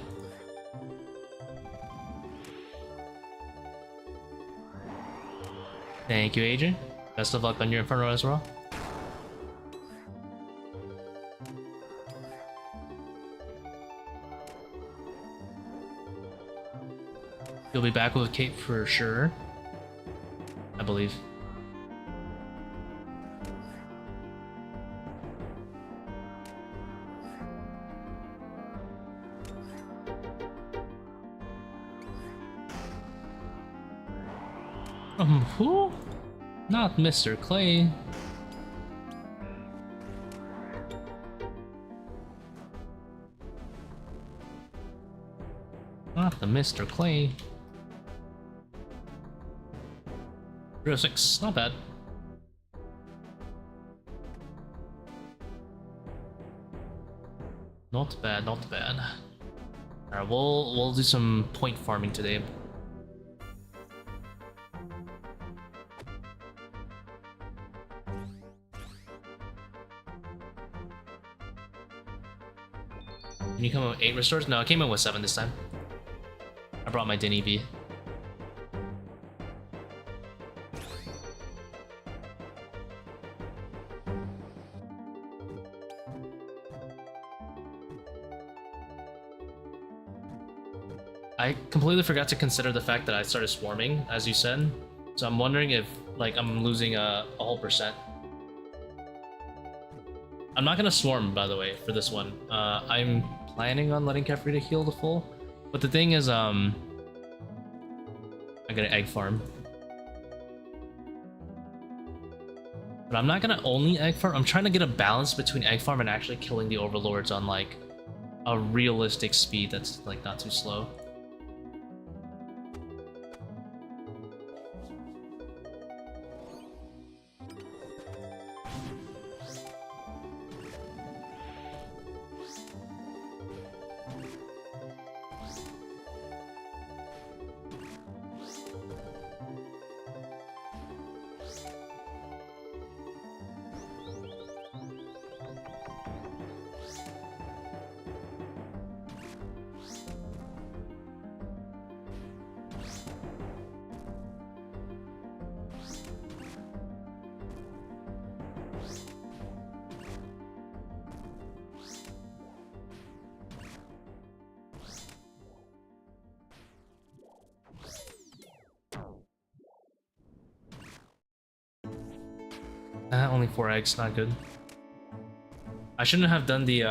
Thank you, Adrian. Best of luck on your Inferno as well. You'll be back with Kate for sure, I believe. Who? Not Mr. Clay. Not the Mr. Clay. 306, not bad. Not bad, not bad. Alright, we'll do some point farming today. Can you come in with 8 restores? No, I came in with 7 this time. I brought my Dinny B. I completely forgot to consider the fact that I started swarming, as you said. So I'm wondering if, like, I'm losing a whole percent. I'm not gonna swarm, by the way, for this one. I'm planning on letting Kephri to heal the full, but the thing is, I got an egg farm. But I'm not gonna only egg farm. I'm trying to get a balance between egg farm and actually killing the overlords on like a realistic speed that's like not too slow. Only 4 eggs, not good. I shouldn't have done the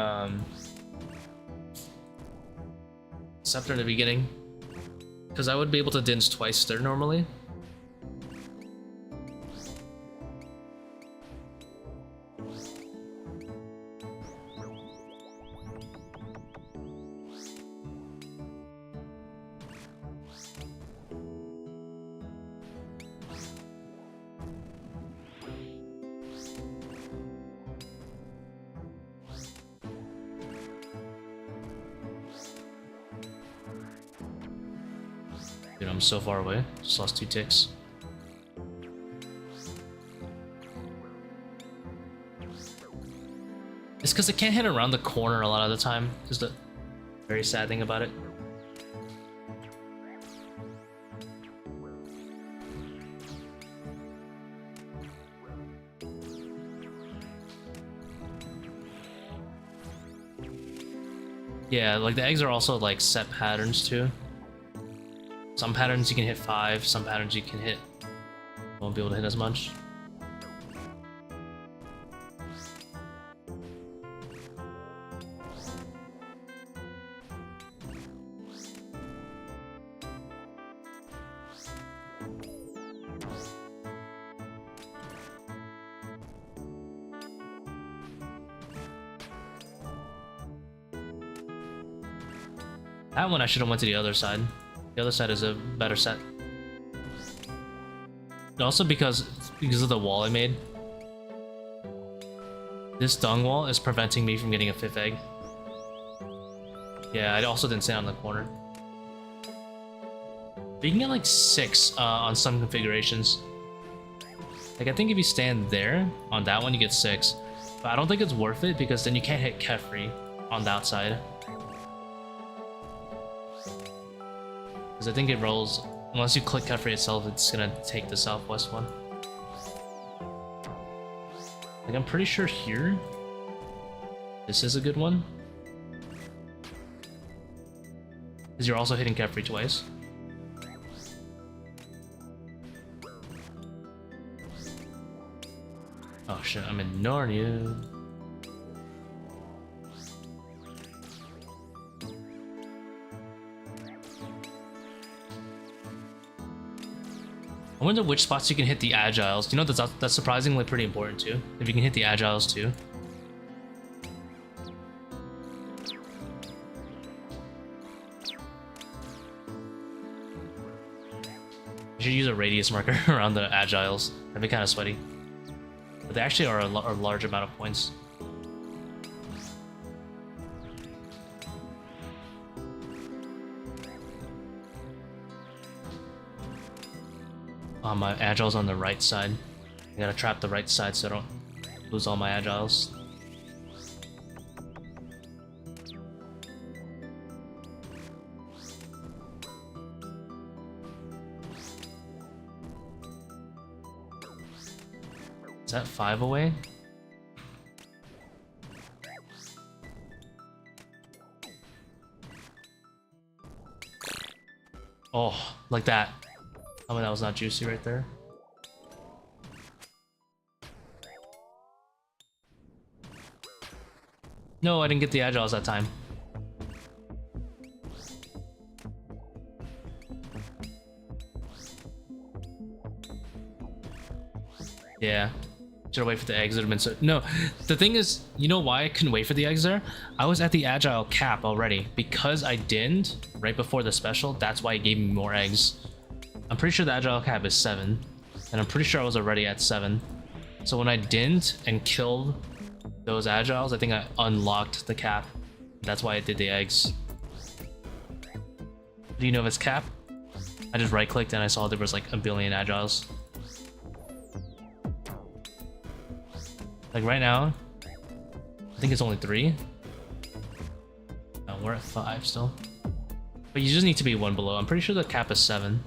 scepter in the beginning, because I would be able to dinge twice there normally. Dude, I'm so far away. Just lost 2 ticks. It's because I can't hit around the corner a lot of the time. Is the very sad thing about it. Yeah, like the eggs are also like set patterns too. Some patterns you can hit 5, some patterns you can hit, won't be able to hit as much. That one I should have went to the other side. The other side is a better set. And also because of the wall I made. This dung wall is preventing me from getting a 5th egg. Yeah, I also didn't stand on the corner. But you can get like 6 on some configurations. Like I think if you stand there, on that one you get 6. But I don't think it's worth it because then you can't hit Kephri on the outside. Because I think it rolls, unless you click Kephri itself, it's gonna take the southwest one. Like I'm pretty sure here, this is a good one. Because you're also hitting Kephri twice. Oh shit, I'm ignoring you. I wonder which spots you can hit the agiles. You know, that's surprisingly pretty important too. If you can hit the agiles too. You should use a radius marker around the agiles. That'd be kind of sweaty. But they actually are a large amount of points. My agile's on the right side. I gotta trap the right side so I don't lose all my agiles. Is that 5 away? Oh, like that. Oh, that was not juicy right there. No, I didn't get the agiles that time. Yeah. Should have waited for the eggs. It would have been so. No, the thing is, you know why I couldn't wait for the eggs there? I was at the agile cap already. Because I didn't right before the special, that's why it gave me more eggs. I'm pretty sure the agile cap is 7, and I'm pretty sure I was already at 7. So when I didn't and killed those agiles, I think I unlocked the cap. That's why I did the eggs. Do you know if it's cap? I just right clicked and I saw there was like a billion agiles. Like right now, I think it's only 3. No, we're at 5 still. But you just need to be 1 below. I'm pretty sure the cap is 7.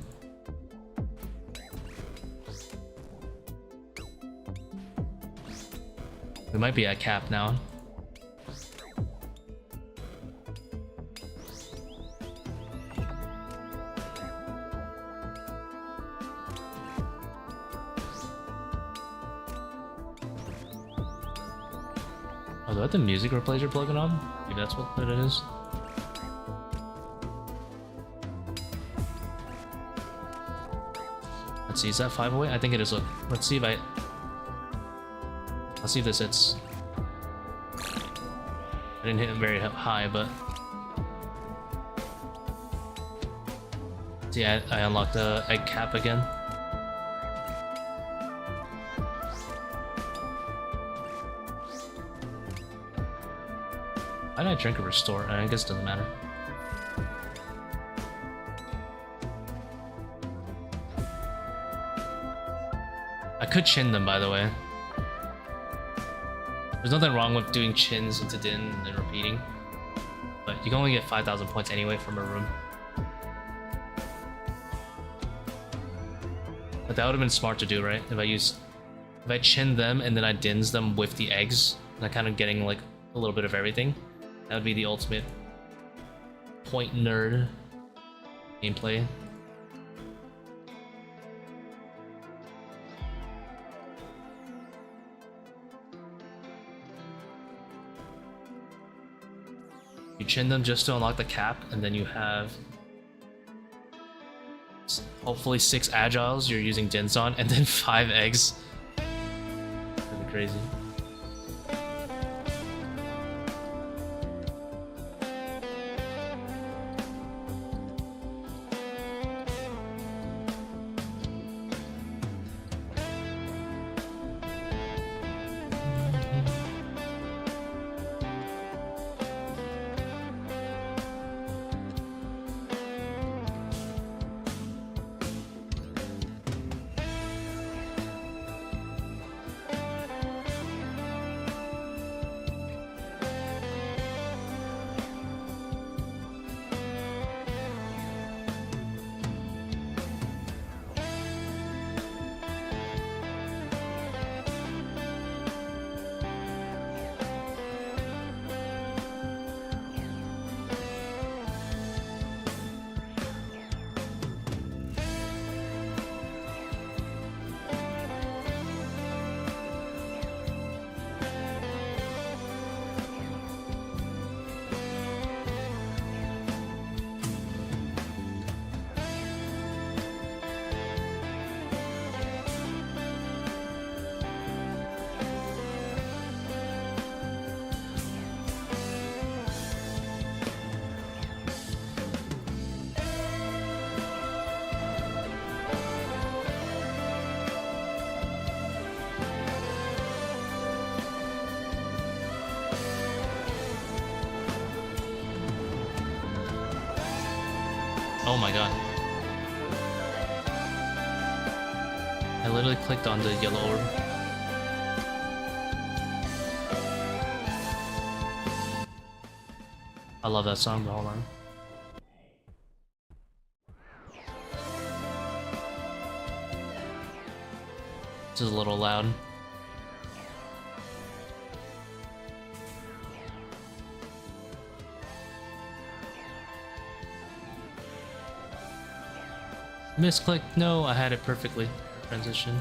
We might be at cap now. Oh, do I have the music replacer plugin on? Maybe that's what it is. Let's see, is that 5 away? I think it is. Look, let's see if I'll see if this hits. I didn't hit it very high, but see, I unlocked the egg cap again. Why did I drink a restore? I guess it doesn't matter. I could chin them, by the way. There's nothing wrong with doing chins into din and then repeating, but you can only get 5,000 points anyway from a room. But that would have been smart to do, right? If I chin them and then I dins them with the eggs, and I'm kind of getting like a little bit of everything. That would be the ultimate point nerd gameplay. You chin them just to unlock the cap, and then you have hopefully 6 agiles you're using dins on, and then 5 eggs. That'd be crazy. Oh my god. I literally clicked on the yellow orb. I love that song, but hold on. This is a little loud. Misclick. No, I had it perfectly. Transition.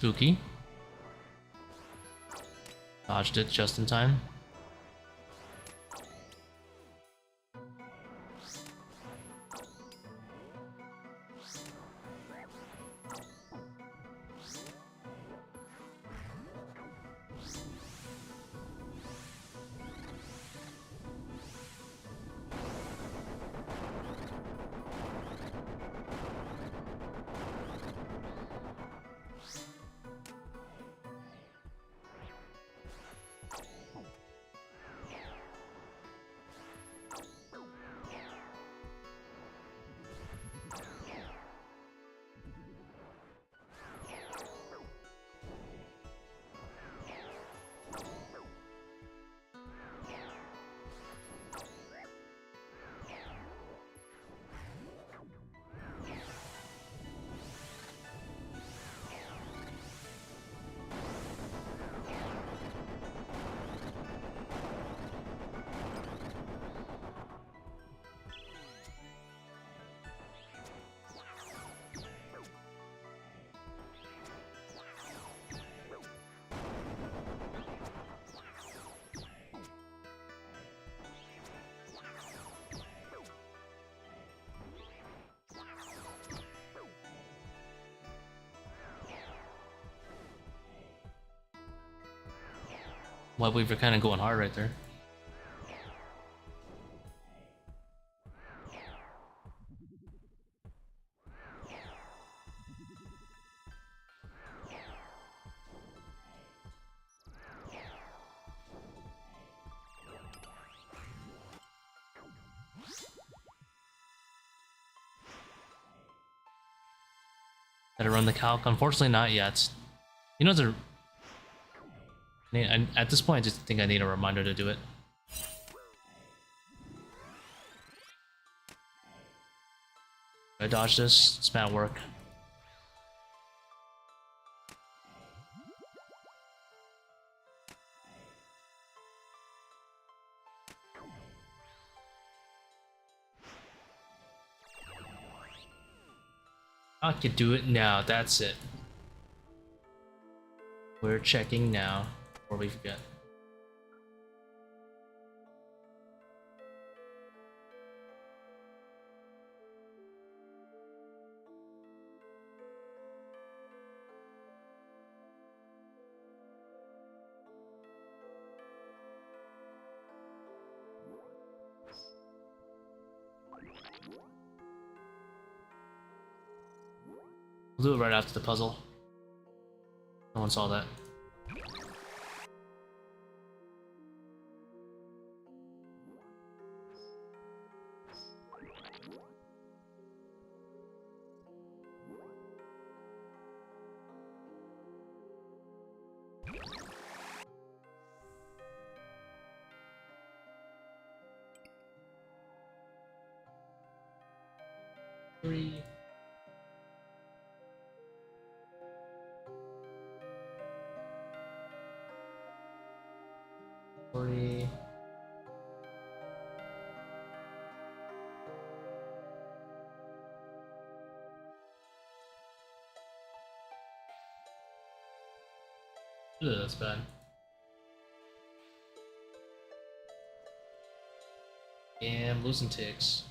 spooky. Dodged it just in time. Webweaver kind of going hard right there. Gotta run the calc. Unfortunately, not yet. You know, at this point, I just think I need a reminder to do it. I dodge this. It's bad work. I can do it now. That's it. We're checking now. Before we forget. We'll do it right after the puzzle. No one saw that. Three. Three. Ugh, that's bad. And losing ticks.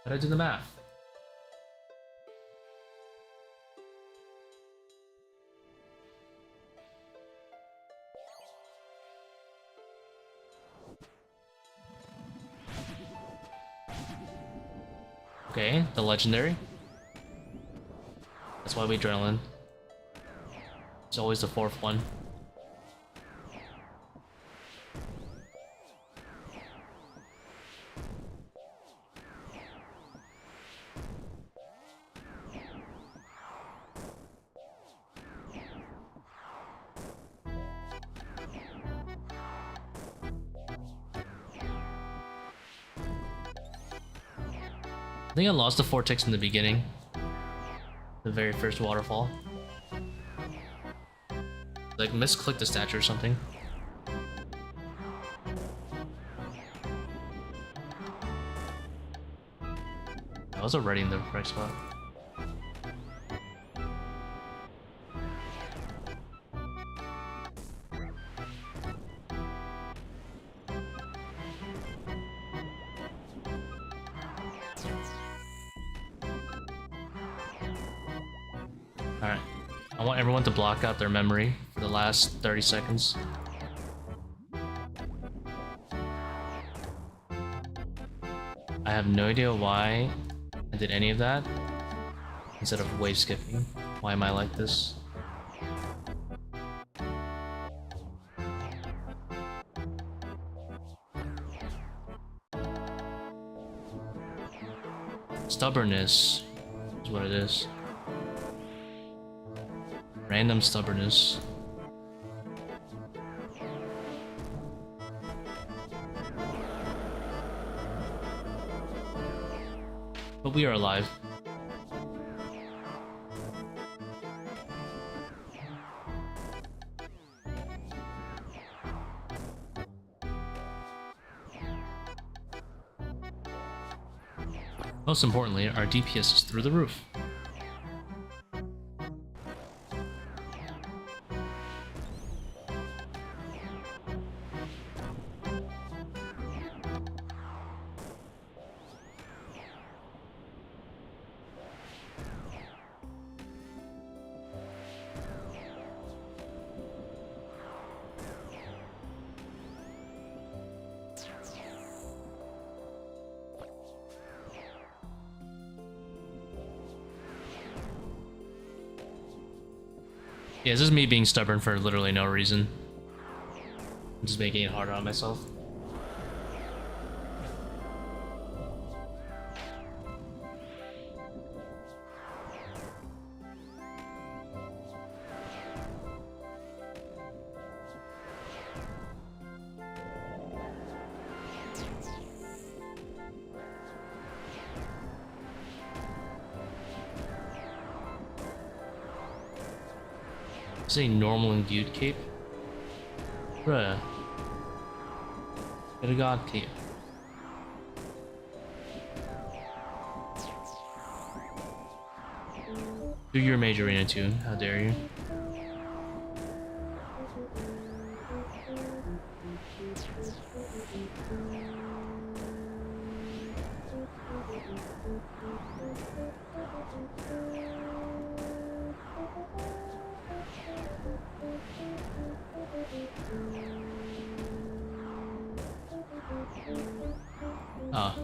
How'd I do the math? Okay, the legendary. That's why we adrenaline. It's always the fourth one. I think I lost the 4 ticks in the beginning. The very first waterfall. Like misclicked the statue or something. I was already in the right spot. Alright. I want everyone to block out their memory for the last 30 seconds. I have no idea why I did any of that instead of wave skipping. Why am I like this? Stubbornness is what it is. Random stubbornness. But we are alive. Most importantly, our DPS is through the roof. Yeah, this is me being stubborn for literally no reason. I'm just making it harder on myself. Is a normal imbued cape? Bruh. Get a god cape. Do your major arena tune, how dare you? Ah.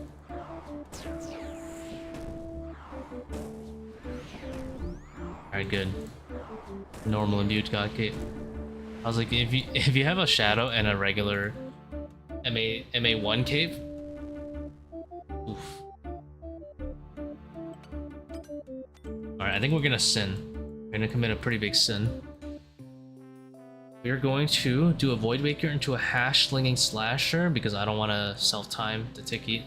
Alright, good. Normal imbued god cape. I was like, if you have a shadow and a regular MA1 cape, oof. Alright, I think we're gonna sin. We're gonna commit a pretty big sin. We're going to do a Void Waker into a hash slinging slasher because I don't want to self-time the Tiki.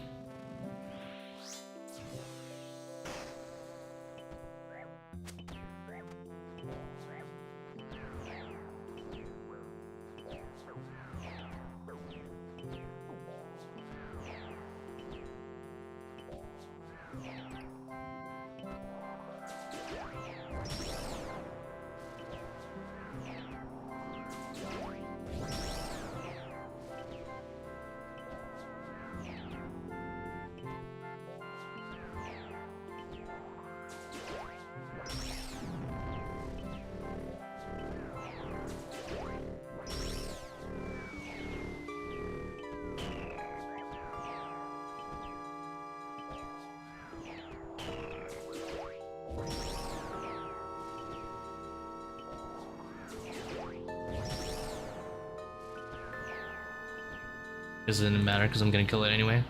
Doesn't matter because I'm gonna kill it anyway.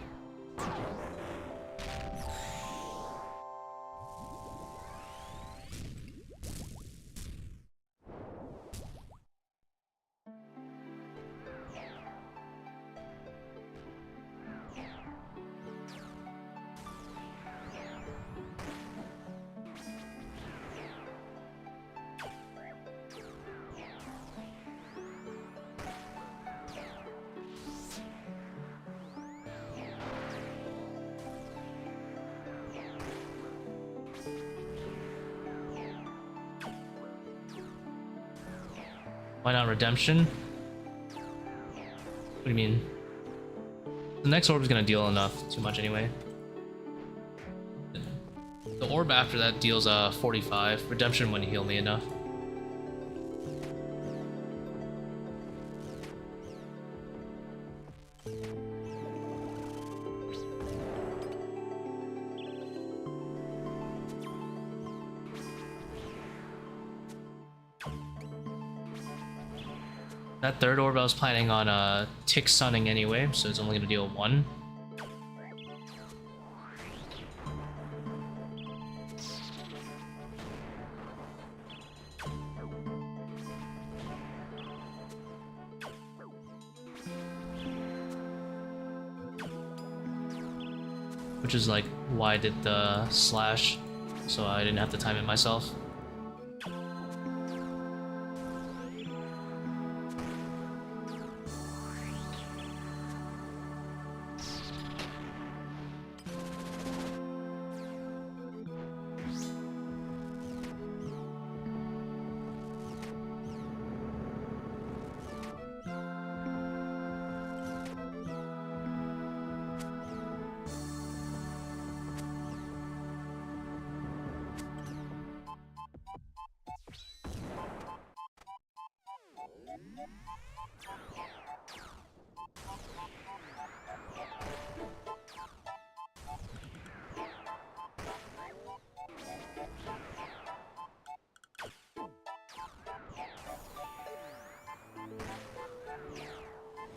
Why not redemption? What do you mean? The next orb is gonna deal enough, too much anyway. The orb after that deals 45. Redemption wouldn't heal me enough. That third orb I was planning on tick sunning anyway, so it's only gonna deal 1. Which is like why I did the slash, so I didn't have to time it myself.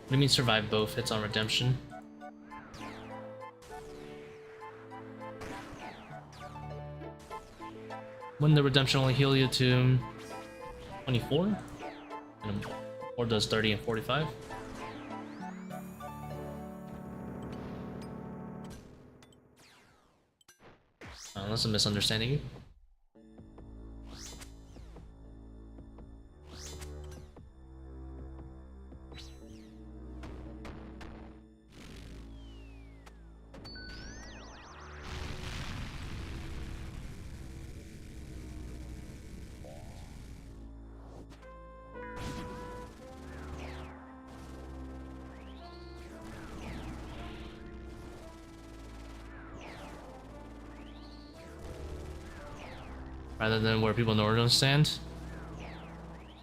What do you mean survive both hits on redemption? When the redemption only heal you to 24? And or does 30 and 45? Unless I'm misunderstanding you. Rather than where people normally stand.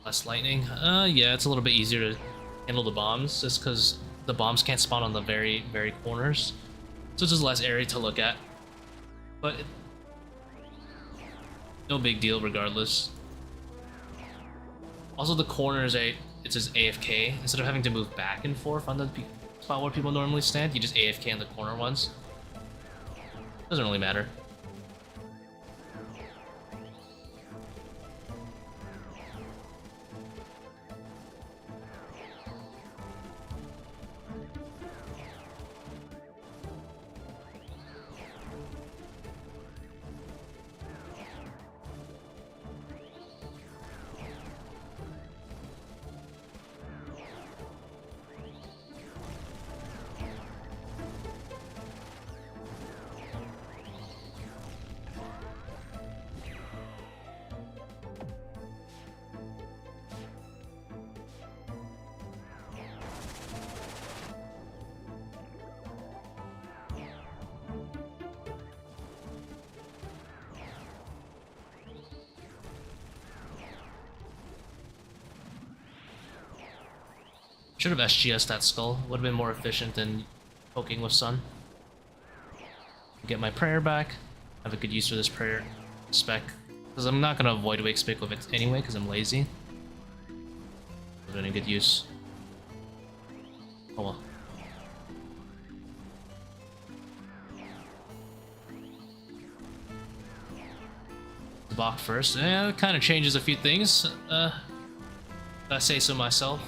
Less lightning. Yeah, it's a little bit easier to handle the bombs, just because the bombs can't spawn on the very corners. So it's just less area to look at. But no big deal regardless. Also the corners, it says AFK. Instead of having to move back and forth on the spot where people normally stand, you just AFK on the corner ones. Doesn't really matter. Should have SGS that skull. Would have been more efficient than poking with sun. Get my prayer back. Have a good use for this prayer spec. Because I'm not going to avoid wake spec with it anyway, because I'm lazy. But any good use. Oh well. Zebak first. It kind of changes a few things. If I say so myself.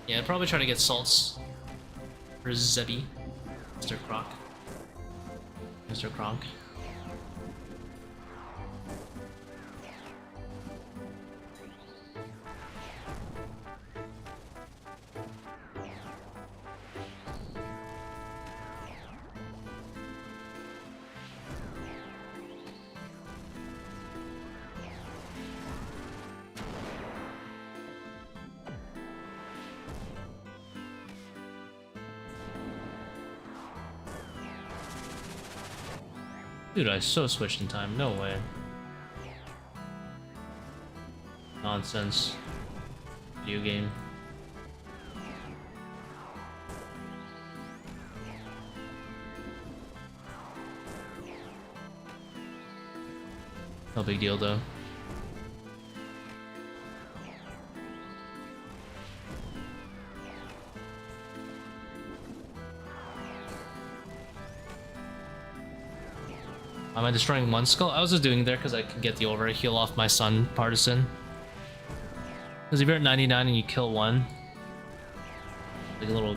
Yeah, I'd probably try to get salts for Zebby. Mr. Croc. Mr. Kronk. Dude, I so switched in time. No way. Nonsense. Video game. No big deal though. Am I destroying one skull? I was just doing there because I can get the overkill off my son partisan. Because if you're at 99 and you kill one, like a little.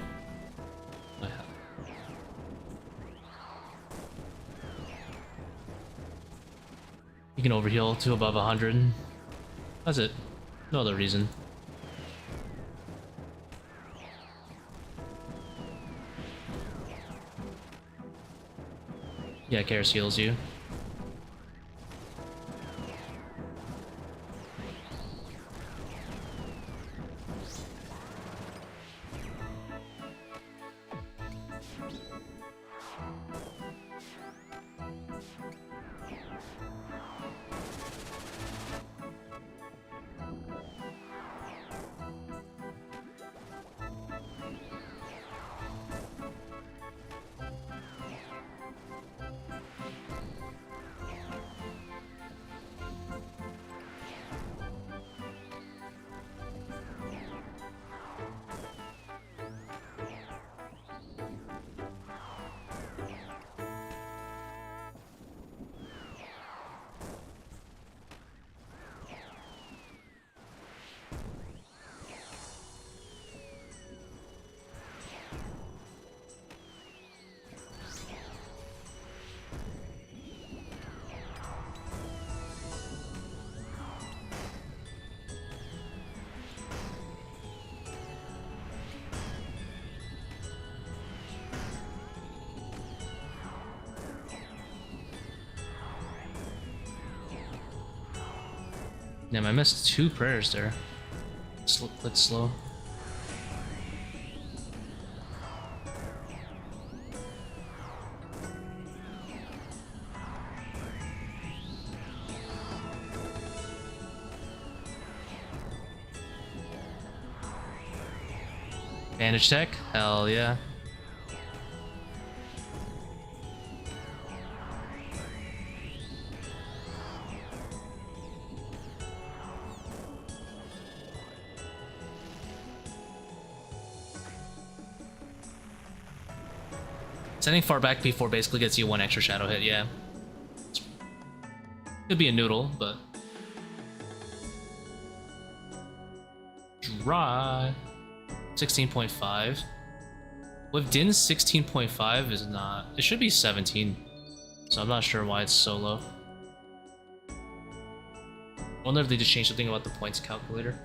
You can overheal to above 100. That's it. No other reason. Yeah, Karis heals you. Damn, I missed 2 prayers there. Click slow. Bandage tech? Hell yeah. Sending far back P4 basically gets you 1 extra shadow hit, yeah. Could be a noodle, but... Dry. 16.5. With Din's 16.5 is not... It should be 17. So I'm not sure why it's so low. I wonder if they just changed something about the points calculator.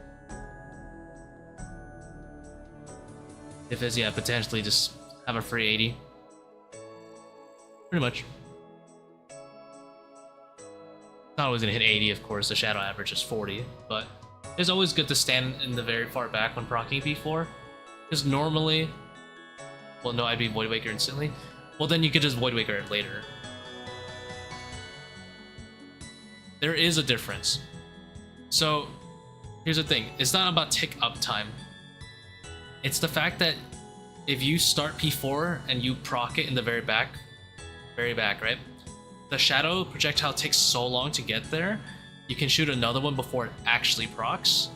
If it's, yeah, potentially just have a free 80. Pretty much. Not always gonna hit 80, of course, the shadow average is 40, but it's always good to stand in the very far back when proccing P4. Because normally, well, no, I'd be Void Waker instantly. Well, then you could just Void Waker it later. There is a difference. So, here's the thing. It's not about tick up time. It's the fact that if you start P4 and you proc it in the very back, right? The shadow projectile takes so long to get there, you can shoot another one before it actually procs.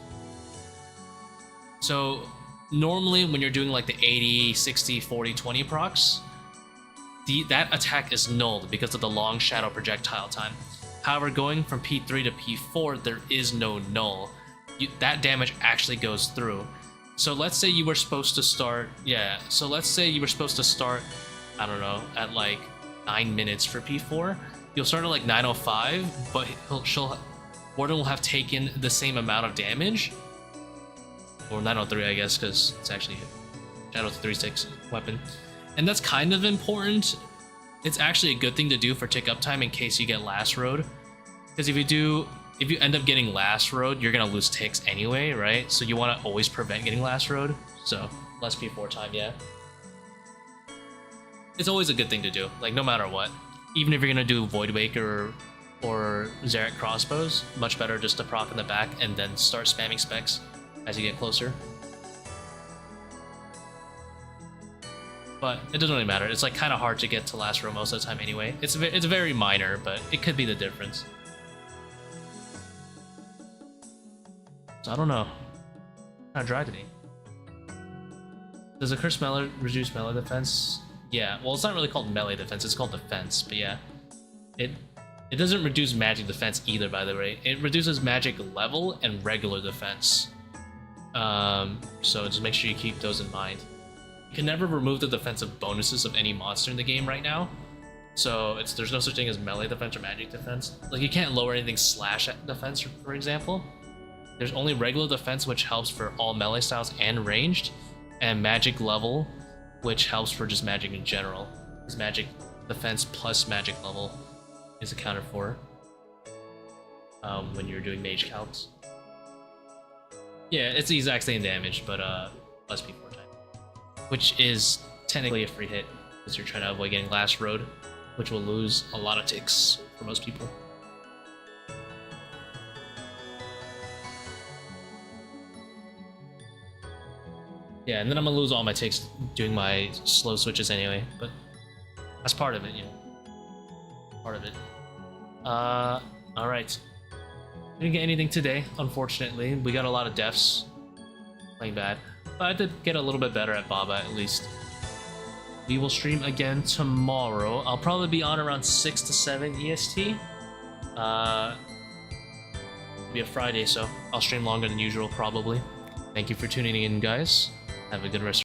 So normally when you're doing like the 80, 60, 40, 20 procs, that attack is nulled because of the long shadow projectile time. However, going from P3 to P4, there is no null. That damage actually goes through. So let's say you were supposed to start, yeah. So let's say you were supposed to start, I don't know, at like 9 minutes for P4. You'll start at like 9:05, but Warden will have taken the same amount of damage, or 9:03, I guess, because it's actually Shadow 3-6 weapon, and that's kind of important. It's actually a good thing to do for tick up time in case you get last road, because if you end up getting last road, you're gonna lose ticks anyway, right? So you want to always prevent getting last road. So less P4 time, yeah. It's always a good thing to do, like no matter what. Even if you're gonna do Voidwaker or Zebak crossbows, much better just to proc in the back and then start spamming specs as you get closer. But it doesn't really matter. It's like kind of hard to get to last row most of the time anyway. It's very minor, but it could be the difference. So I don't know. Kind of dry today. Does accursed melee reduce melee defense? Yeah. Well, it's not really called melee defense. It's called defense. But yeah, it doesn't reduce magic defense either. By the way, it reduces magic level and regular defense. So just make sure you keep those in mind. You can never remove the defensive bonuses of any monster in the game right now. So there's no such thing as melee defense or magic defense. Like you can't lower anything slash defense, for example. There's only regular defense, which helps for all melee styles and ranged, and magic level, which helps for just magic in general. Because magic defense plus magic level is accounted for when you're doing mage counts. Yeah, it's the exact same damage, but less P4 time, which is technically a free hit because you're trying to avoid getting last road, which will lose a lot of ticks for most people. Yeah, and then I'm gonna lose all my ticks doing my slow switches anyway, but that's part of it, you know. Part of it. Alright. Didn't get anything today, unfortunately. We got a lot of deaths. Playing bad. But I did get a little bit better at Baba, at least. We will stream again tomorrow. I'll probably be on around 6 to 7 EST. It'll be a Friday, so I'll stream longer than usual, probably. Thank you for tuning in, guys. Have a good rest.